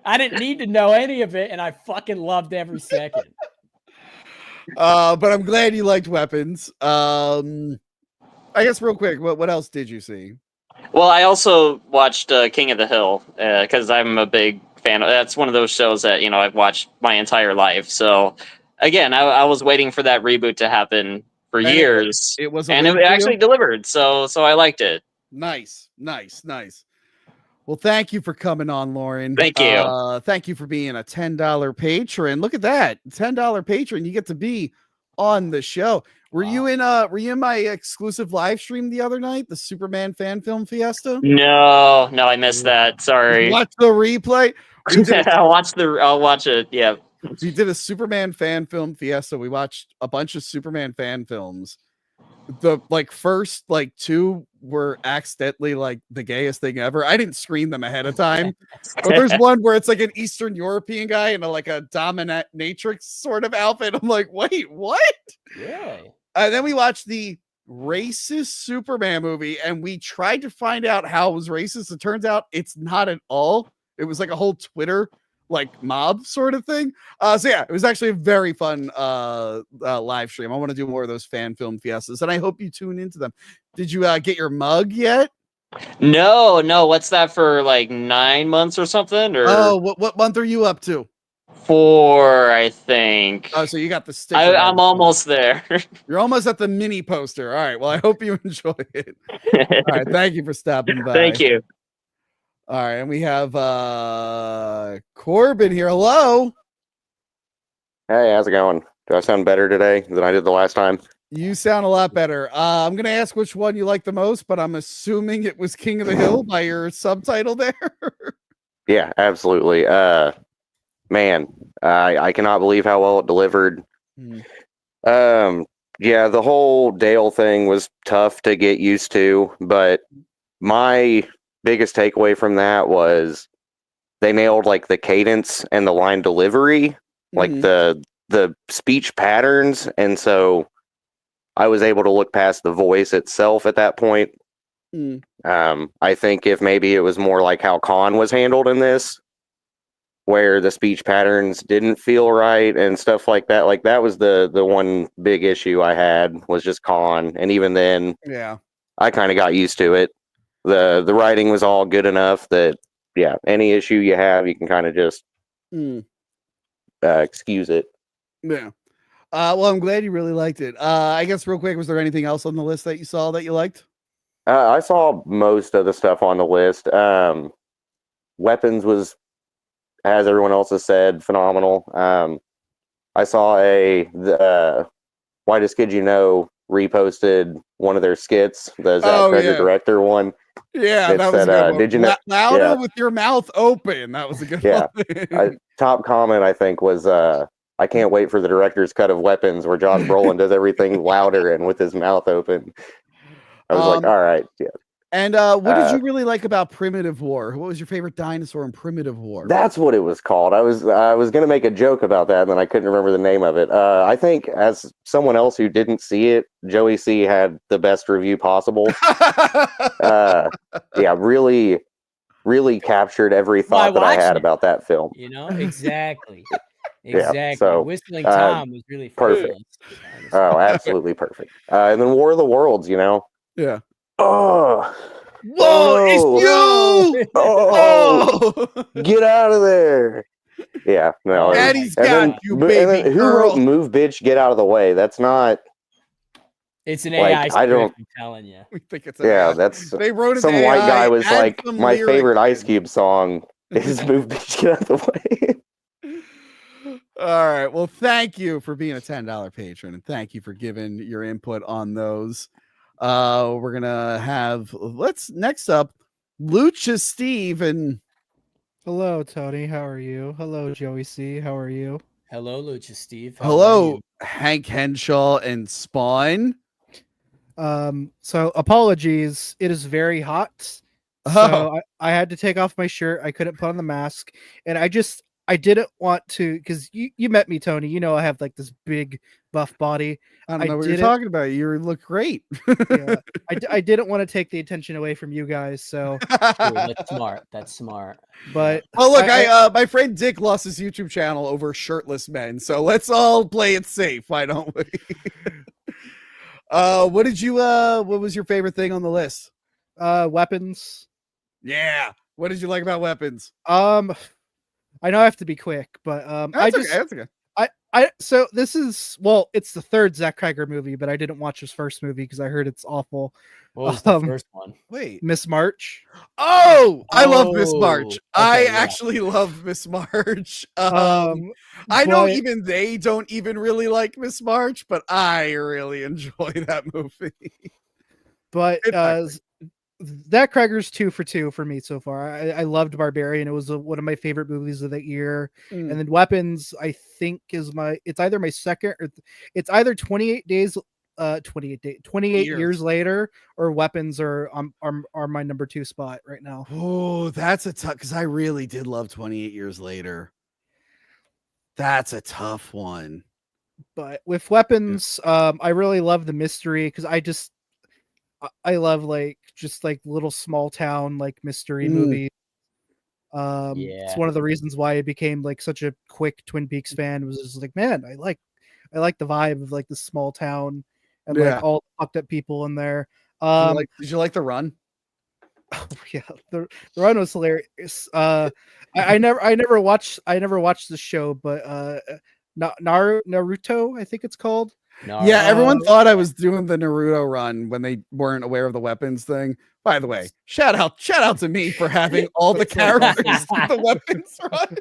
I didn't need to know any of it, and I fucking loved every second. But I'm glad you liked Weapons. I guess real quick, what else did you see? Well, I also watched King of the Hill because I'm a big fan. That's one of those shows that I've watched my entire life. So again, I was waiting for that reboot to happen for years, it was a and win it for actually you? delivered. So I liked it. Nice. Well, thank you for coming on, Lauren. Thank you. Thank you for being a $10 patron. Look at that, $10 patron. You get to be on the show. Were you in my exclusive live stream the other night, the Superman fan film fiesta? No, I missed that. Sorry. Watch the replay. I'll watch it. Yeah. We did a Superman fan film fiesta. We watched a bunch of Superman fan films. The first two were accidentally the gayest thing ever. I didn't screen them ahead of time, but there's one where it's like an Eastern European guy in a dominatrix sort of outfit. I'm like, wait, what? Yeah. And then we watched the racist Superman movie, and we tried to find out how it was racist. It turns out it's not at all. It was like a whole Twitter mob sort of thing. So yeah, it was actually a very fun live stream. I want to do more of those fan film fiestas, and I hope you tune into them. Did you get your mug yet? No. What's that for? 9 months or something? Or what month are you up to? 4, I think. Oh, so you got the sticker. I'm almost there. You're almost at the mini poster. All right. Well, I hope you enjoy it. All right. Thank you for stopping by. Thank you. All right, and we have Corbin here. Hello. Hey, how's it going? Do I sound better today than I did the last time? You sound a lot better. I'm going to ask which one you like the most, but I'm assuming it was King of the Hill by your subtitle there. Yeah, absolutely. Man, I cannot believe how well it delivered. Yeah, the whole Dale thing was tough to get used to, but my biggest takeaway from that was they nailed the cadence and the line delivery, the speech patterns, and so I was able to look past the voice itself at that point. I think if maybe it was more like how Khan was handled in this, where the speech patterns didn't feel right and stuff like that. That was the one big issue I had was just Khan, and even then, yeah, I kind of got used to it. The writing was all good enough that any issue you have, you can kind of just excuse it. Yeah. Well, I'm glad you really liked it. I guess real quick, was there anything else on the list that you saw that you liked? I saw most of the stuff on the list. Weapons was, as everyone else has said, phenomenal. I saw the Whitest Kid You Know reposted one of their skits, the Zach Treasure director one. Yeah, that was a good one. Did you know? Louder with your mouth open. That was a good one. Top comment I think was I can't wait for the director's cut of Weapons, where Josh Brolin does everything louder and with his mouth open. I was like, all right, yeah. And what did you really like about Primitive War? What was your favorite dinosaur in Primitive War? That's what it was called. I was going to make a joke about that, and then I couldn't remember the name of it. I think as someone else who didn't see it, Joey C had the best review possible. Yeah, really, really captured every thought that I had about that film. You know, exactly. Yeah, Exactly. so, Whistling Tom was really perfect. fabulous. Oh, absolutely perfect. And then War of the Worlds, you know. Yeah. Oh, Whoa, it's you! Oh, get out of there! Yeah, no. Daddy's and got then, you, and baby then who girl. wrote "Move, bitch, get out of the way"? That's not. It's an Like, AI I script, don't- I'm telling you. We think it's Yeah, AI. that's They wrote an some AI, white guy was add like, some my lyrics favorite Ice in." Cube song is "Move, bitch, get out of the way." All right. Well, thank you for being a $10 patron, and thank you for giving your input on those. We're gonna have next up Lucha Steve and Hello, Tony. How are you? Hello, Joey C. How are you? Hello, Lucha Steve. How are hello you? Hank Henshaw and Spawn. So apologies. It is very hot. Oh. So I had to take off my shirt. I couldn't put on the mask. And I didn't want to, because you met me, Tony. You know I have like this big buff body. I don't know what you're talking about. You look great. Yeah, I didn't want to take the attention away from you guys. So True, that's smart. That's smart. but well, look, I my friend Dick lost his YouTube channel over shirtless men, so let's all play it safe. Why don't we? What did you what was your favorite thing on the list? weapons. Yeah. What did you like about weapons? I know I have to be quick, but That's okay. So this is, it's the third Zack Cregger movie, but I didn't watch his first movie because I heard it's awful. What was the first one? Wait. Miss March. Oh, I love Miss March. Okay, I yeah. actually love Miss March. I know even they don't even really like Miss March, but I really enjoy that movie. But Zack Cregger's 2 for 2 for me so far. I loved Barbarian. It was one of my favorite movies of that year. And then Weapons, I think it's either my second or it's either 28 years later, or Weapons are my number 2 spot right now. Oh, that's a tough, because I really did love 28 Years Later. That's a tough one. But with Weapons, I really love the mystery, because I love just little small town mystery movies. It's one of the reasons why I became such a quick Twin Peaks fan, was just man, I like the vibe of the small town and all the fucked up people in there. Did you like The Run? Oh, yeah, the Run was hilarious. I never watched the show, but Naruto, I think it's called. Yeah, everyone thought I was doing the Naruto run when they weren't aware of the weapons thing. By the way, shout out to me for having all the characters in the weapons run.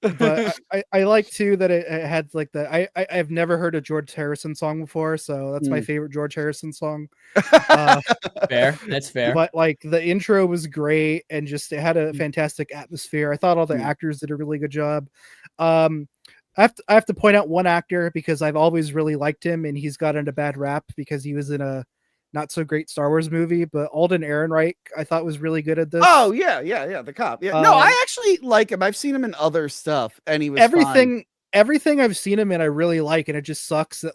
But I like too that it had I've never heard a George Harrison song before, so that's my favorite George Harrison song. Fair, that's fair. But the intro was great, and just it had a fantastic atmosphere. I thought all the actors did a really good job. I have to point out one actor, because I've always really liked him, and he's gotten a bad rap because he was in a not so great Star Wars movie. But Alden Ehrenreich, I thought, was really good at this. Oh yeah, the cop. Yeah, no, I actually like him. I've seen him in other stuff, and he was everything I've seen him in, I really like, and it just sucks that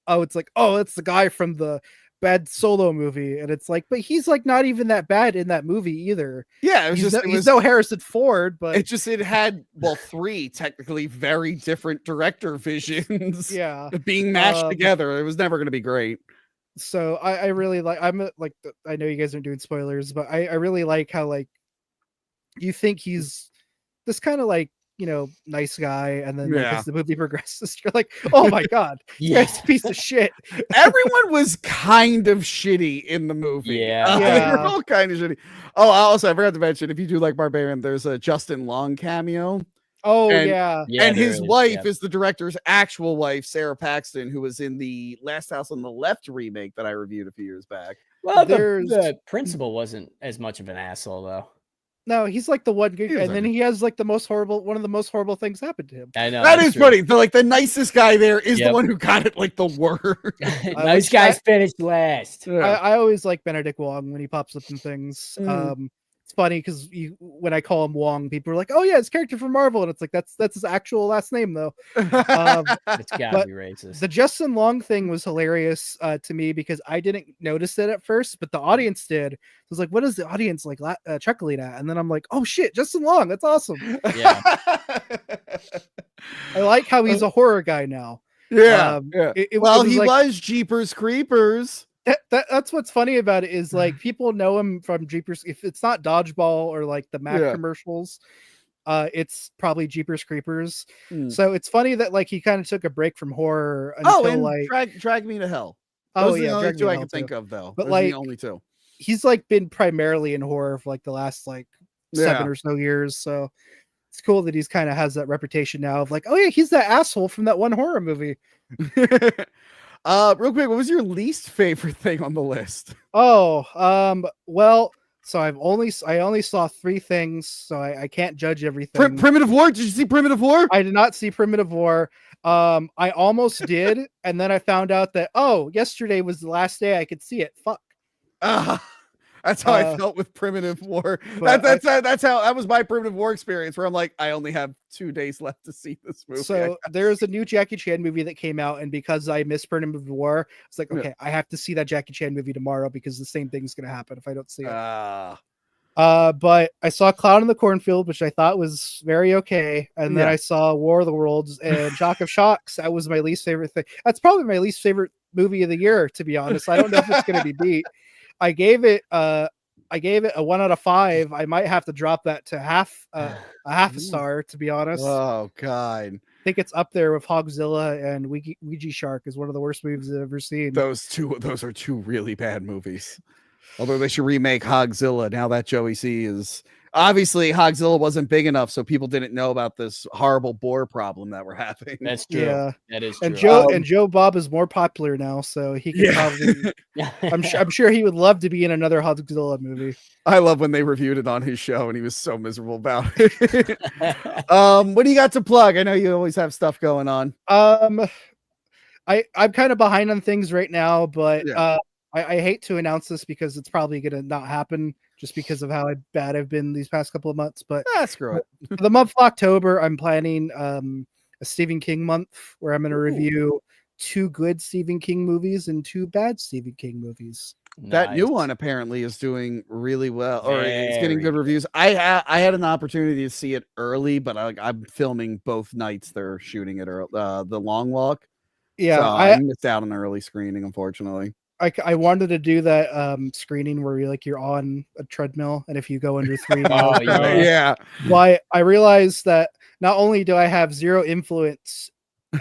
it's the guy from the bad Solo movie, and it's but he's not even that bad in that movie either. Yeah, he's no Harrison Ford, but it had 3 technically very different director visions. Yeah, being mashed together. It was never going to be great. So I really like. I know you guys aren't doing spoilers, but I really like how you think he's this kind of nice guy, and then as the movie progresses, you're oh my god, this guy's a piece of shit. Everyone was kind of shitty in the movie. They were all kind of shitty. Oh, also I forgot to mention, if you do like Barbarian, there's a Justin Long cameo. Oh, and his wife is the director's actual wife, Sarah Paxton, who was in the Last House on the Left remake that I reviewed a few years back. Well, the principal wasn't as much of an asshole, though. No, he's like the one good, He was and then okay. he has like one of the most horrible things happen to him. I know That that's is true. funny. The nicest guy there is the Yep. one who got it like the worst. Nice guys finished last. I always like Benedict Wong when he pops up in things. It's funny because when I call him Wong, people are like, "Oh yeah, his character from Marvel," and it's like that's his actual last name though. It's gotta but be racist. The Justin Long thing was hilarious to me because I didn't notice it at first, but the audience did. I was like, "What is the audience like chuckling at?" And then I'm like, "Oh shit, Justin Long! That's awesome." Yeah. I like how he's a horror guy now. Yeah. It he like, was Jeepers Creepers. That's what's funny about it is like people know him from Jeepers. If it's not Dodgeball or like the Mac commercials, it's probably Jeepers Creepers. So it's funny that like he kind of took a break from horror until like Drag Me to Hell. Oh Those are yeah, the only Drag Me two to I Hell can think too. of though. But Those are like the only two. He's like been primarily in horror for like the last like 7 or so years. So it's cool that he's kind of has that reputation now of like, oh yeah, he's that asshole from that one horror movie. Real quick, what was your least favorite thing on the list? Well, so I only saw 3 things, so I can't judge everything. Primitive War? Did you see Primitive War? I did not see Primitive War. I almost did, and then I found out that yesterday was the last day I could see it. Fuck. That's how I felt with Primitive War. That was my Primitive War experience, where I'm like, I only have 2 days left to see this movie. So there's a new Jackie Chan movie that came out, and because I missed Primitive War, it's like, okay, I have to see that Jackie Chan movie tomorrow because the same thing's gonna happen if I don't see it. But I saw Clown in the Cornfield, which I thought was very okay, and then I saw War of the Worlds and Shock of Shocks. That was my least favorite thing. That's probably my least favorite movie of the year, to be honest. I don't know if it's gonna be beat. I gave it a 1 out of 5. I might have to drop that to half a star, to be honest. Oh god, I think it's up there with Hogzilla and Ouija Shark is one of the worst movies I've ever seen. Those are two really bad movies. Although they should remake Hogzilla now that Joey C is obviously Hogzilla wasn't big enough, so people didn't know about this horrible boar problem that we're having. That's true. Yeah, that is true. And Joe Bob is more popular now, so he can probably. I'm sure he would love to be in another Hogzilla movie. I love when they reviewed it on his show, and he was so miserable about it. What do you got to plug? I know you always have stuff going on. I'm kind of behind on things right now, but I hate to announce this because it's probably going to not happen just because of how bad I've been these past couple of months. But screw it. For the month of October, I'm planning a Stephen King month where I'm going to review 2 good Stephen King movies and 2 bad Stephen King movies. That new one apparently is doing really well, or it's getting good reviews. I had an opportunity to see it early, but I'm filming both nights they're shooting it, the Long Walk. Yeah, so I missed out on the early screening, unfortunately. I wanted to do that screening where you're on a treadmill, and if you go under 3 miles, Why I realized that not only do I have 0 influence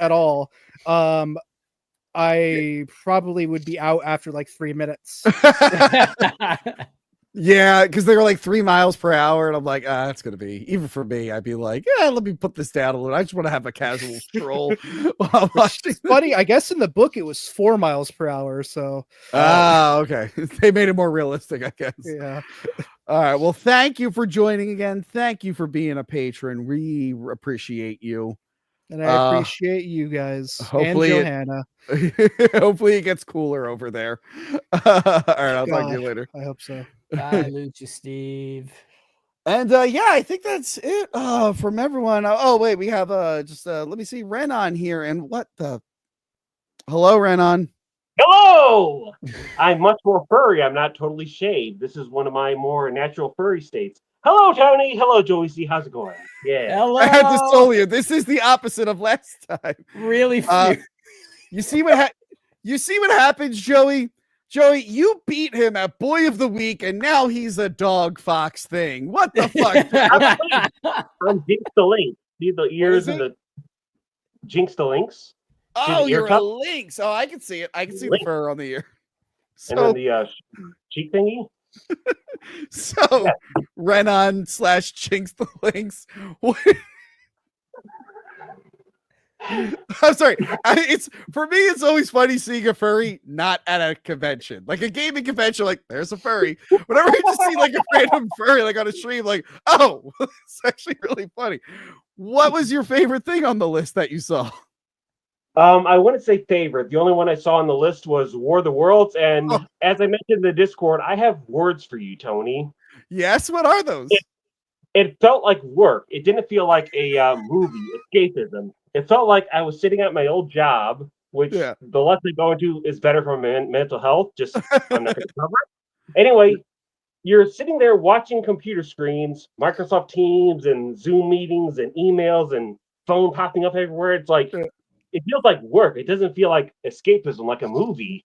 at all, I probably would be out after like 3 minutes. Yeah, because they were like 3 miles per hour, and I'm like, that's gonna be, even for me, I'd be like, yeah, let me put this down a little. I just want to have a casual stroll while watching. It's funny, I guess in the book it was 4 miles per hour. So okay, they made it more realistic, I guess. Yeah. All right. Well, thank you for joining again. Thank you for being a patron. We appreciate you. And I appreciate you guys. Hopefully and Johanna. Hopefully it gets cooler over there. All right, I'll talk to you later. I hope so. Bye, Lucha Steve. And I think that's it from everyone. Oh wait, we have just let me see Renan here. And what the hello, Renan. Hello! I'm much more furry. I'm not totally shaved. This is one of my more natural furry states. Hello, Tony. Hello, Joey C. How's it going? Yeah. Hello. I had to stole you. This is the opposite of last time. Really? You see what happens, Joey? Joey, you beat him at Boy of the Week, and now he's a dog fox thing. What the fuck? I'm Jinx the Lynx. See the ears and the Jinx the Lynx? Oh, you're a lynx. Oh, I can see it. I can see the fur on the ear. So, and then the cheek thingy. So, Renan / Jinx the Lynx. I'm sorry. It's for me. It's always funny seeing a furry not at a convention, like a gaming convention. Like there's a furry. Whenever you just see like a random furry, like on a stream, like oh, it's actually really funny. What was your favorite thing on the list that you saw? I wouldn't say favorite. The only one I saw on the list was War of the Worlds, and Oh. as I mentioned in the Discord, I have words for you, Tony. Yes, what are those? It felt like work. It didn't feel like a movie, escapism. It felt like I was sitting at my old job, which the less I go into is better for my mental health. Just I'm not going to cover it. Anyway, you're sitting there watching computer screens, Microsoft Teams and Zoom meetings and emails and phone popping up everywhere. It's like it feels like work. It doesn't feel like escapism, like a movie.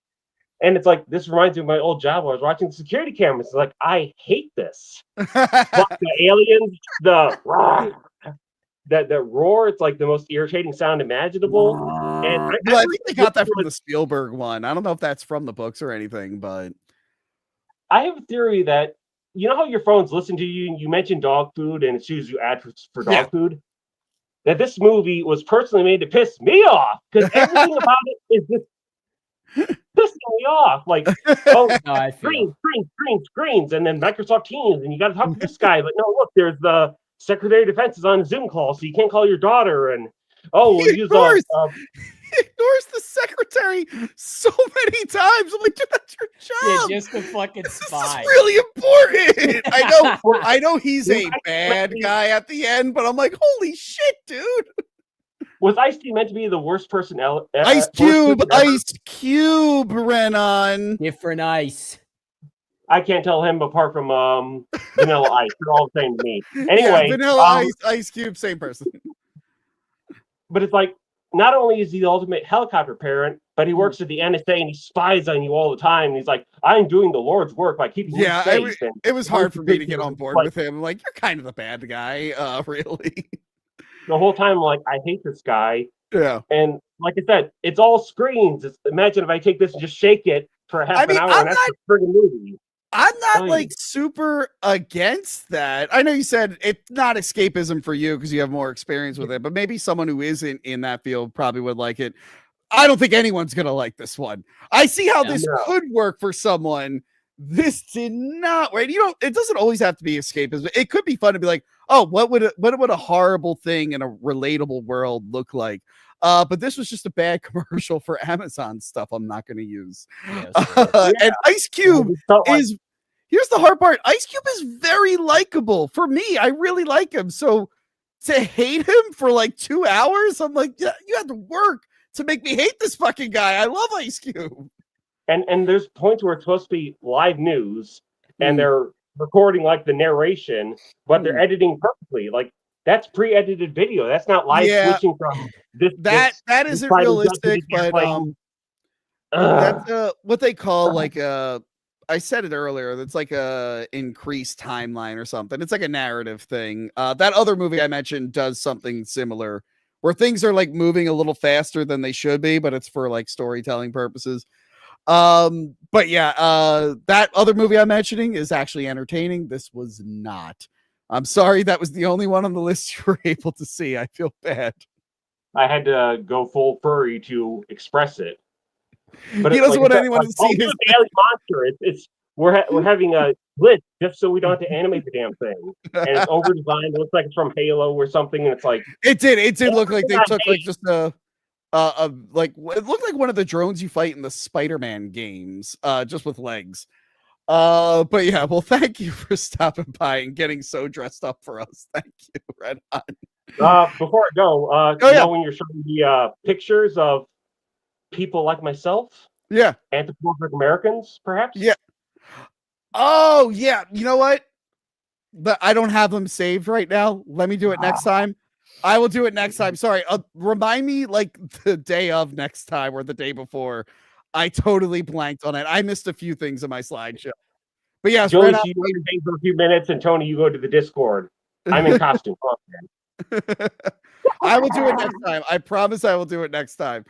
And it's like this reminds me of my old job where I was watching security cameras. It's like I hate this. The aliens, that roar. It's like the most irritating sound imaginable. And I think they got that from the Spielberg one. I don't know if that's from the books or anything, but I have a theory that you know how your phones listen to you and you mention dog food and it chooses you ad for dog food. That this movie was personally made to piss me off because everything about it is just pissing me off. Like, screens, and then Microsoft Teams, and you got to talk to this guy. Like, no, look, there's the Secretary of Defense is on a Zoom call, so you can't call your daughter. And we'll use he ignores the secretary so many times. I'm like, dude, that's your job. Yeah, just a fucking spy. This is really important. I know he's a bad guy at the end, but I'm like, holy shit, dude. Was Ice-T meant to be the worst person ever? Ice Cube, Renan. Different ice. I can't tell him apart from Vanilla Ice. They're all the same to me. Anyway, Vanilla Ice Cube, same person. But it's like, not only is he the ultimate helicopter parent, but he works at the NSA and he spies on you all the time. And he's like, I'm doing the Lord's work by keeping you safe. It was hard for me to get on board with him. I'm like, you're kind of the bad guy, really. The whole time, like, I hate this guy. Yeah. And like I said, it's all screens. Imagine if I take this and just shake it for half an hour, and that's the friggin' movie. I'm not like super against that. I know you said it's not escapism for you because you have more experience with it, but maybe someone who isn't in that field probably would like it. I don't think anyone's going to like this one. I see how this could work for someone. This did not, right? It doesn't always have to be escapism. It could be fun to be like, oh, what would a horrible thing in a relatable world look like? But this was just a bad commercial for Amazon stuff I'm not going to use. And Ice Cube is, here's the hard part. Ice Cube is very likable for me. I really like him. So to hate him for like 2 hours, I'm like, yeah, you had to work to make me hate this fucking guy. I love Ice Cube. And there's points where it's supposed to be live news and they're recording like the narration, but they're editing perfectly. Like, that's pre-edited video. That's not live switching from this. That isn't realistic, but that's what they call like I said it earlier. That's like a increased timeline or something. It's like a narrative thing. That other movie I mentioned does something similar, where things are like moving a little faster than they should be, but it's for like storytelling purposes. But yeah, that other movie I'm mentioning is actually entertaining. This was not. I'm sorry that was the only one on the list you were able to see. I feel bad. I had to go full furry to express it. But he doesn't want anyone to see his alien monster. We're having a glitch just so we don't have to animate the damn thing. And it's over designed. It looks like it's from Halo or something. And it's like it did look like they took like just like it looked like one of the drones you fight in the Spider-Man games, just with legs. But yeah, well, thank you for stopping by and getting so dressed up for us. Thank you, Red Hot. Before I go, know when you're showing the pictures of people like myself, anthropomorphic Americans, perhaps, oh yeah, you know what? But I don't have them saved right now. Let me do it next time. I will do it next time. Sorry, remind me like the day of next time or the day before. I totally blanked on it. I missed a few things in my slideshow. But yeah, Joey, you wait for a few minutes, and Tony, you go to the Discord. I'm in costume. I will do it next time. I promise I will do it next time.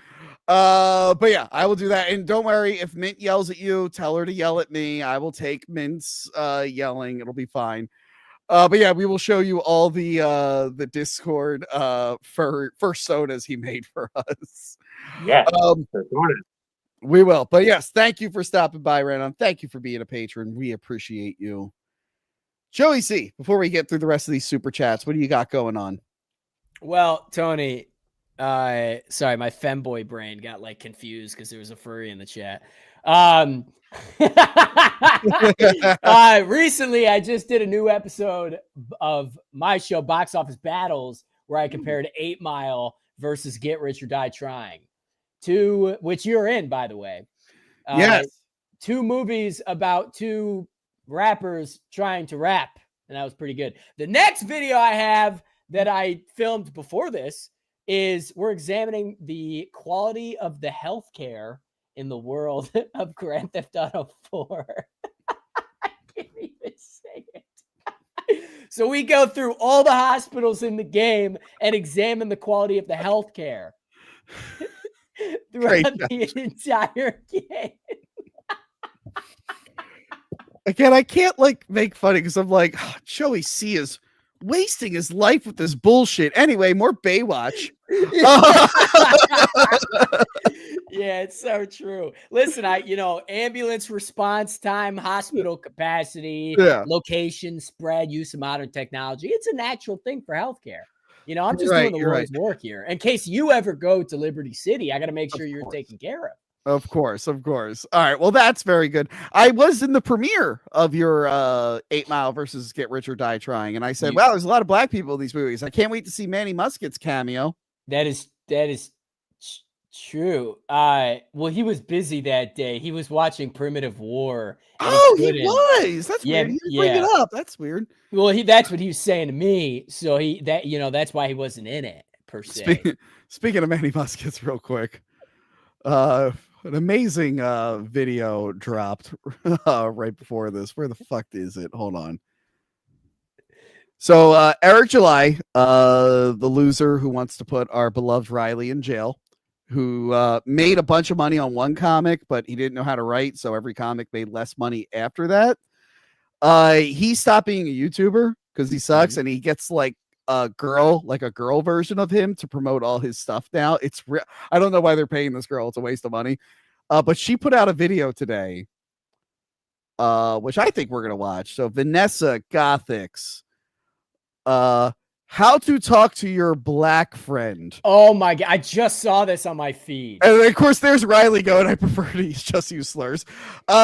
But yeah, I will do that. And don't worry, if Mint yells at you, tell her to yell at me. I will take Mint's yelling. It'll be fine. But yeah, we will show you all the Discord for sodas he made for us. Yeah. We will. But yes, thank you for stopping by, Renan. Thank you for being a patron. We appreciate you. Joey C, before we get through the rest of these super chats, what do you got going on? Well, Tony, sorry, my femboy brain got like confused because there was a furry in the chat. Recently I just did a new episode of my show, Box Office Battles, where I compared 8 Mile versus Get Rich or Die Trying, which you're in, by the way. Yes. 2 movies about 2 rappers trying to rap, and that was pretty good. The next video I have that I filmed before this is we're examining the quality of the healthcare in the world of Grand Theft Auto 4. I can't even say it. So we go through all the hospitals in the game and examine the quality of the healthcare throughout the entire game. Again, I can't like make fun because I'm like, Joey C is wasting his life with this bullshit. Anyway, more Baywatch. Yeah, it's so true. Listen, ambulance response time, hospital capacity, location, spread, use of modern technology. It's a natural thing for healthcare. I'm just doing the Lord's work here. In case you ever go to Liberty City, I got to make sure you're taken care of. Of course. All right. Well, that's very good. I was in the premiere of your 8 Mile versus Get Rich or Die Trying, and I said, wow, there's a lot of black people in these movies. I can't wait to see Manny Musket's cameo. That is true. Well, he was busy that day. He was watching Primitive War. Oh, he was. That's weird. He didn't bring it up. That's weird. Well, that's what he was saying to me. So that's why he wasn't in it per se. Speaking of Manny Muskets, real quick. An amazing video dropped right before this. Where the fuck is it? Hold on. So Eric July, the loser who wants to put our beloved Riley in jail, who made a bunch of money on one comic, but he didn't know how to write, so every comic made less money after that. He stopped being a YouTuber because he sucks, and he gets like a girl version of him to promote all his stuff now. It's real. I don't know why they're paying this girl. It's a waste of money. But she put out a video today, which I think we're gonna watch. So Vanessa Gothics, how to talk to your black friend. Oh my god, I just saw this on my feed. And of course there's Riley going, I prefer to just use slurs. Me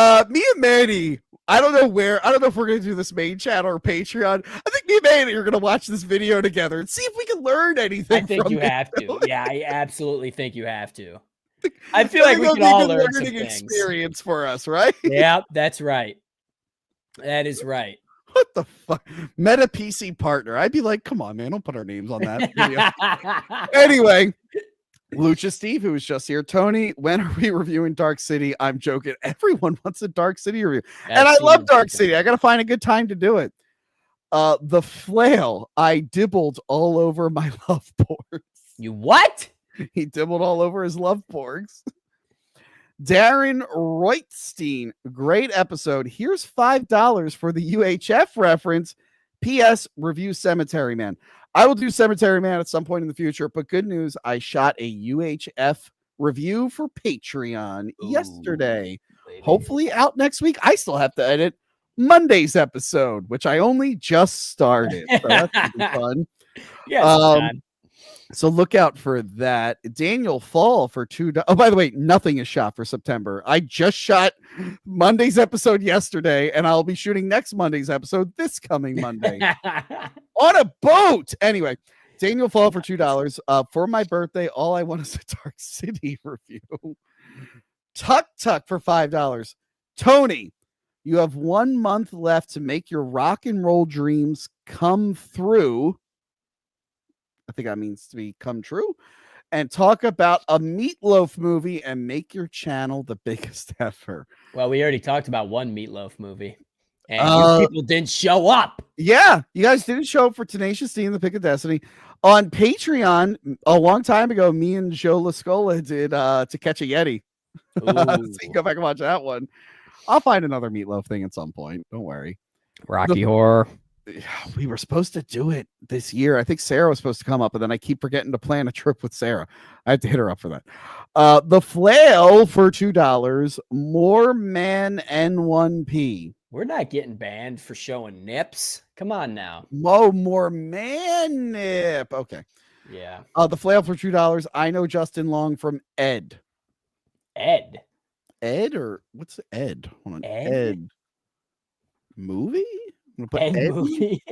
and Manny, I don't know if we're gonna do this main channel or Patreon. I think me and Manny are gonna watch this video together and see if we can learn anything. I think you have to. Yeah, I absolutely think you have to. I feel like we can all learn some things. Experience for us, right? Yeah, that's right. That is right. What the fuck? Meta PC partner. I'd be like, come on, man, don't put our names on that video. Anyway, Lucha Steve, who was just here. Tony, when are we reviewing Dark City? I'm joking. Everyone wants a Dark City review. And I love Dark City. I got to find a good time to do it. The Flail. I dibbled all over my love porgs. You what? He dibbled all over his love porgs. Darren Reutstein, great episode. Here's $5 for the UHF reference. P.S. Review Cemetery Man. I will do Cemetery Man at some point in the future, but good news, I shot a UHF review for Patreon yesterday. Hopefully out next week. I still have to edit Monday's episode, which I only just started. So that's gonna be fun. Yes, so look out for that. Daniel Fall for $2. Oh, by the way, nothing is shot for September. I just shot Monday's episode yesterday, and I'll be shooting next Monday's episode this coming Monday on a boat. Anyway, Daniel Fall for $2. For my birthday, all I want is a Dark City review. Tuck for $5. Tony, you have 1 month left to make your rock and roll dreams come through. I think that means to be come true, and talk about a Meatloaf movie and make your channel the biggest ever. Well, we already talked about one Meatloaf movie, and you people didn't show up. Yeah, you guys didn't show up for Tenacious D and the Pick of Destiny. On Patreon, a long time ago, me and Joe Lascola did To Catch a Yeti. So you can go back and watch that one. I'll find another Meatloaf thing at some point. Don't worry. Rocky Horror. we were supposed to do it this year. I think Sarah was supposed to come up, and then I keep forgetting to plan a trip with Sarah. I have to hit her up for that. The Flail for $2. More Man N1P. We're not getting banned for showing nips. Come on now. More man nip. Okay. Yeah. The Flail for $2. I Know Justin Long from Ed. Ed or what's Ed? Hold on. Ed? Movie? I'm gonna put Ed Ed movie.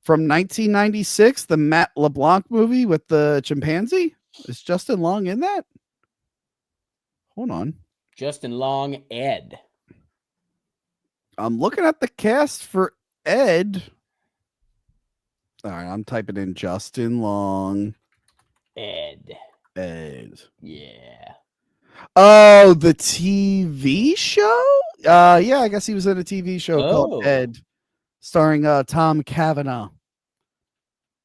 from 1996, the Matt LeBlanc movie with the chimpanzee. Is Justin Long in that? Hold on. Justin Long, Ed. I'm looking at the cast for Ed. All right, I'm typing in Justin Long. Ed. Yeah. Oh, the TV show? Yeah, I guess he was in a TV show called Ed, starring Tom Cavanaugh.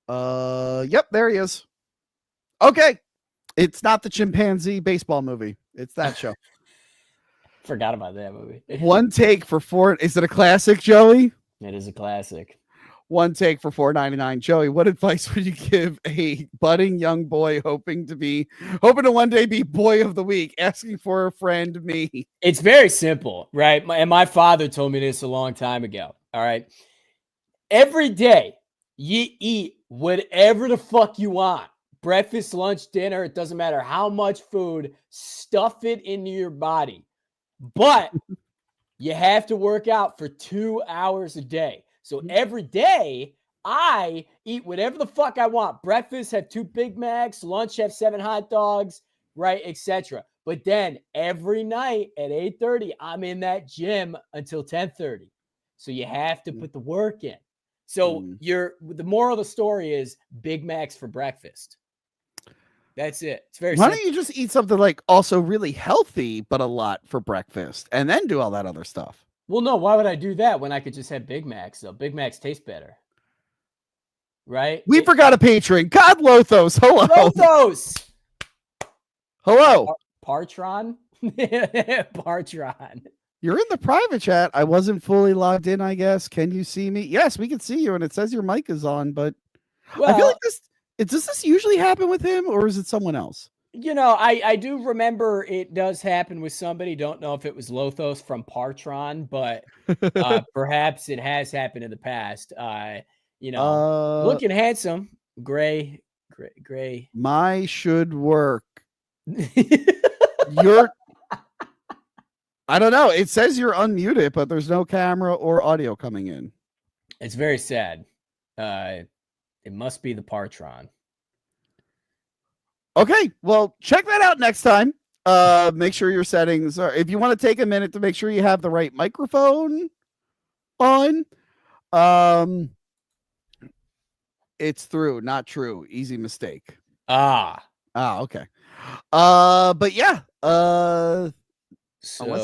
Yep, there he is. Okay. It's not the chimpanzee baseball movie. It's that show. Forgot about that movie. One take for $4. Is it a classic, Joey? It is a classic. One take for $4.99. Joey, what advice would you give a budding young boy hoping to one day be boy of the week, asking for a friend, me? It's very simple, right? My father told me this a long time ago. All right. Every day you eat whatever the fuck you want. Breakfast, lunch, dinner, it doesn't matter how much food, stuff it into your body. But you have to work out for 2 hours a day. So every day I eat whatever the fuck I want. Breakfast, have 2 Big Macs, lunch, have 7 hot dogs, right, etc. But then every night at 8:30, I'm in that gym until 10:30. So you have to put the work in. So the moral of the story is Big Macs for breakfast. That's it. It's very simple. Why don't you just eat something like also really healthy, but a lot for breakfast, and then do all that other stuff? Well, no, why would I do that when I could just have Big Macs, though? Big Macs taste better. Right? We forgot a patron. God Lothos. Hello. Lothos. Hello. Partron. Partron. You're in the private chat. I wasn't fully logged in, I guess. Can you see me? Yes, we can see you, and it says your mic is on, but I feel like does this usually happen with him, or is it someone else? You know, I do remember it does happen with somebody. Don't know if it was Lothos from Partron, but perhaps it has happened in the past. Looking handsome, gray. My should work. I don't know. It says you're unmuted, but there's no camera or audio coming in. It's very sad. It must be the Partron. Okay, well, check that out next time. Make sure your settings are, if you want to take a minute to make sure you have the right microphone on. It's through, not true. Easy mistake. Okay. But yeah. Once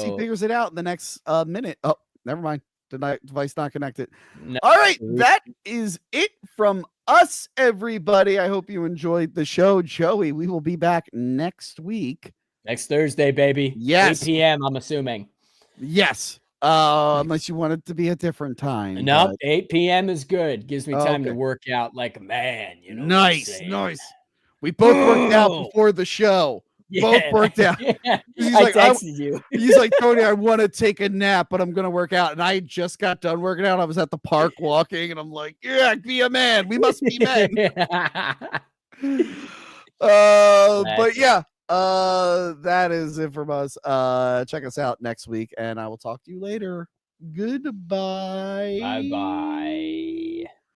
he figures it out in the next minute. Oh, never mind. Device not connected. No. All right, that is it from us, everybody. I hope you enjoyed the show. Joey, we will be back next week. Next Thursday, baby. Yes. 8 p.m., I'm assuming. Yes. Unless you want it to be a different time. No, 8 p.m. is good. Gives me time to work out like a man. You know. Nice. We both worked out before the show. Yeah. Both worked out. I texted you. He's like, Tony, I want to take a nap, but I'm going to work out. And I just got done working out. I was at the park walking, and I'm like, yeah, be a man. We must be men. But yeah, that is it from us. Check us out next week, and I will talk to you later. Goodbye. Bye-bye.